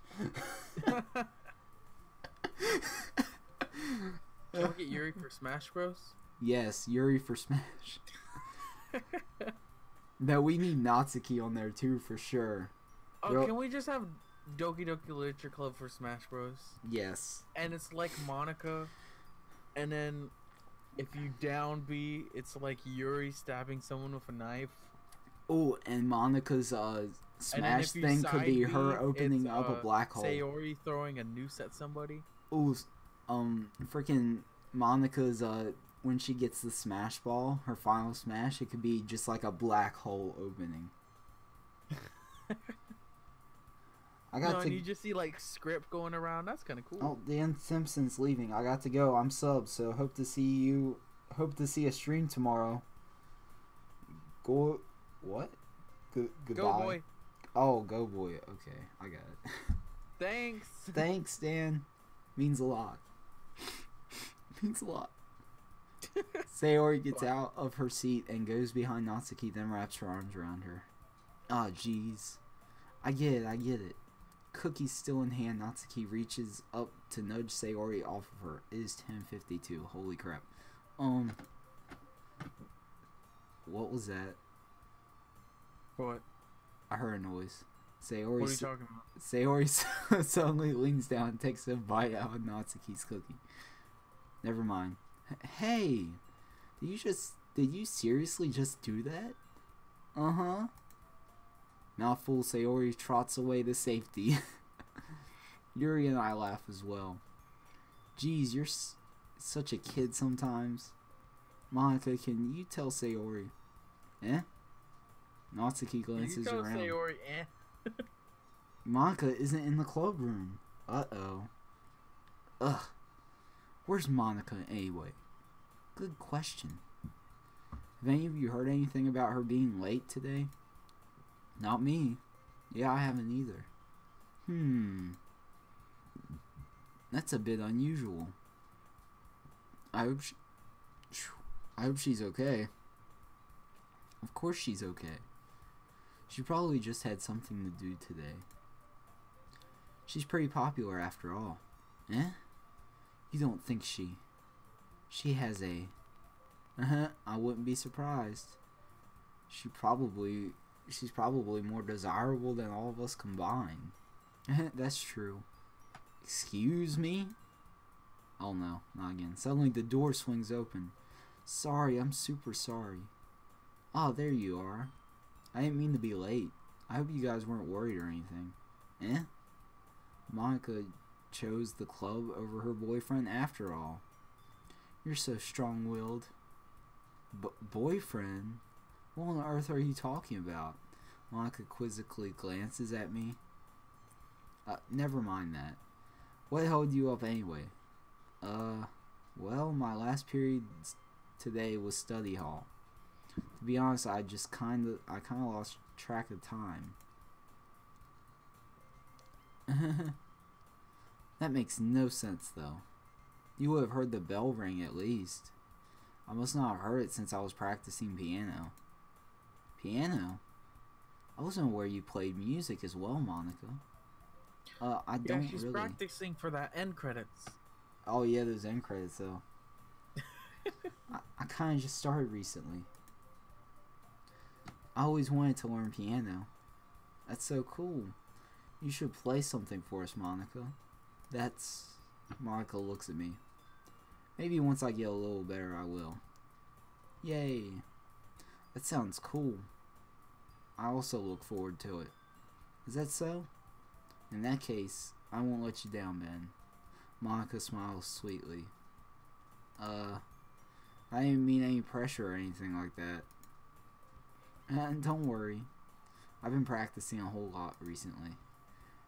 Can we get Yuri for Smash Bros? Yes, Yuri for Smash. No, we need Natsuki on there too, for sure. Oh, can we just have Doki Doki Literature Club for Smash Bros? Yes. And it's like Monica, and then if you down B, it's like Yuri stabbing someone with a knife. Oh, and Monica's Smash thing could be her opening up a black hole. Sayori throwing a noose at somebody. Oh, freaking Monica's when she gets the Smash Ball, her final smash, it could be just like a black hole opening. And you just see like script going around. That's kind of cool. Oh, Dan Simpson's leaving. I got to go. I'm subbed, so hope to see you. Hope to see a stream tomorrow. Go. What? Goodbye. Go boy. Oh, go boy. Okay, I got it. Thanks. Thanks, Dan. Means a lot. Means a lot. Sayori gets out of her seat and goes behind Natsuki, then wraps her arms around her. Ah, jeez. I get it. Cookie still in hand, Natsuki reaches up to nudge Sayori off of her. It is 10:52. Holy crap. What was that? What? I heard a noise. Sayori. What are you talking about? Sayori suddenly leans down and takes a bite out of Natsuki's cookie. Never mind. Hey, did you seriously just do that? Uh-huh. Mouthful, Sayori trots away to safety. Yuri and I laugh as well. Geez, you're such a kid sometimes. Monica, can you tell Sayori? Eh? Natsuki glances around. Can you tell Sayori, eh? Monica isn't in the club room. Uh-oh. Ugh. Where's Monica anyway? Good question. Have any of you heard anything about her being late today? Not me. Yeah, I haven't either. That's a bit unusual. I hope she's okay. Of course she's okay. She probably just had something to do today. She's pretty popular after all. Eh? You don't think she has a... I wouldn't be surprised. She's probably more desirable than all of us combined. That's true. Excuse me? Oh no, not again. Suddenly the door swings open. Sorry, I'm super sorry. Oh, there you are. I didn't mean to be late. I hope you guys weren't worried or anything. Eh? Monica chose the club over her boyfriend after all. You're so strong-willed. Boyfriend? What on earth are you talking about? Monica quizzically glances at me. Never mind that. What held you up anyway? Well, my last period today was study hall. To be honest, I kinda lost track of time. That makes no sense, though. You would have heard the bell ring at least. I must not have heard it since I was practicing piano. Piano? I wasn't aware you played music as well, Monica. I don't really. Yeah, she's practicing for that end credits. Oh yeah, those end credits though. I kind of just started recently. I always wanted to learn piano. That's so cool. You should play something for us, Monica. Monica looks at me. Maybe once I get a little better, I will. Yay. That sounds cool. I also look forward to it. Is that so? In that case, I won't let you down, Ben. Monica smiles sweetly. I didn't mean any pressure or anything like that. And don't worry. I've been practicing a whole lot recently.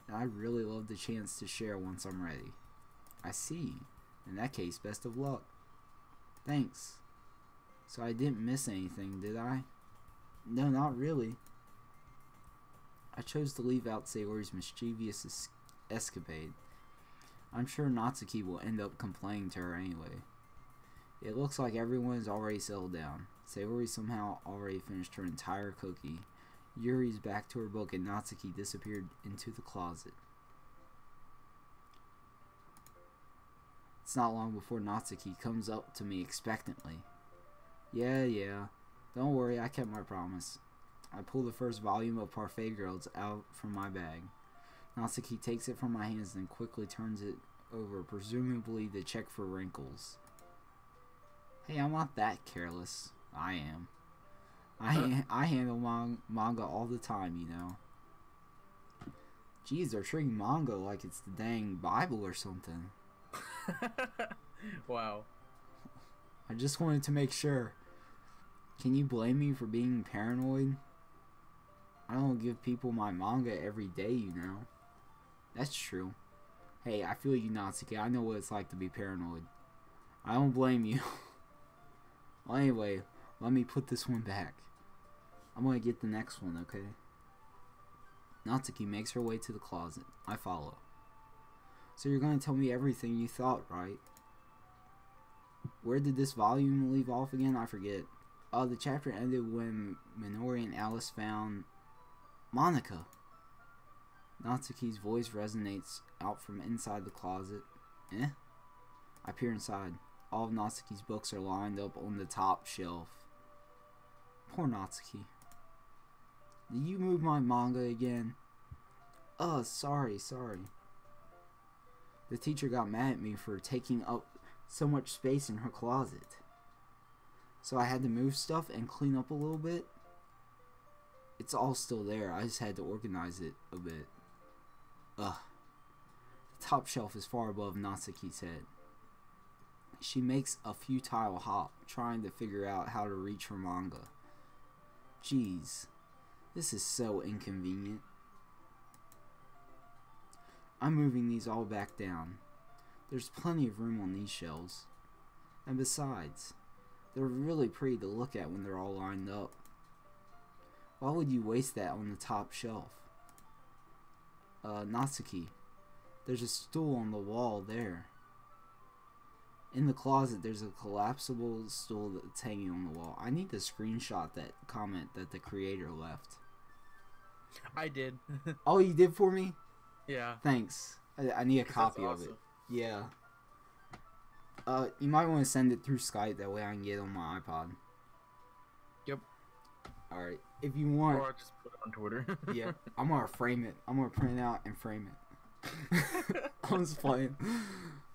And I'd really love the chance to share once I'm ready. I see. In that case, best of luck. Thanks. So I didn't miss anything, did I? No, not really. I chose to leave out Sayori's mischievous escapade. I'm sure Natsuki will end up complaining to her anyway. It looks like everyone is already settled down. Sayori somehow already finished her entire cookie. Yuri's back to her book and Natsuki disappeared into the closet. It's not long before Natsuki comes up to me expectantly. Yeah. Don't worry, I kept my promise. I pull the first volume of Parfait Girls out from my bag. Natsuki takes it from my hands and quickly turns it over, presumably to check for wrinkles. Hey, I'm not that careless. I am. I handle manga all the time, you know. Geez, they're treating manga like it's the dang Bible or something. Wow. I just wanted to make sure. Can you blame me for being paranoid? I don't give people my manga every day, you know. That's true. Hey, I feel you, Natsuki. I know what it's like to be paranoid. I don't blame you. Well, anyway, let me put this one back. I'm gonna get the next one, okay? Natsuki makes her way to the closet. I follow. So you're gonna tell me everything you thought, right? Where did this volume leave off again? I forget. The chapter ended when Minori and Alice found Monica. Natsuki's voice resonates out from inside the closet. Eh? I peer inside. All of Natsuki's books are lined up on the top shelf. Poor Natsuki. Did you move my manga again? Sorry. The teacher got mad at me for taking up so much space in her closet. So I had to move stuff and clean up a little bit. It's all still there. I just had to organize it a bit. The top shelf is far above Natsuki's head. She makes a futile hop, trying to figure out how to reach her manga. Jeez, this is so inconvenient. I'm moving these all back down. There's plenty of room on these shelves. And besides, they're really pretty to look at when they're all lined up. Why would you waste that on the top shelf? Natsuki, there's a stool on the wall there. In the closet, there's a collapsible stool that's hanging on the wall. I need to screenshot that comment that the creator left. I did. Oh, you did for me? Yeah. Thanks. I need a copy of it. Yeah. You might want to send it through Skype. That way I can get it on my iPod. Yep. Alright. If you want... Or I'll just put it on Twitter. Yeah. I'm going to frame it. I'm going to print it out and frame it. I'm just playing.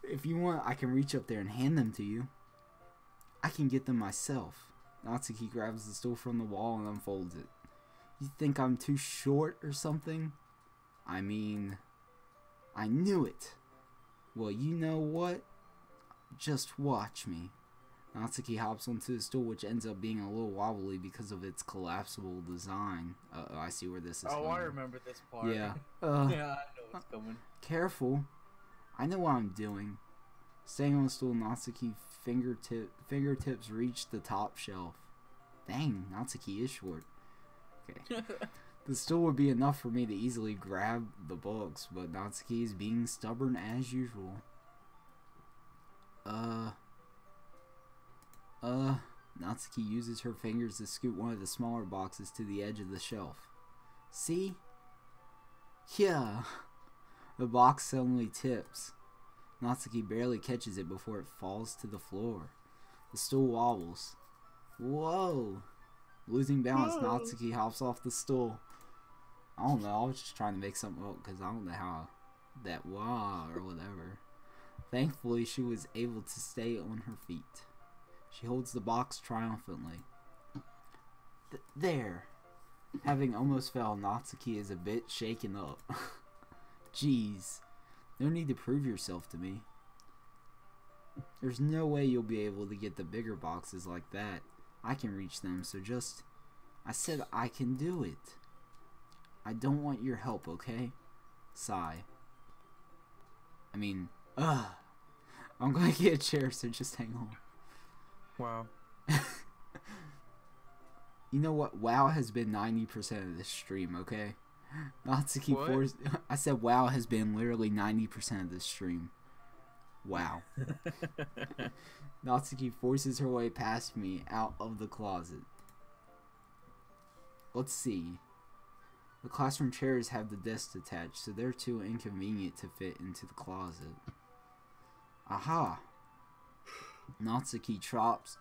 If you want, I can reach up there and hand them to you. I can get them myself. Natsuki grabs the stool from the wall and unfolds it. You think I'm too short or something? I mean, I knew it. Well, you know what? Just watch me. Natsuki hops onto the stool, which ends up being a little wobbly because of its collapsible design. I see where this is going. I remember this part. Yeah. Yeah, I know what's coming. Careful. I know what I'm doing. Staying on the stool, Natsuki fingertips reach the top shelf. Dang, Natsuki is short. Okay. The stool would be enough for me to easily grab the books, but Natsuki is being stubborn as usual. Natsuki uses her fingers to scoot one of the smaller boxes to the edge of the shelf. See? Yeah. The box suddenly tips. Natsuki barely catches it before it falls to the floor. The stool wobbles. Whoa! Losing balance, Natsuki hops off the stool. I don't know, I was just trying to make something up because I don't know how that wah or whatever. Thankfully, she was able to stay on her feet. She holds the box triumphantly. There! Having almost fell, Natsuki is a bit shaken up. Jeez, no need to prove yourself to me. There's no way you'll be able to get the bigger boxes like that. I can reach them, so just... I said I can do it. I don't want your help, okay? Sigh. I mean, I'm gonna get a chair, so just hang on. Wow. You know what? WoW has been 90% of this stream, okay? Natsuki forced... I said WoW has been literally 90% of this stream. Wow. Natsuki forces her way past me out of the closet. Let's see. The classroom chairs have the desks attached, so they're too inconvenient to fit into the closet. Aha! Natsuki trots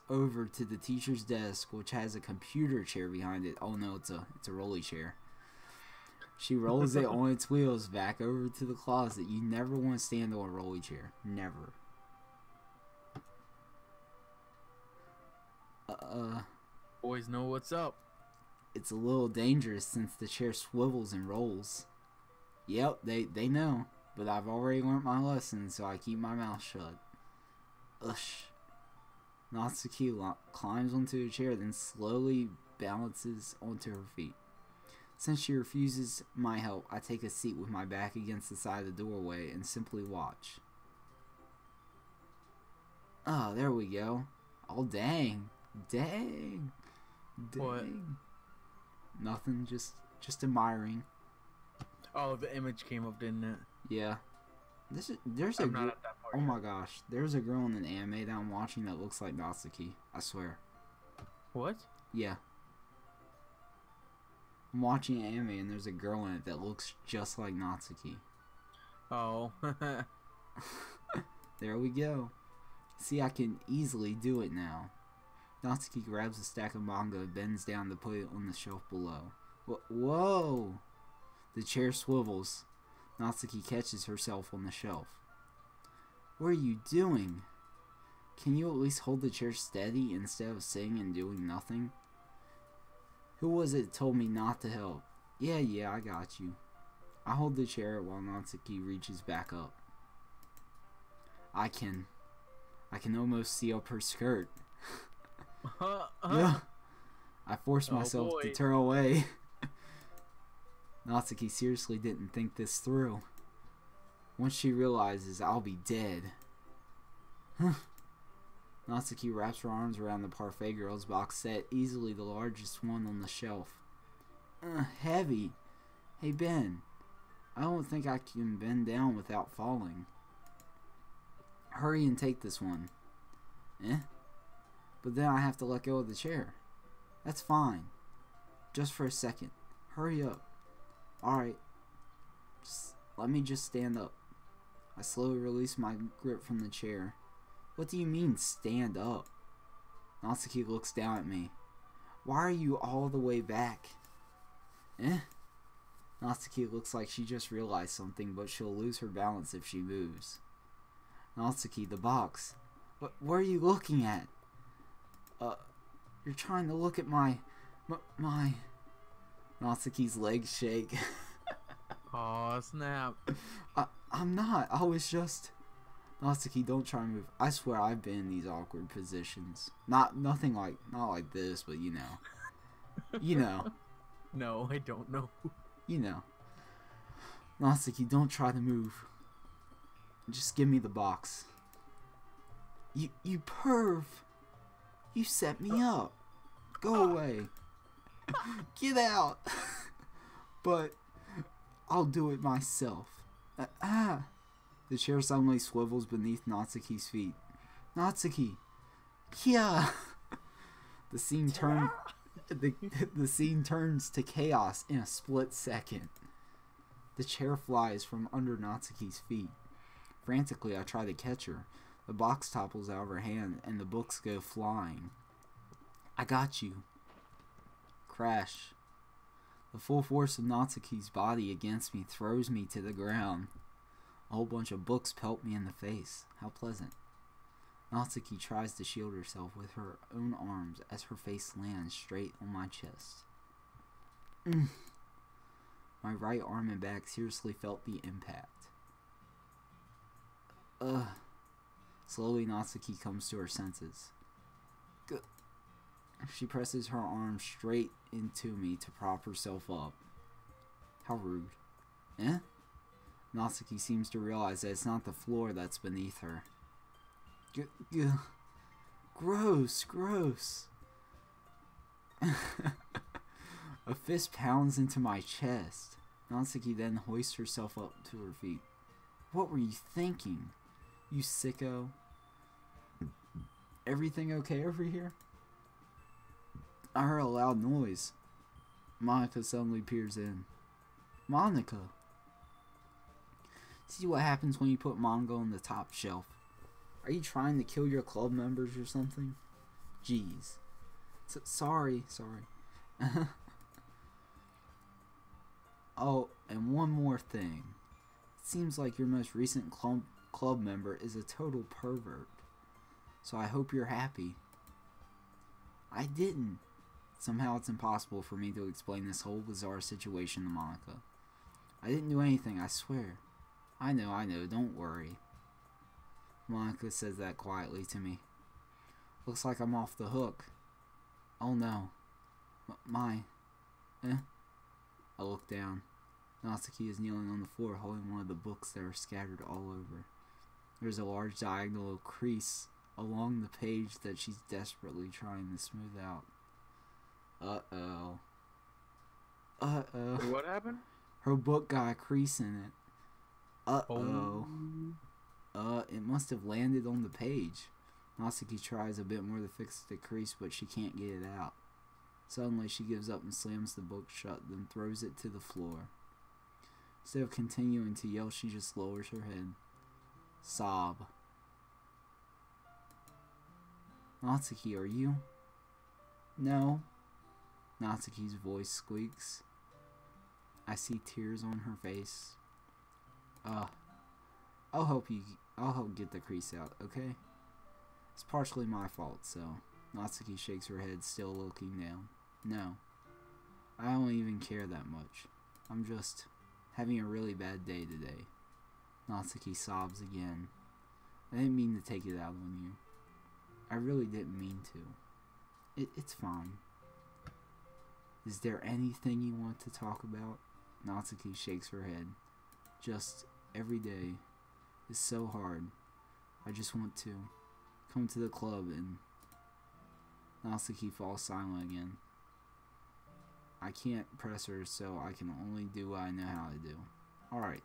over to the teacher's desk, which has a computer chair behind it. Oh no, it's a rolly chair. She rolls it on its wheels back over to the closet. You never want to stand on a rolly chair. Never. Boys know what's up. It's a little dangerous since the chair swivels and rolls. Yep, they know. But I've already learned my lesson, so I keep my mouth shut. Ush. Natsuki climbs onto a chair, then slowly balances onto her feet. Since she refuses my help, I take a seat with my back against the side of the doorway and simply watch. Oh, there we go. Oh, dang. Dang. Dang. What? Nothing, just admiring. Oh, the image came up, didn't it? Yeah. There's I'm not at that part oh yet. my gosh. There's a girl in an anime that I'm watching that looks like Natsuki. I swear. What? Yeah. I'm watching an anime and there's a girl in it that looks just like Natsuki. Oh. There we go. See, I can easily do it now. Natsuki grabs a stack of manga and bends down to put it on the shelf below. Whoa! The chair swivels. Natsuki catches herself on the shelf. What are you doing? Can you at least hold the chair steady instead of sitting and doing nothing? Who was it that told me not to help? Yeah, I got you. I hold the chair while Natsuki reaches back up. I can almost see up her skirt. Yeah. I forced myself to turn away. Natsuki seriously didn't think this through. Once she realizes I'll be dead. Natsuki wraps her arms around the Parfait Girls box set, easily the largest one on the shelf. Heavy. Hey Ben, I don't think I can bend down without falling. Hurry and take this one. But then I have to let go of the chair. That's fine. Just for a second. Hurry up. Alright. Let me just stand up. I slowly release my grip from the chair. What do you mean, stand up? Natsuki looks down at me. Why are you all the way back? Natsuki looks like she just realized something, but she'll lose her balance if she moves. Natsuki, the box. What are you looking at? You're trying to look at my... Natsuki's legs shake. Aw, snap. I'm not. I was just... Natsuki, don't try to move. I swear I've been in these awkward positions. Not like this, but you know. You know. No, I don't know. You know. Natsuki, don't try to move. Just give me the box. You perv. You set me up. Go away. Get out. But I'll do it myself. The chair suddenly swivels beneath Natsuki's feet. Natsuki. Kia. The scene turns to chaos in a split second. The chair flies from under Natsuki's feet. Frantically, I try to catch her. The box topples out of her hand, and the books go flying. I got you. Crash. The full force of Natsuki's body against me throws me to the ground. A whole bunch of books pelt me in the face. How pleasant. Natsuki tries to shield herself with her own arms as her face lands straight on my chest. My right arm and back seriously felt the impact. Slowly Natsuki comes to her senses. She presses her arm straight into me to prop herself up. How rude. Natsuki seems to realize that it's not the floor that's beneath her. Gross, gross. A fist pounds into my chest. Natsuki then hoists herself up to her feet. What were you thinking, you sicko? Everything okay over here? I heard a loud noise. Monica suddenly peers in. Monica! See what happens when you put manga on the top shelf. Are you trying to kill your club members or something? Jeez. Sorry. Oh, and one more thing. It seems like your most recent club member is a total pervert. So I hope you're happy. I didn't. Somehow it's impossible for me to explain this whole bizarre situation to Monica. I didn't do anything, I swear. I know, don't worry. Monica says that quietly to me. Looks like I'm off the hook. Oh no. I look down. Natsuki is kneeling on the floor holding one of the books that are scattered all over. There's a large diagonal crease along the page that she's desperately trying to smooth out. Uh-oh. What happened? Her book got a crease in it. Uh-oh. It must have landed on the page. Natsuki tries a bit more to fix the crease, but she can't get it out. Suddenly, she gives up and slams the book shut, then throws it to the floor. Instead of continuing to yell, she just lowers her head. Sob. Natsuki, are you? No. Natsuki's voice squeaks. I see tears on her face. I'll help get the crease out, okay? It's partially my fault, so... Natsuki shakes her head, still looking down. No. I don't even care that much. I'm just having a really bad day today. Natsuki sobs again. I didn't mean to take it out on you. I really didn't mean to. It's fine. Is there anything you want to talk about? Natsuki shakes her head. Just every day is so hard. I just want to come to the club and... Natsuki falls silent again. I can't press her, so I can only do what I know how to do. Alright.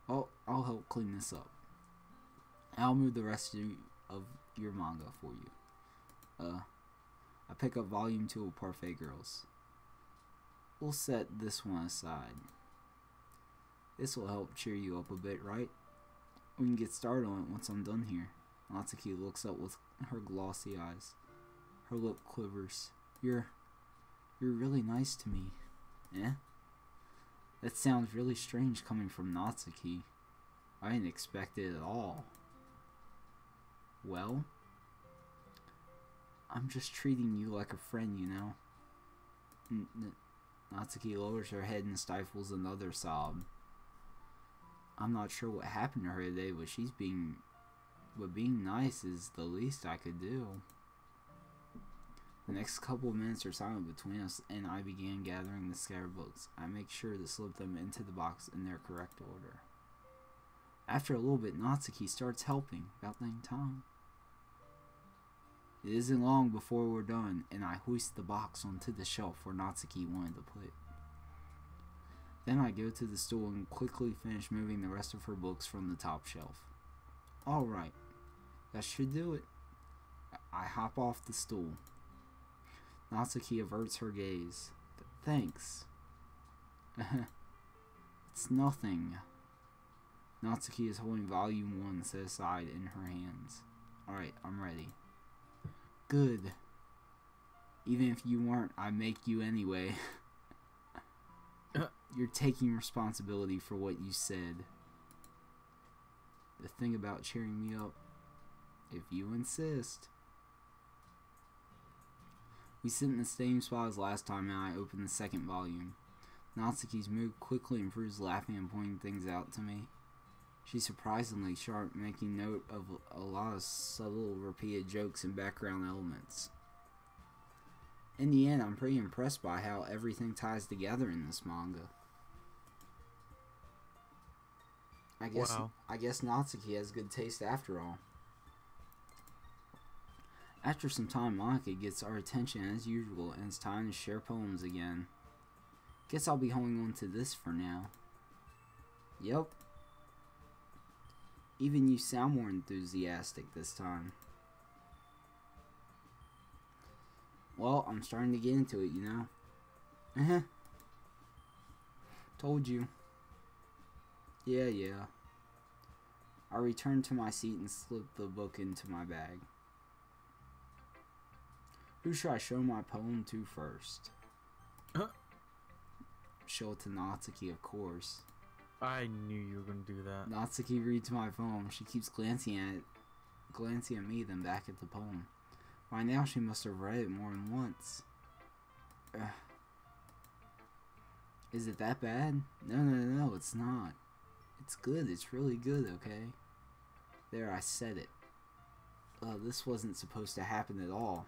I'll help clean this up. I'll move the rest of your manga for you. I pick up volume 2 of Parfait Girls. We'll set this one aside. This will help cheer you up a bit, right? We can get started on it once I'm done here. Natsuki looks up with her glossy eyes. Her lip quivers. You're really nice to me. Eh? That sounds really strange coming from Natsuki. I didn't expect it at all. Well, I'm just treating you like a friend, you know? Natsuki lowers her head and stifles another sob. I'm not sure what happened to her today, but being nice is the least I could do. The next couple of minutes are silent between us, and I began gathering the scattered books. I make sure to slip them into the box in their correct order. After a little bit, Natsuki starts helping, about dang time. It isn't long before we're done, and I hoist the box onto the shelf where Natsuki wanted to put it. Then I go to the stool and quickly finish moving the rest of her books from the top shelf. Alright, that should do it. I hop off the stool. Natsuki averts her gaze. Thanks. It's nothing. Natsuki is holding volume 1 set aside in her hands. Alright, I'm ready. Good. Even if you weren't, I'd make you anyway. You're taking responsibility for what you said. The thing about cheering me up, if you insist. We sit in the same spot as last time, and I open the second volume. Natsuki's mood quickly improves, laughing and pointing things out to me. She's surprisingly sharp, making note of a lot of subtle, repeated jokes and background elements. In the end, I'm pretty impressed by how everything ties together in this manga. I guess Natsuki has good taste after all. After some time, Monica gets our attention as usual, and it's time to share poems again. Guess I'll be holding on to this for now. Yep. Even you sound more enthusiastic this time. Well, I'm starting to get into it, you know? Told you. Yeah. I returned to my seat and slipped the book into my bag. Who should I show my poem to first? Show it to Natsuki, of course. I knew you were gonna do that. Natsuki reads my poem. She keeps glancing at me, then back at the poem. By now, she must have read it more than once. Is it that bad? No, it's not. It's good. It's really good, okay? There, I said it. This wasn't supposed to happen at all.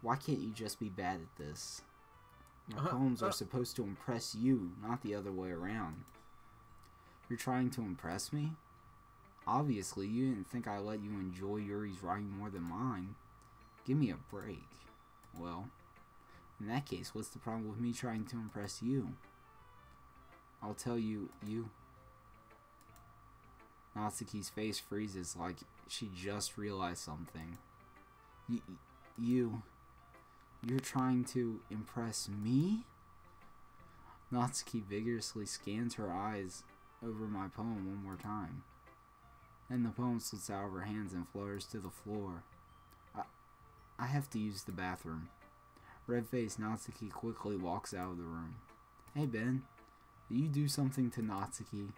Why can't you just be bad at this? My poems are supposed to impress you, not the other way around. You're trying to impress me? Obviously, you didn't think I let you enjoy Yuri's writing more than mine. Give me a break. Well, in that case, what's the problem with me trying to impress you? I'll tell you, Natsuki's face freezes like she just realized something. You're trying to impress me? Natsuki vigorously scans her eyes over my poem one more time. Then the poem slips out of her hands and flutters to the floor. I have to use the bathroom. Red-faced Natsuki quickly walks out of the room. Hey Ben, did you do something to Natsuki?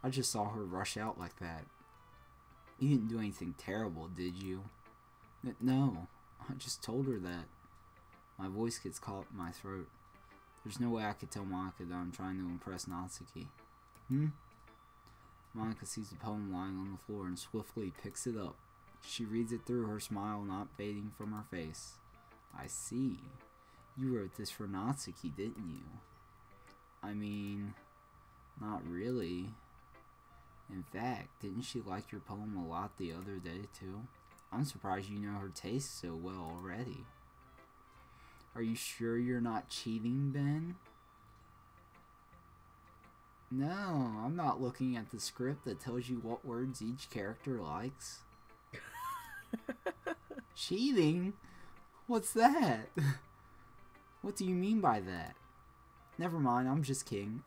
I just saw her rush out like that. You didn't do anything terrible, did you? No, I just told her that. My voice gets caught in my throat. There's no way I could tell Monica that I'm trying to impress Natsuki. Monica sees the poem lying on the floor and swiftly picks it up. She reads it through, her smile not fading from her face. I see. You wrote this for Natsuki, didn't you? I mean, not really. In fact, didn't she like your poem a lot the other day, too? I'm surprised you know her taste so well already. Are you sure you're not cheating, Ben? No, I'm not looking at the script that tells you what words each character likes. Cheating? What's that? What do you mean by that? Never mind, I'm just kidding.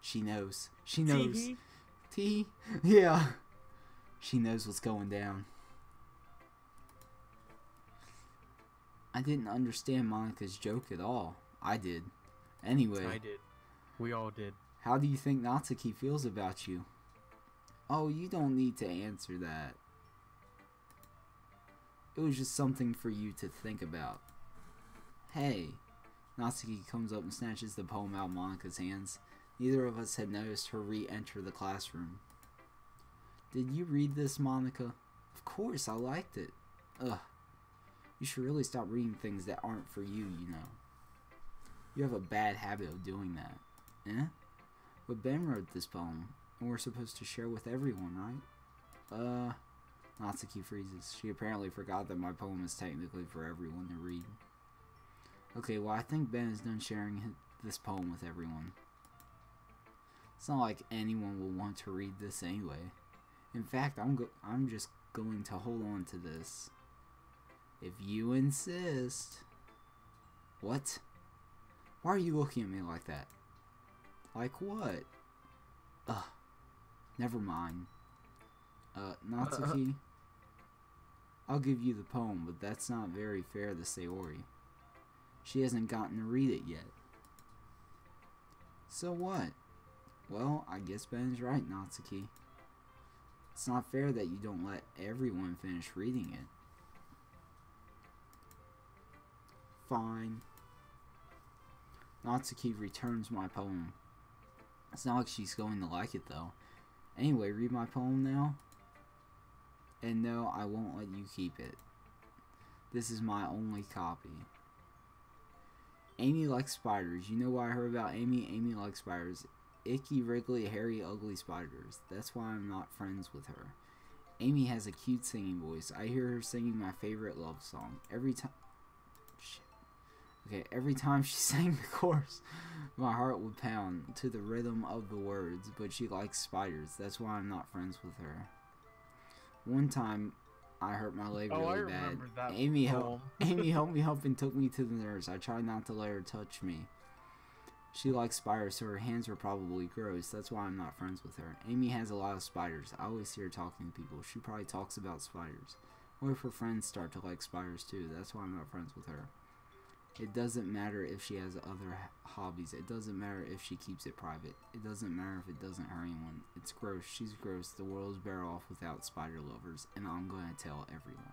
She knows. She knows. T? Yeah. She knows what's going down. I didn't understand Monica's joke at all. I did. Anyway. I did. We all did. How do you think Natsuki feels about you? Oh, you don't need to answer that. It was just something for you to think about. Hey. Natsuki comes up and snatches the poem out of Monica's hands. Neither of us had noticed her re-enter the classroom. Did you read this, Monica? Of course, I liked it. Ugh. You should really stop reading things that aren't for you, you know. You have a bad habit of doing that. Eh? But Ben wrote this poem, and we're supposed to share with everyone, right? Natsuki freezes. She apparently forgot that my poem is technically for everyone to read. Okay, well, I think Ben is done sharing this poem with everyone. It's not like anyone will want to read this anyway. In fact, I'm just going to hold on to this. If you insist. What? Why are you looking at me like that? Like what? Ugh. Never mind. Natsuki, I'll give you the poem, but that's not very fair to Sayori. She hasn't gotten to read it yet. So what? Well, I guess Ben's right, Natsuki. It's not fair that you don't let everyone finish reading it. Fine. Natsuki returns my poem. It's not like she's going to like it, though. Anyway, read my poem now. And no, I won't let you keep it. This is my only copy. Amy likes spiders. You know what I heard about Amy? Amy likes spiders. Icky, wriggly, hairy, ugly spiders. That's why I'm not friends with her. Amy has a cute singing voice. I hear her singing my favorite love song. Every time... Okay, every time she sang the chorus, my heart would pound to the rhythm of the words, but she likes spiders. That's why I'm not friends with her. One time, I hurt my leg really bad. Amy helped me up and took me to the nurse. I tried not to let her touch me. She likes spiders, so her hands were probably gross. That's why I'm not friends with her. Amy has a lot of spiders. I always see her talking to people. She probably talks about spiders. What if her friends start to like spiders too? That's why I'm not friends with her. It doesn't matter if she has other hobbies. It doesn't matter if she keeps it private. It doesn't matter if it doesn't hurt anyone. It's gross. She's gross. The world's better off without spider lovers, and I'm going to tell everyone.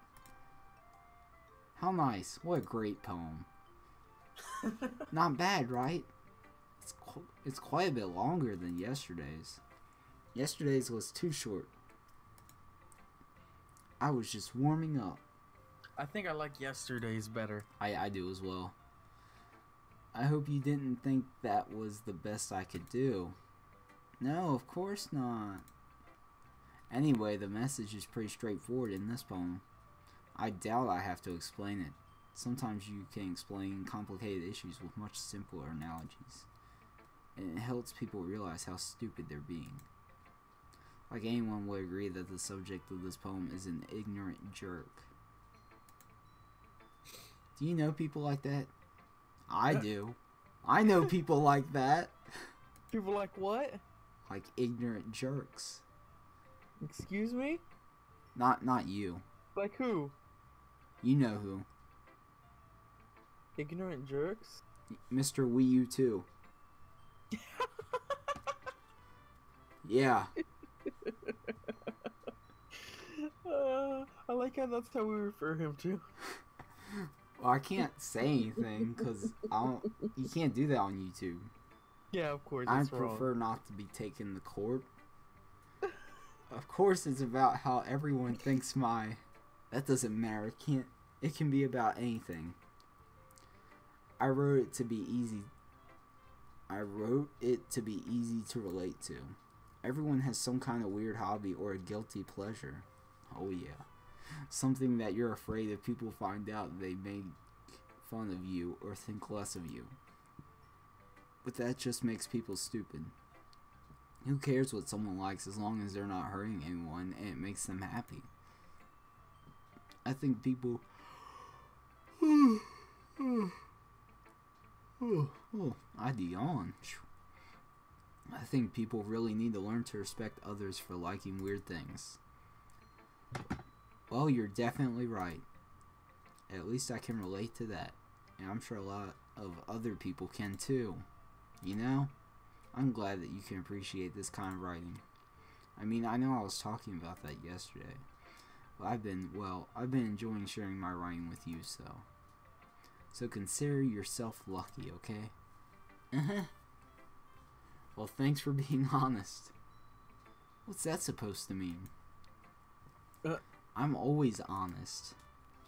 How nice. What a great poem. Not bad, right? It's quite a bit longer than yesterday's. Yesterday's was too short. I was just warming up. I think I like yesterday's better. I do as well. I hope you didn't think that was the best I could do. No, of course not. Anyway, the message is pretty straightforward in this poem. I doubt I have to explain it. Sometimes you can explain complicated issues with much simpler analogies. And it helps people realize how stupid they're being. Like anyone would agree that the subject of this poem is an ignorant jerk. Do you know people like that? I do. I know people like that. People like what? Like ignorant jerks. Excuse me? Not you. Like who? You know who. Ignorant jerks? Mr. Wii U 2. Yeah. I like how that's how we refer him to. Well, I can't say anything because you can't do that on YouTube. Yeah, of course. I prefer not to be taken to court. Of course it's about how everyone thinks my... That doesn't matter. It can be about anything. I wrote it to be easy to relate to. Everyone has some kind of weird hobby or a guilty pleasure. Oh yeah. Something that you're afraid if people find out they make fun of you or think less of you. But that just makes people stupid. Who cares what someone likes as long as they're not hurting anyone and it makes them happy? I think people... I yawn. I think people really need to learn to respect others for liking weird things. Well, you're definitely right. At least I can relate to that. And I'm sure a lot of other people can too. You know? I'm glad that you can appreciate this kind of writing. I mean, I know I was talking about that yesterday. But I've been enjoying sharing my writing with you, so. So consider yourself lucky, okay? Well, thanks for being honest. What's that supposed to mean? I'm always honest.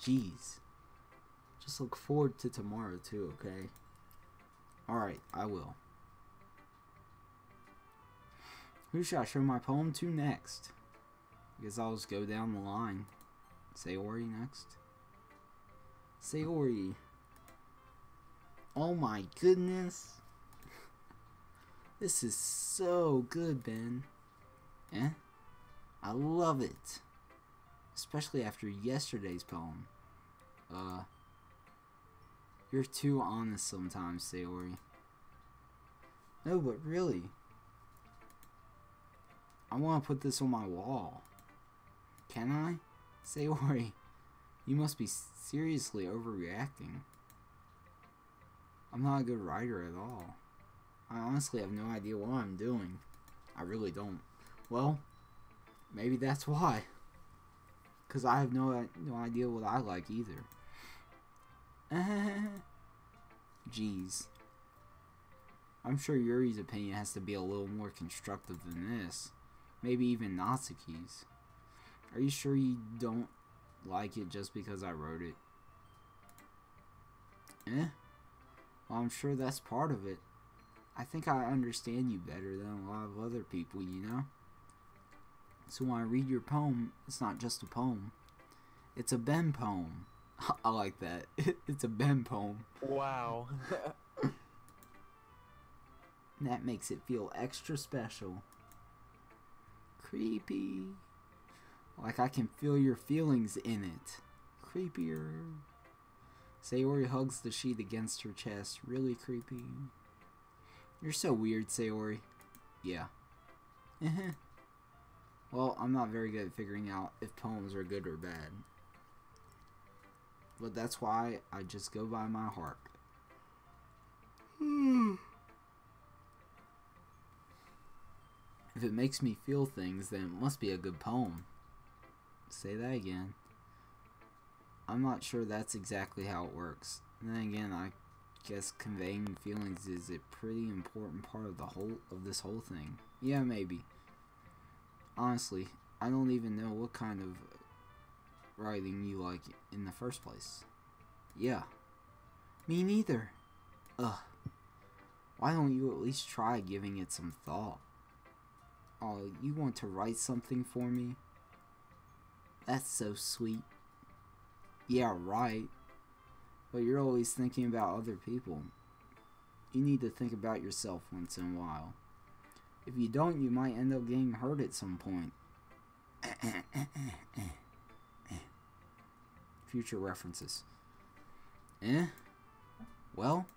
Jeez. Just look forward to tomorrow, too, okay? Alright, I will. Who should I show my poem to next? I guess I'll just go down the line. Sayori next. Sayori. Oh my goodness. This is so good, Ben. I love it. Especially after yesterday's poem. You're too honest sometimes, Sayori. No, but really. I want to put this on my wall. Can I? Sayori, you must be seriously overreacting. I'm not a good writer at all. I honestly have no idea what I'm doing. I really don't. Well, maybe that's why. Because I have no idea what I like either. Jeez. I'm sure Yuri's opinion has to be a little more constructive than this. Maybe even Natsuki's. Are you sure you don't like it just because I wrote it? Well, I'm sure that's part of it. I think I understand you better than a lot of other people, you know? So when I read your poem, it's not just a poem. It's a Ben poem. I like that. It's a Ben poem. Wow. That makes it feel extra special. Creepy. Like I can feel your feelings in it. Creepier. Sayori hugs the sheet against her chest. Really creepy. You're so weird, Sayori. Yeah. Well, I'm not very good at figuring out if poems are good or bad. But that's why I just go by my heart. If it makes me feel things, then it must be a good poem. Say that again. I'm not sure that's exactly how it works. And then again, I guess conveying feelings is a pretty important part of this whole thing. Yeah, maybe. Honestly, I don't even know what kind of writing you like in the first place. Yeah. Me neither. Ugh. Why don't you at least try giving it some thought? Oh, you want to write something for me? That's so sweet. Yeah, right. But you're always thinking about other people. You need to think about yourself once in a while. If you don't, you might end up getting hurt at some point. Future references. Well,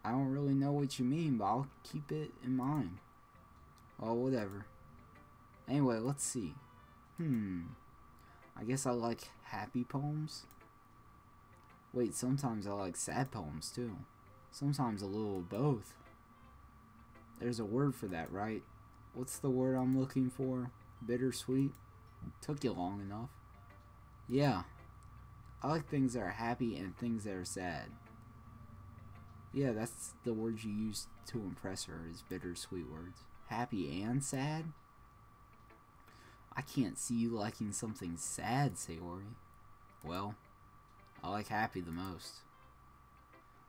I don't really know what you mean, but I'll keep it in mind. Well, whatever. Anyway, let's see. I guess I like happy poems. Wait, sometimes I like sad poems too. Sometimes a little of both. There's a word for that, right? What's the word I'm looking for? Bittersweet? Took you long enough. Yeah. I like things that are happy and things that are sad. Yeah, that's the words you use to impress her, is bittersweet words. Happy and sad? can't see you liking something sad, Sayori. Well, I like happy the most.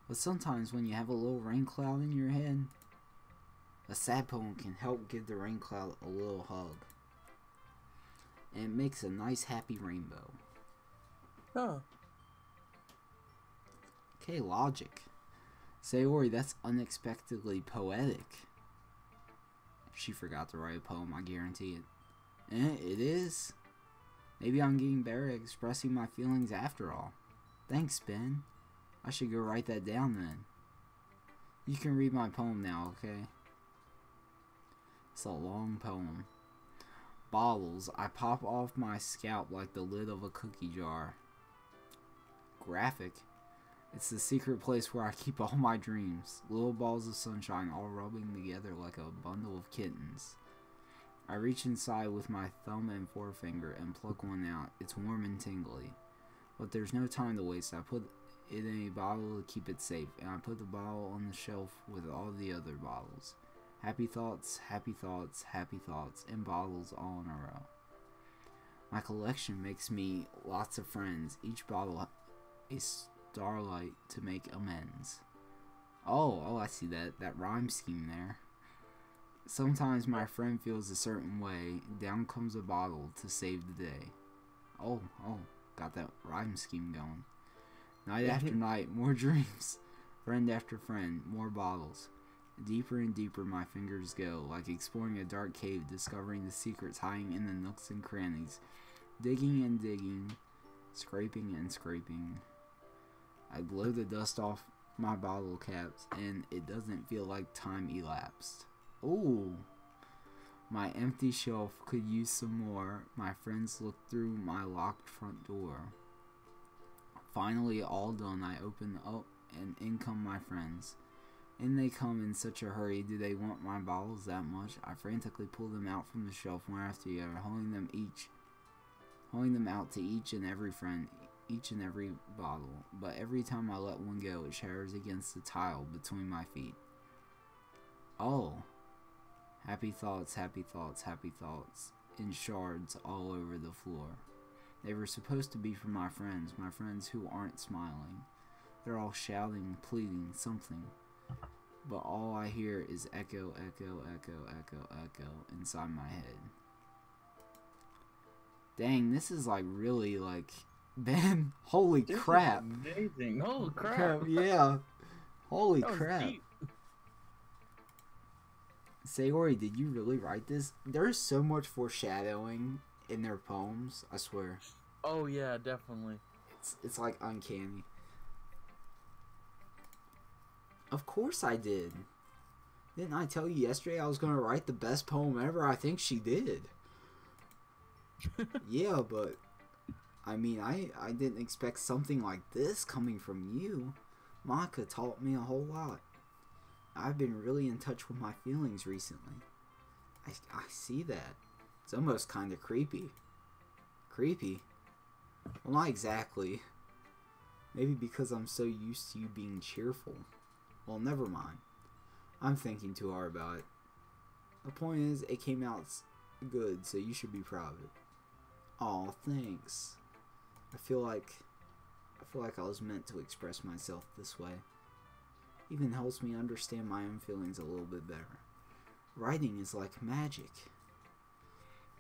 But sometimes when you have a little rain cloud in your head, a sad poem can help give the rain cloud a little hug. And it makes a nice happy rainbow. Huh. Okay, logic. Sayori, that's unexpectedly poetic. She forgot to write a poem, I guarantee it. It is. Maybe I'm getting better at expressing my feelings after all. Thanks, Ben. I should go write that down then. You can read my poem now, okay? It's a long poem. Bottles, I pop off my scalp like the lid of a cookie jar. Graphic. It's the secret place where I keep all my dreams. Little balls of sunshine all rubbing together like a bundle of kittens. I reach inside with my thumb and forefinger and pluck one out. It's warm and tingly. But there's no time to waste. I put it in a bottle to keep it safe, and I put the bottle on the shelf with all the other bottles. Happy thoughts, happy thoughts, happy thoughts, and bottles all in a row. My collection makes me lots of friends. Each bottle a starlight to make amends. Oh, I see that rhyme scheme there. Sometimes my friend feels a certain way. Down comes a bottle to save the day. Oh, got that rhyme scheme going. Night after night, more dreams. Friend after friend, more bottles. Deeper and deeper my fingers go, like exploring a dark cave, discovering the secrets hiding in the nooks and crannies. Digging and digging, scraping and scraping. I blow the dust off my bottle caps, and it doesn't feel like time elapsed. Ooh, my empty shelf could use some more. My friends look through my locked front door. Finally, all done, I open up, and in come my friends. In they come in such a hurry. Do they want my bottles that much? I frantically pull them out from the shelf one after the other, holding them out to each and every friend, each and every bottle. But every time I let one go, it shatters against the tile between my feet. Oh. Happy thoughts, happy thoughts, happy thoughts, in shards all over the floor. They were supposed to be for my friends who aren't smiling. They're all shouting, pleading, something. But all I hear is echo, echo, echo, echo, echo inside my head. Dang, this is like really like, Ben, holy crap. Amazing. Holy crap. Yeah. Holy crap. Deep. Sayori, did you really write this? There's so much foreshadowing in their poems, I swear. Oh yeah, definitely. It's like uncanny. Of course I did. Didn't I tell you yesterday I was going to write the best poem ever? I think she did. Yeah, but I mean, I didn't expect something like this coming from you. Monica taught me a whole lot. I've been really in touch with my feelings recently. I see that. It's almost kind of creepy. Creepy? Well, not exactly. Maybe because I'm so used to you being cheerful. Well, never mind. I'm thinking too hard about it. The point is, it came out good, so you should be proud of it. Aw, thanks. I feel like I was meant to express myself this way. Even helps me understand my own feelings a little bit better. Writing is like magic.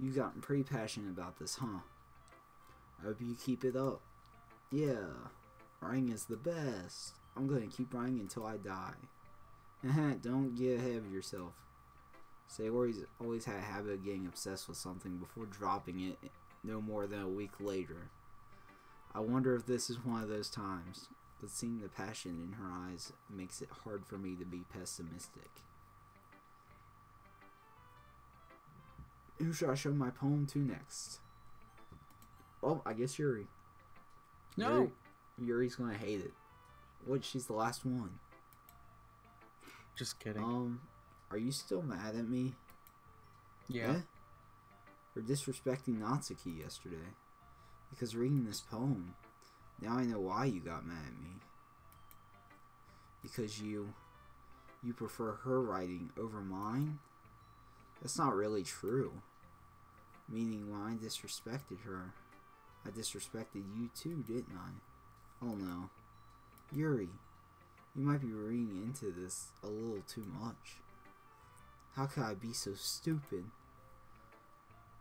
You've gotten pretty passionate about this, huh? I hope you keep it up. Yeah, writing is the best. I'm gonna keep writing until I die. Don't get ahead of yourself. Sayori's always had a habit of getting obsessed with something before dropping it no more than a week later. I wonder if this is one of those times, but seeing the passion in her eyes makes it hard for me to be pessimistic. Who should I show my poem to next? Oh, I guess Yuri. No! Yuri's gonna hate it. What? She's the last one. Just kidding. Are you still mad at me? Yeah. Eh? For disrespecting Natsuki yesterday. Because reading this poem, now I know why you got mad at me. Because you prefer her writing over mine? That's not really true. Meaning when I disrespected her, I disrespected you too, didn't I? Oh no. Yuri, you might be reading into this a little too much. How could I be so stupid?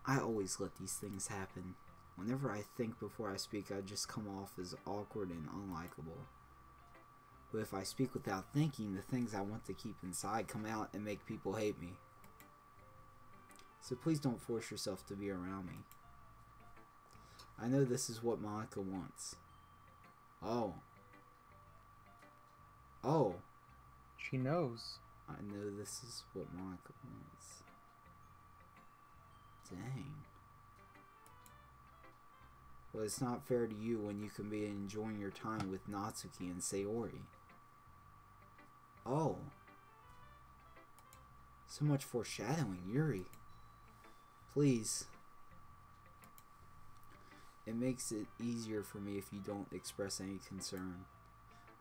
I always let these things happen. Whenever I think before I speak, I just come off as awkward and unlikable. But if I speak without thinking, the things I want to keep inside come out and make people hate me. So please don't force yourself to be around me. I know this is what Monica wants. Oh. Oh. She knows. I know this is what Monica wants. Dang. Well, it's not fair to you when you can be enjoying your time with Natsuki and Sayori. Oh. So much foreshadowing, Yuri. Please. It makes it easier for me if you don't express any concern.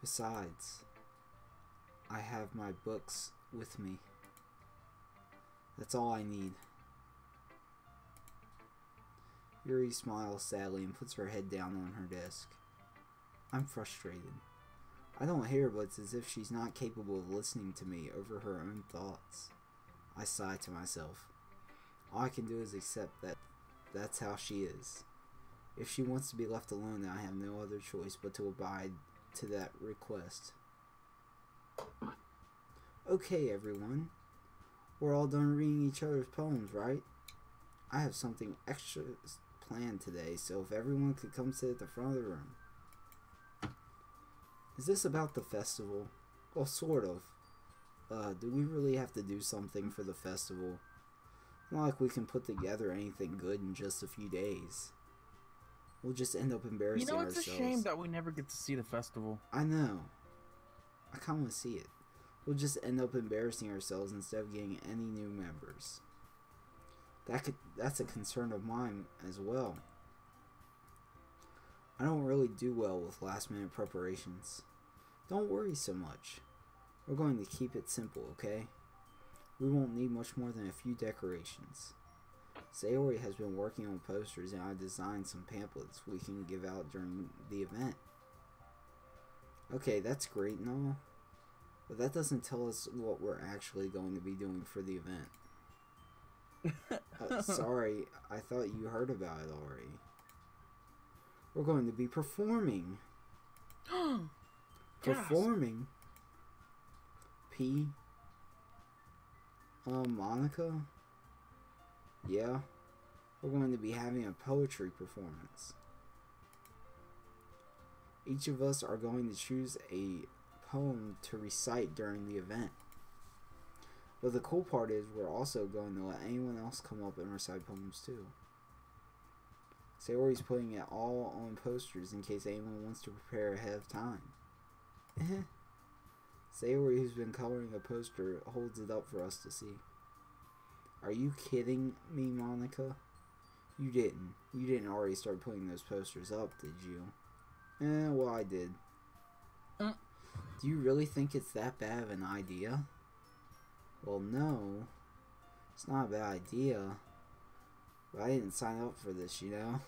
Besides, I have my books with me. That's all I need. Yuri smiles sadly and puts her head down on her desk. I'm frustrated. I don't hear, but it's as if she's not capable of listening to me over her own thoughts. I sigh to myself. All I can do is accept that that's how she is. If she wants to be left alone, then I have no other choice but to abide to that request. Okay, everyone. We're all done reading each other's poems, right? I have something extra planned today, so if everyone could come sit at the front of the room. Is this about the festival? Well, sort of. Do we really have to do something for the festival? It's not like we can put together anything good in just a few days. We'll just end up embarrassing ourselves. It's a shame that we never get to see the festival. I know. I kind of want to see it. We'll just end up embarrassing ourselves instead of getting any new members. That's a concern of mine as well. I don't really do well with last minute preparations. Don't worry so much. We're going to keep it simple, okay? We won't need much more than a few decorations. Sayori has been working on posters and I designed some pamphlets we can give out during the event. Okay, that's great and all, but that doesn't tell us what we're actually going to be doing for the event. Sorry, I thought you heard about it already. We're going to be performing. Performing? P? Monica? Yeah, we're going to be having a poetry performance. Each of us are going to choose a poem to recite during the event. But the cool part is we're also going to let anyone else come up and recite poems too. Sayori's putting it all on posters in case anyone wants to prepare ahead of time. Sayori, who's been coloring a poster, holds it up for us to see. Are you kidding me, Monica? You didn't. You didn't already start putting those posters up, did you? Well, I did. Do you really think it's that bad of an idea? Well, no. It's not a bad idea. But I didn't sign up for this, you know?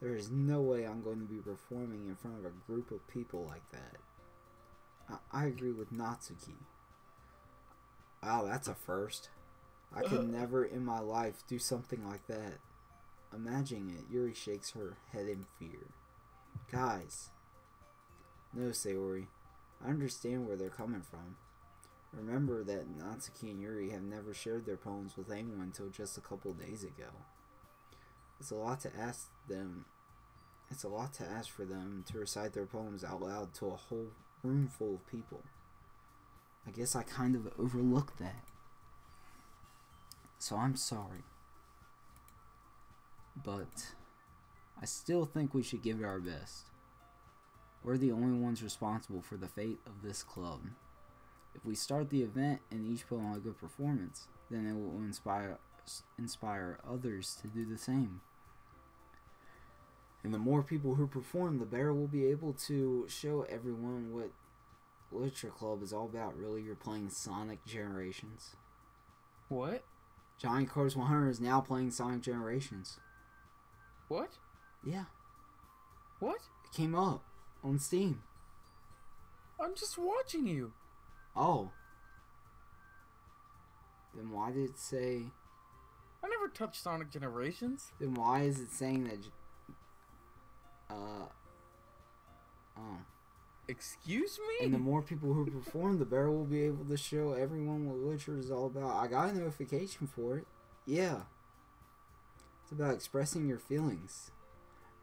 There is no way I'm going to be performing in front of a group of people like that. I agree with Natsuki. Wow, that's a first. I could never in my life do something like that. Imagining it, Yuri shakes her head in fear. Guys. No, Sayori. I understand where they're coming from. Remember that Natsuki and Yuri have never shared their poems with anyone until just a couple days ago. It's a lot to ask them. It's a lot to ask for them to recite their poems out loud to a whole room full of people. I guess I kind of overlooked that. So I'm sorry. But I still think we should give it our best. We're the only ones responsible for the fate of this club. If we start the event and each put on a good performance, then it will inspire others to do the same. And the more people who perform, the better we'll be able to show everyone what Literature Club is all about. Really, you're playing Sonic Generations. What? JonnyCars100 is now playing Sonic Generations. What? Yeah. What? It came up on Steam. I'm just watching you. Oh. Then why did it say... I never touched Sonic Generations. Then why is it saying that... Oh. Excuse me? And the more people who perform, the better we'll be able to show everyone what literature is all about. I got a notification for it. Yeah. It's about expressing your feelings.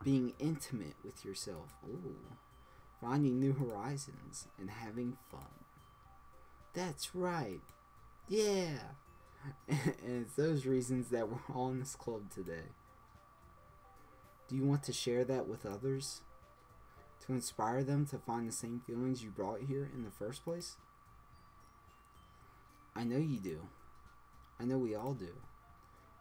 Being intimate with yourself. Ooh. Finding new horizons. And having fun. That's right. Yeah. And it's those reasons that we're all in this club today. Do you want to share that with others? To inspire them to find the same feelings you brought here in the first place? I know you do. I know we all do.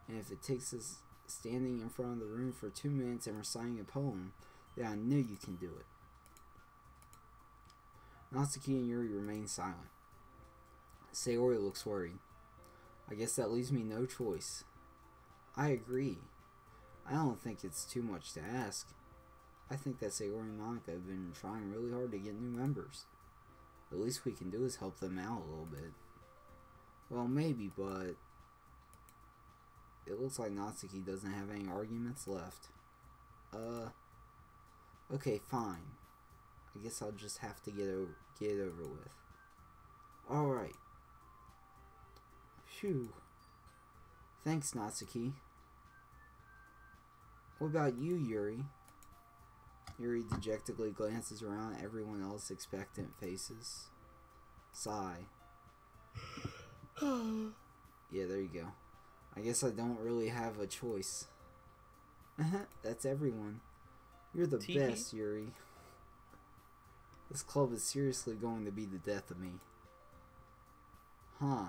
And if it takes us standing in front of the room for 2 minutes and reciting a poem, then I know you can do it. Natsuki and Yuri remain silent. Sayori looks worried. I guess that leaves me no choice. I agree. I don't think it's too much to ask. I think that Sayori and Monica have been trying really hard to get new members. The least we can do is help them out a little bit. Well, maybe, but it looks like Natsuki doesn't have any arguments left. Okay, fine. I guess I'll just have to get it over with. Alright. Phew. Thanks, Natsuki. What about you, Yuri? Yuri dejectedly glances around at everyone else's expectant faces. Sigh. Yeah, there you go. I guess I don't really have a choice. That's everyone. You're the best, Yuri. This club is seriously going to be the death of me. Huh.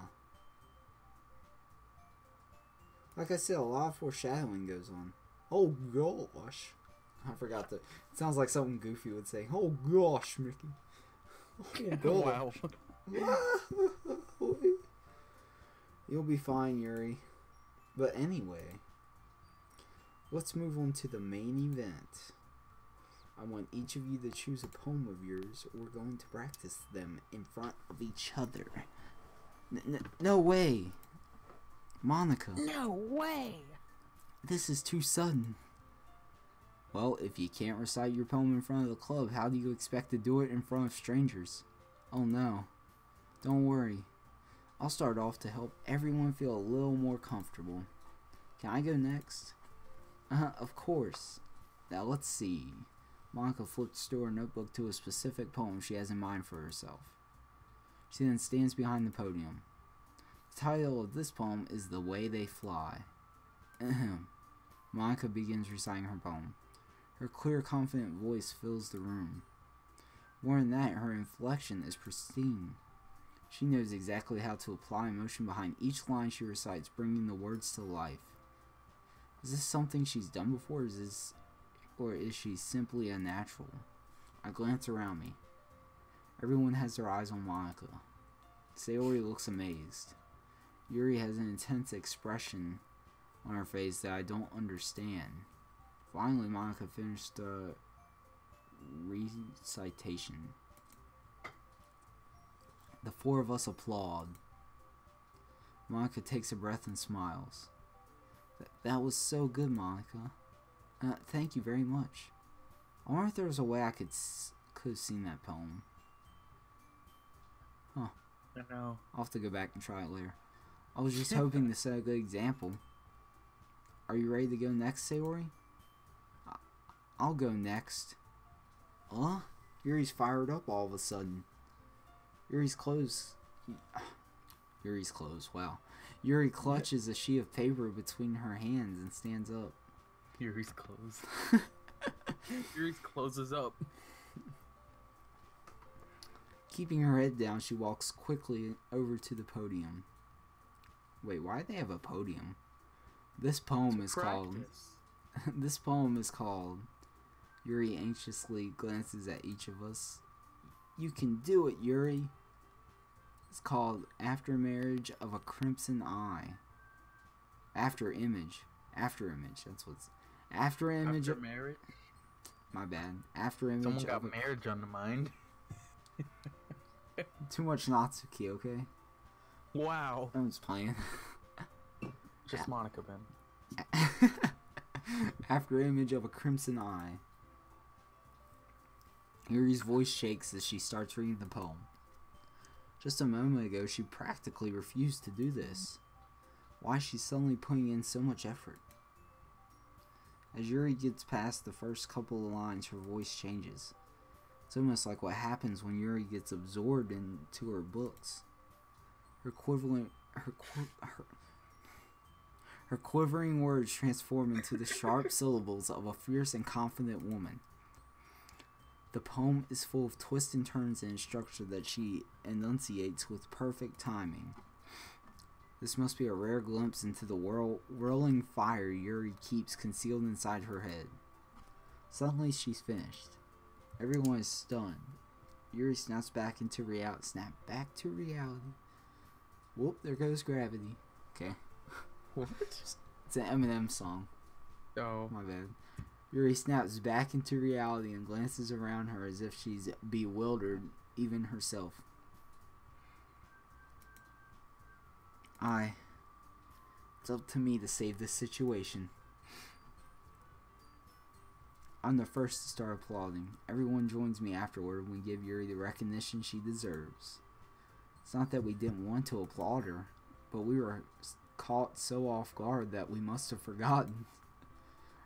Like I said, a lot of foreshadowing goes on. Oh gosh. I forgot to. It sounds like something Goofy would say. Oh gosh, Mickey. Oh gosh. Wow. You'll be fine, Yuri. But anyway, let's move on to the main event. I want each of you to choose a poem of yours. We're going to practice them in front of each other. No way. Monica. No way. This is too sudden. Well, if you can't recite your poem in front of the club, how do you expect to do it in front of strangers? Oh no. Don't worry. I'll start off to help everyone feel a little more comfortable. Can I go next? Of course. Now let's see. Monica flips through her notebook to a specific poem she has in mind for herself. She then stands behind the podium. The title of this poem is The Way They Fly. Monica begins reciting her poem. Her clear, confident voice fills the room. More than that, her inflection is pristine. She knows exactly how to apply emotion behind each line she recites, bringing the words to life. Is this something she's done before, or is she simply a natural? I glance around me. Everyone has their eyes on Monica. Sayori looks amazed. Yuri has an intense expression on her face that I don't understand. Finally, Monica finished the recitation. The four of us applaud. Monica takes a breath and smiles. That was so good, Monica. Thank you very much. I wonder if there was a way I could have seen that poem. Huh. I know. I'll have to go back and try it later. I was just hoping to set a good example. Are you ready to go next, Sayori? I'll go next. Yuri's fired up all of a sudden. Yuri's clothes, wow. Yuri clutches a sheet of paper between her hands and stands up. Yuri's clothes. Yuri's closes up. Keeping her head down, she walks quickly over to the podium. Wait, why do they have a podium? This poem is called... This poem is called... Yuri anxiously glances at each of us. You can do it, Yuri. It's called After Marriage of a Crimson Eye. After image. After image. That's what's... After image... After marriage? My bad. After image... Someone got marriage on the mind. Too much Natsuki, okay? Wow. I'm just playing. Just Monica, Ben. After image of a crimson eye. Yuri's voice shakes as she starts reading the poem. Just a moment ago, she practically refused to do this. Why is she suddenly putting in so much effort? As Yuri gets past the first couple of lines, her voice changes. It's almost like what happens when Yuri gets absorbed into her books. Her quivering words transform into the sharp syllables of a fierce and confident woman. The poem is full of twists and turns in a structure that she enunciates with perfect timing. This must be a rare glimpse into the whirling fire Yuri keeps concealed inside her head. Suddenly she's finished. Everyone is stunned. Yuri snaps back into reality. Snap back to reality. Whoop, there goes gravity. Okay. What? It's an Eminem song. Oh. My bad. Yuri snaps back into reality and glances around her as if she's bewildered, even herself. It's up to me to save this situation. I'm the first to start applauding. Everyone joins me afterward and we give Yuri the recognition she deserves. It's not that we didn't want to applaud her, but we were caught so off guard that we must have forgotten.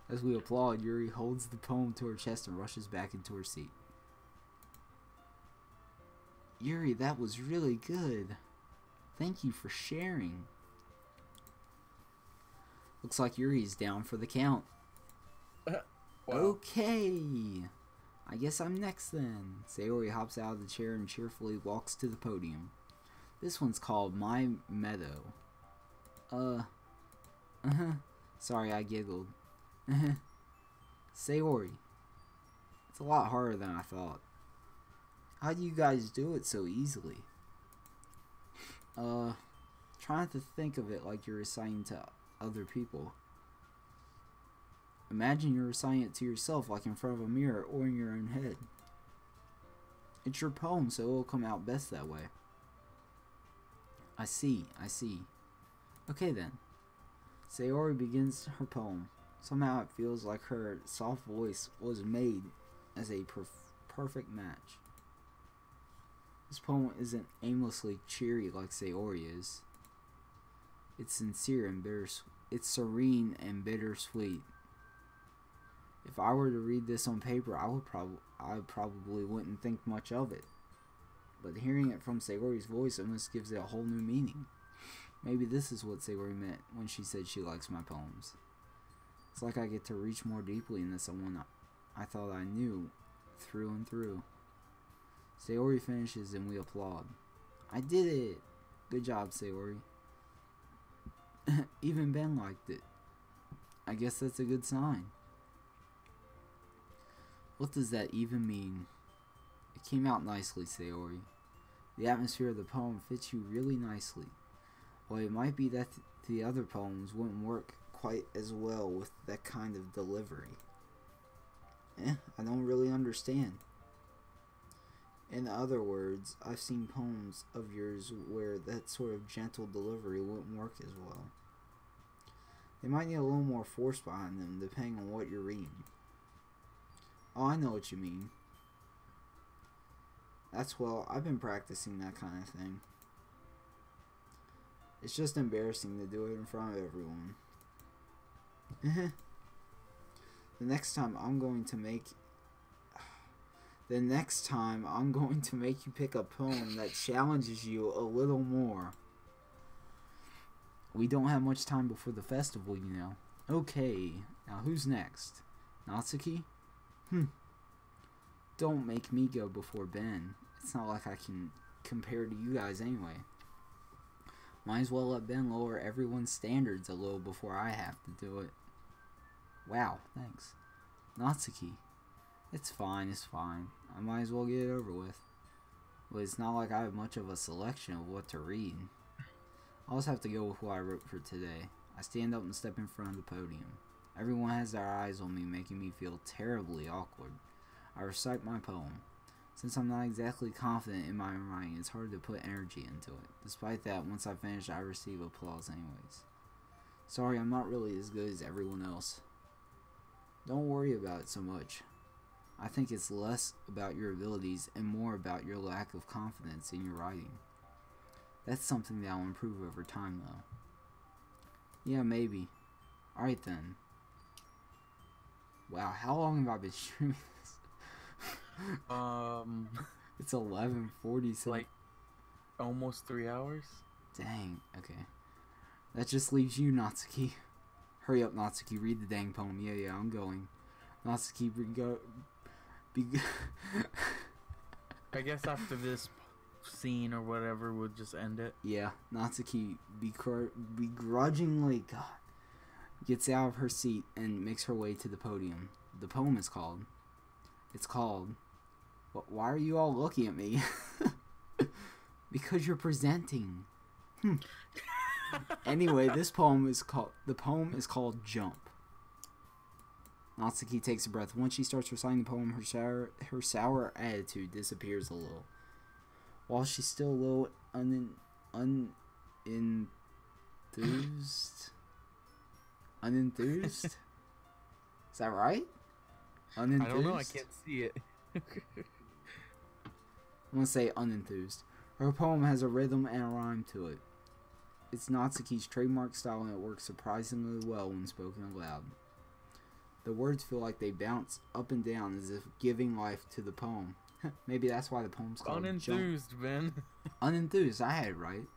As we applaud, Yuri holds the poem to her chest and rushes back into her seat. Yuri, that was really good. Thank you for sharing. Looks like Yuri's down for the count. Wow. Okay. I guess I'm next then. Sayori hops out of the chair and cheerfully walks to the podium. This one's called My Meadow. Sorry, I giggled. Sayori. It's a lot harder than I thought. How do you guys do it so easily? Trying to think of it like you're reciting to other people. Imagine you're reciting it to yourself, like in front of a mirror or in your own head. It's your poem, so it'll come out best that way. I see. Okay then. Sayori begins her poem. Somehow it feels like her soft voice was made as a perfect match. This poem isn't aimlessly cheery like Sayori is. It's sincere and bittersweet. It's serene and bittersweet. If I were to read this on paper, I probably wouldn't think much of it. But hearing it from Sayori's voice almost gives it a whole new meaning. Maybe this is what Sayori meant when she said she likes my poems. It's like I get to reach more deeply into someone I thought I knew through and through. Sayori finishes and we applaud. I did it! Good job, Sayori. Even Ben liked it. I guess that's a good sign. What does that even mean? It came out nicely, Sayori. The atmosphere of the poem fits you really nicely. Well, it might be that the other poems wouldn't work quite as well with that kind of delivery. I don't really understand. In other words, I've seen poems of yours where that sort of gentle delivery wouldn't work as well. They might need a little more force behind them, depending on what you're reading. Oh, I know what you mean. I've been practicing that kind of thing. It's just embarrassing to do it in front of everyone. The next time I'm going to make you pick a poem that challenges you a little more. We don't have much time before the festival, you know. Okay, now who's next? Natsuki? Don't make me go before Ben. It's not like I can compare to you guys anyway. Might as well let Ben lower everyone's standards a little before I have to do it. Wow, thanks. Natsuki. It's fine. I might as well get it over with. But it's not like I have much of a selection of what to read. I'll just have to go with what I wrote for today. I stand up and step in front of the podium. Everyone has their eyes on me, making me feel terribly awkward. I recite my poem. Since I'm not exactly confident in my writing, it's hard to put energy into it. Despite that, once I finish, I receive applause anyways. Sorry, I'm not really as good as everyone else. Don't worry about it so much. I think it's less about your abilities and more about your lack of confidence in your writing. That's something that I'll improve over time, though. Yeah, maybe. Alright then. Wow, how long have I been streaming this? It's 11:40. Like almost 3 hours. Dang. Okay. That just leaves you, Natsuki. Hurry up, Natsuki. Read the dang poem. Yeah, I'm going. Natsuki, I guess after this scene or whatever, we'll just end it. Yeah, Natsuki begrudgingly gets out of her seat and makes her way to the podium. The poem is called. It's called. Why are you all looking at me? Because you're presenting. Anyway, the poem is called Jump. Natsuki takes a breath. Once she starts reciting the poem, her sour attitude disappears a little. While she's still a little unenthused? Is that right? Unenthused? I don't know, I can't see it. I'm gonna say unenthused. Her poem has a rhythm and a rhyme to it. It's Natsuki's trademark style and it works surprisingly well when spoken aloud. The words feel like they bounce up and down as if giving life to the poem. Maybe that's why the poem's called Unenthused, Jump. man. Unenthused, I had it right.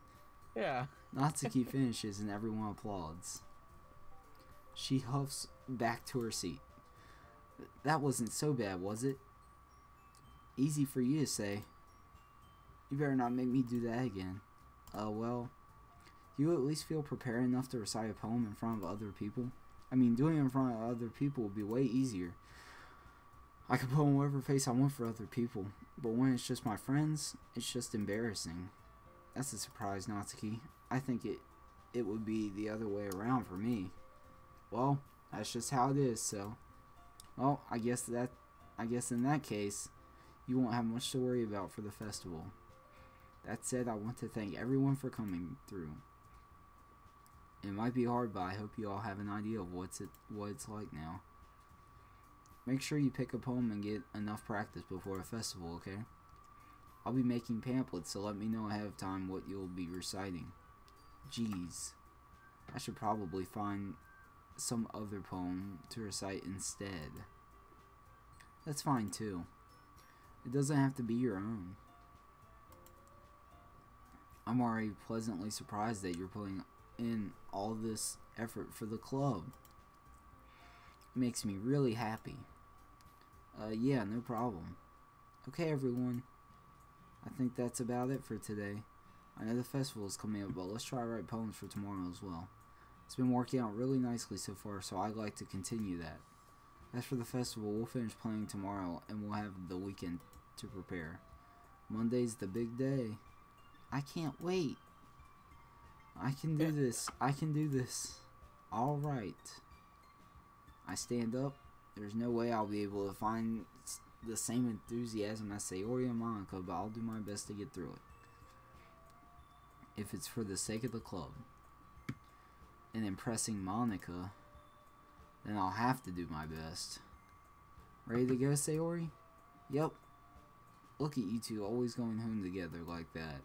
Yeah. Natsuki finishes and everyone applauds. She huffs back to her seat. That wasn't so bad, was it? Easy for you to say. You better not make me do that again. Well, do you at least feel prepared enough to recite a poem in front of other people? I mean, doing it in front of other people would be way easier. I could put on whatever face I want for other people, but when it's just my friends, it's just embarrassing. That's a surprise, Natsuki. I think it would be the other way around for me. Well, that's just how it is, so... Well, I guess in that case, you won't have much to worry about for the festival. That said, I want to thank everyone for coming through. It might be hard, but I hope you all have an idea of what it's like now. Make sure you pick a poem and get enough practice before the festival, okay? I'll be making pamphlets, so let me know ahead of time what you'll be reciting. Geez, I should probably find some other poem to recite instead. That's fine too. It doesn't have to be your own. I'm already pleasantly surprised that you're putting in all this effort for the club. It makes me really happy. Yeah, no problem. Okay, everyone. I think that's about it for today. I know the festival is coming up, but let's try to write poems for tomorrow as well. It's been working out really nicely so far, so I'd like to continue that. As for the festival, we'll finish playing tomorrow, and we'll have the weekend to prepare. Monday's the big day. I can't wait. I can do this. I can do this. Alright. I stand up. There's no way I'll be able to find the same enthusiasm as Sayori and Monica, but I'll do my best to get through it. If it's for the sake of the club and impressing Monica, then I'll have to do my best. Ready to go, Sayori? Yep. Look at you two always going home together like that.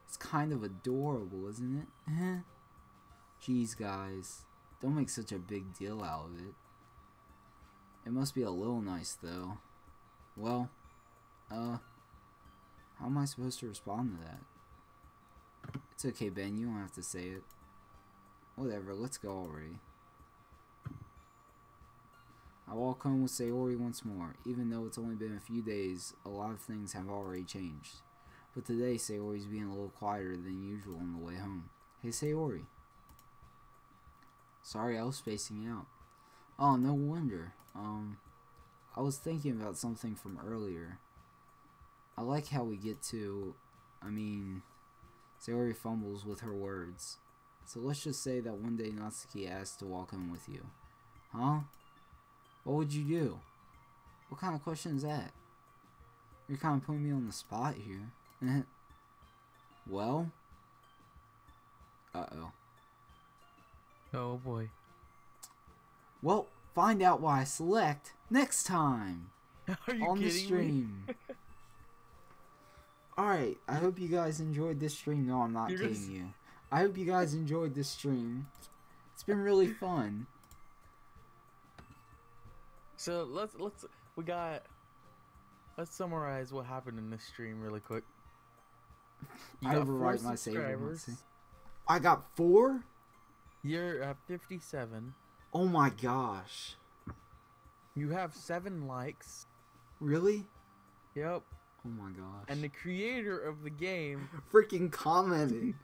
It's kind of adorable, isn't it? Jeez, guys. Don't make such a big deal out of it. It must be a little nice, though. Well, how am I supposed to respond to that? It's okay, Ben. You don't have to say it. Whatever, let's go already. I walk home with Sayori once more. Even though it's only been a few days, a lot of things have already changed. But today, Sayori's being a little quieter than usual on the way home. Hey, Sayori. Sorry, I was spacing out. Oh, no wonder. I was thinking about something from earlier. I like how we get to... Sayori fumbles with her words. So let's just say that one day Natsuki asked to walk in with you. Huh? What would you do? What kind of question is that? You're kind of putting me on the spot here. Well? Uh-oh. Oh boy. Well, find out why I select next time Are you on the kidding stream. me? Alright, I hope you guys enjoyed this stream. No, I'm not kidding you. I hope you guys enjoyed this stream. It's been really fun. So let's summarize what happened in this stream really quick. You I got overwrite 4 my save. subscribers. I got 4? You're at 57. Oh my gosh. You have 7 likes. Really? Yep. Oh my gosh. And the creator of the game freaking commented.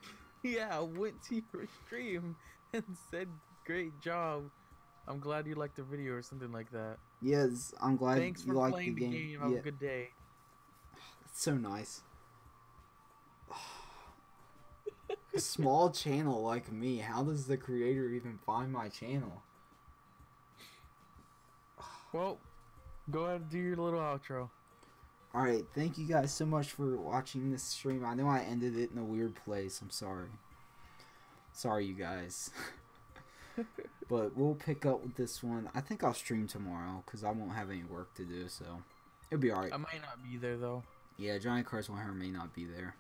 Yeah, went to your stream and said, "Great job. I'm glad you liked the video," or something like that. Yes, I'm glad Thanks you for liked playing the game. the game. Have a good day. It's so nice. A small channel like me, how does the creator even find my channel? Well, go ahead and do your little outro. Alright, thank you guys so much for watching this stream. I know I ended it in a weird place. I'm sorry. Sorry, you guys. But we'll pick up with this one. I think I'll stream tomorrow because I won't have any work to do, so it'll be alright. I might not be there, though. Yeah, JonnyCars100 may not be there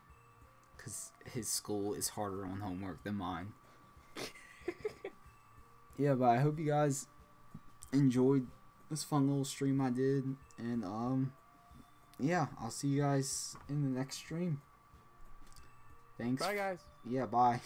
because his school is harder on homework than mine. Yeah, but I hope you guys enjoyed this fun little stream I did, and yeah, I'll see you guys in the next stream. Thanks. Bye, guys. Yeah, bye.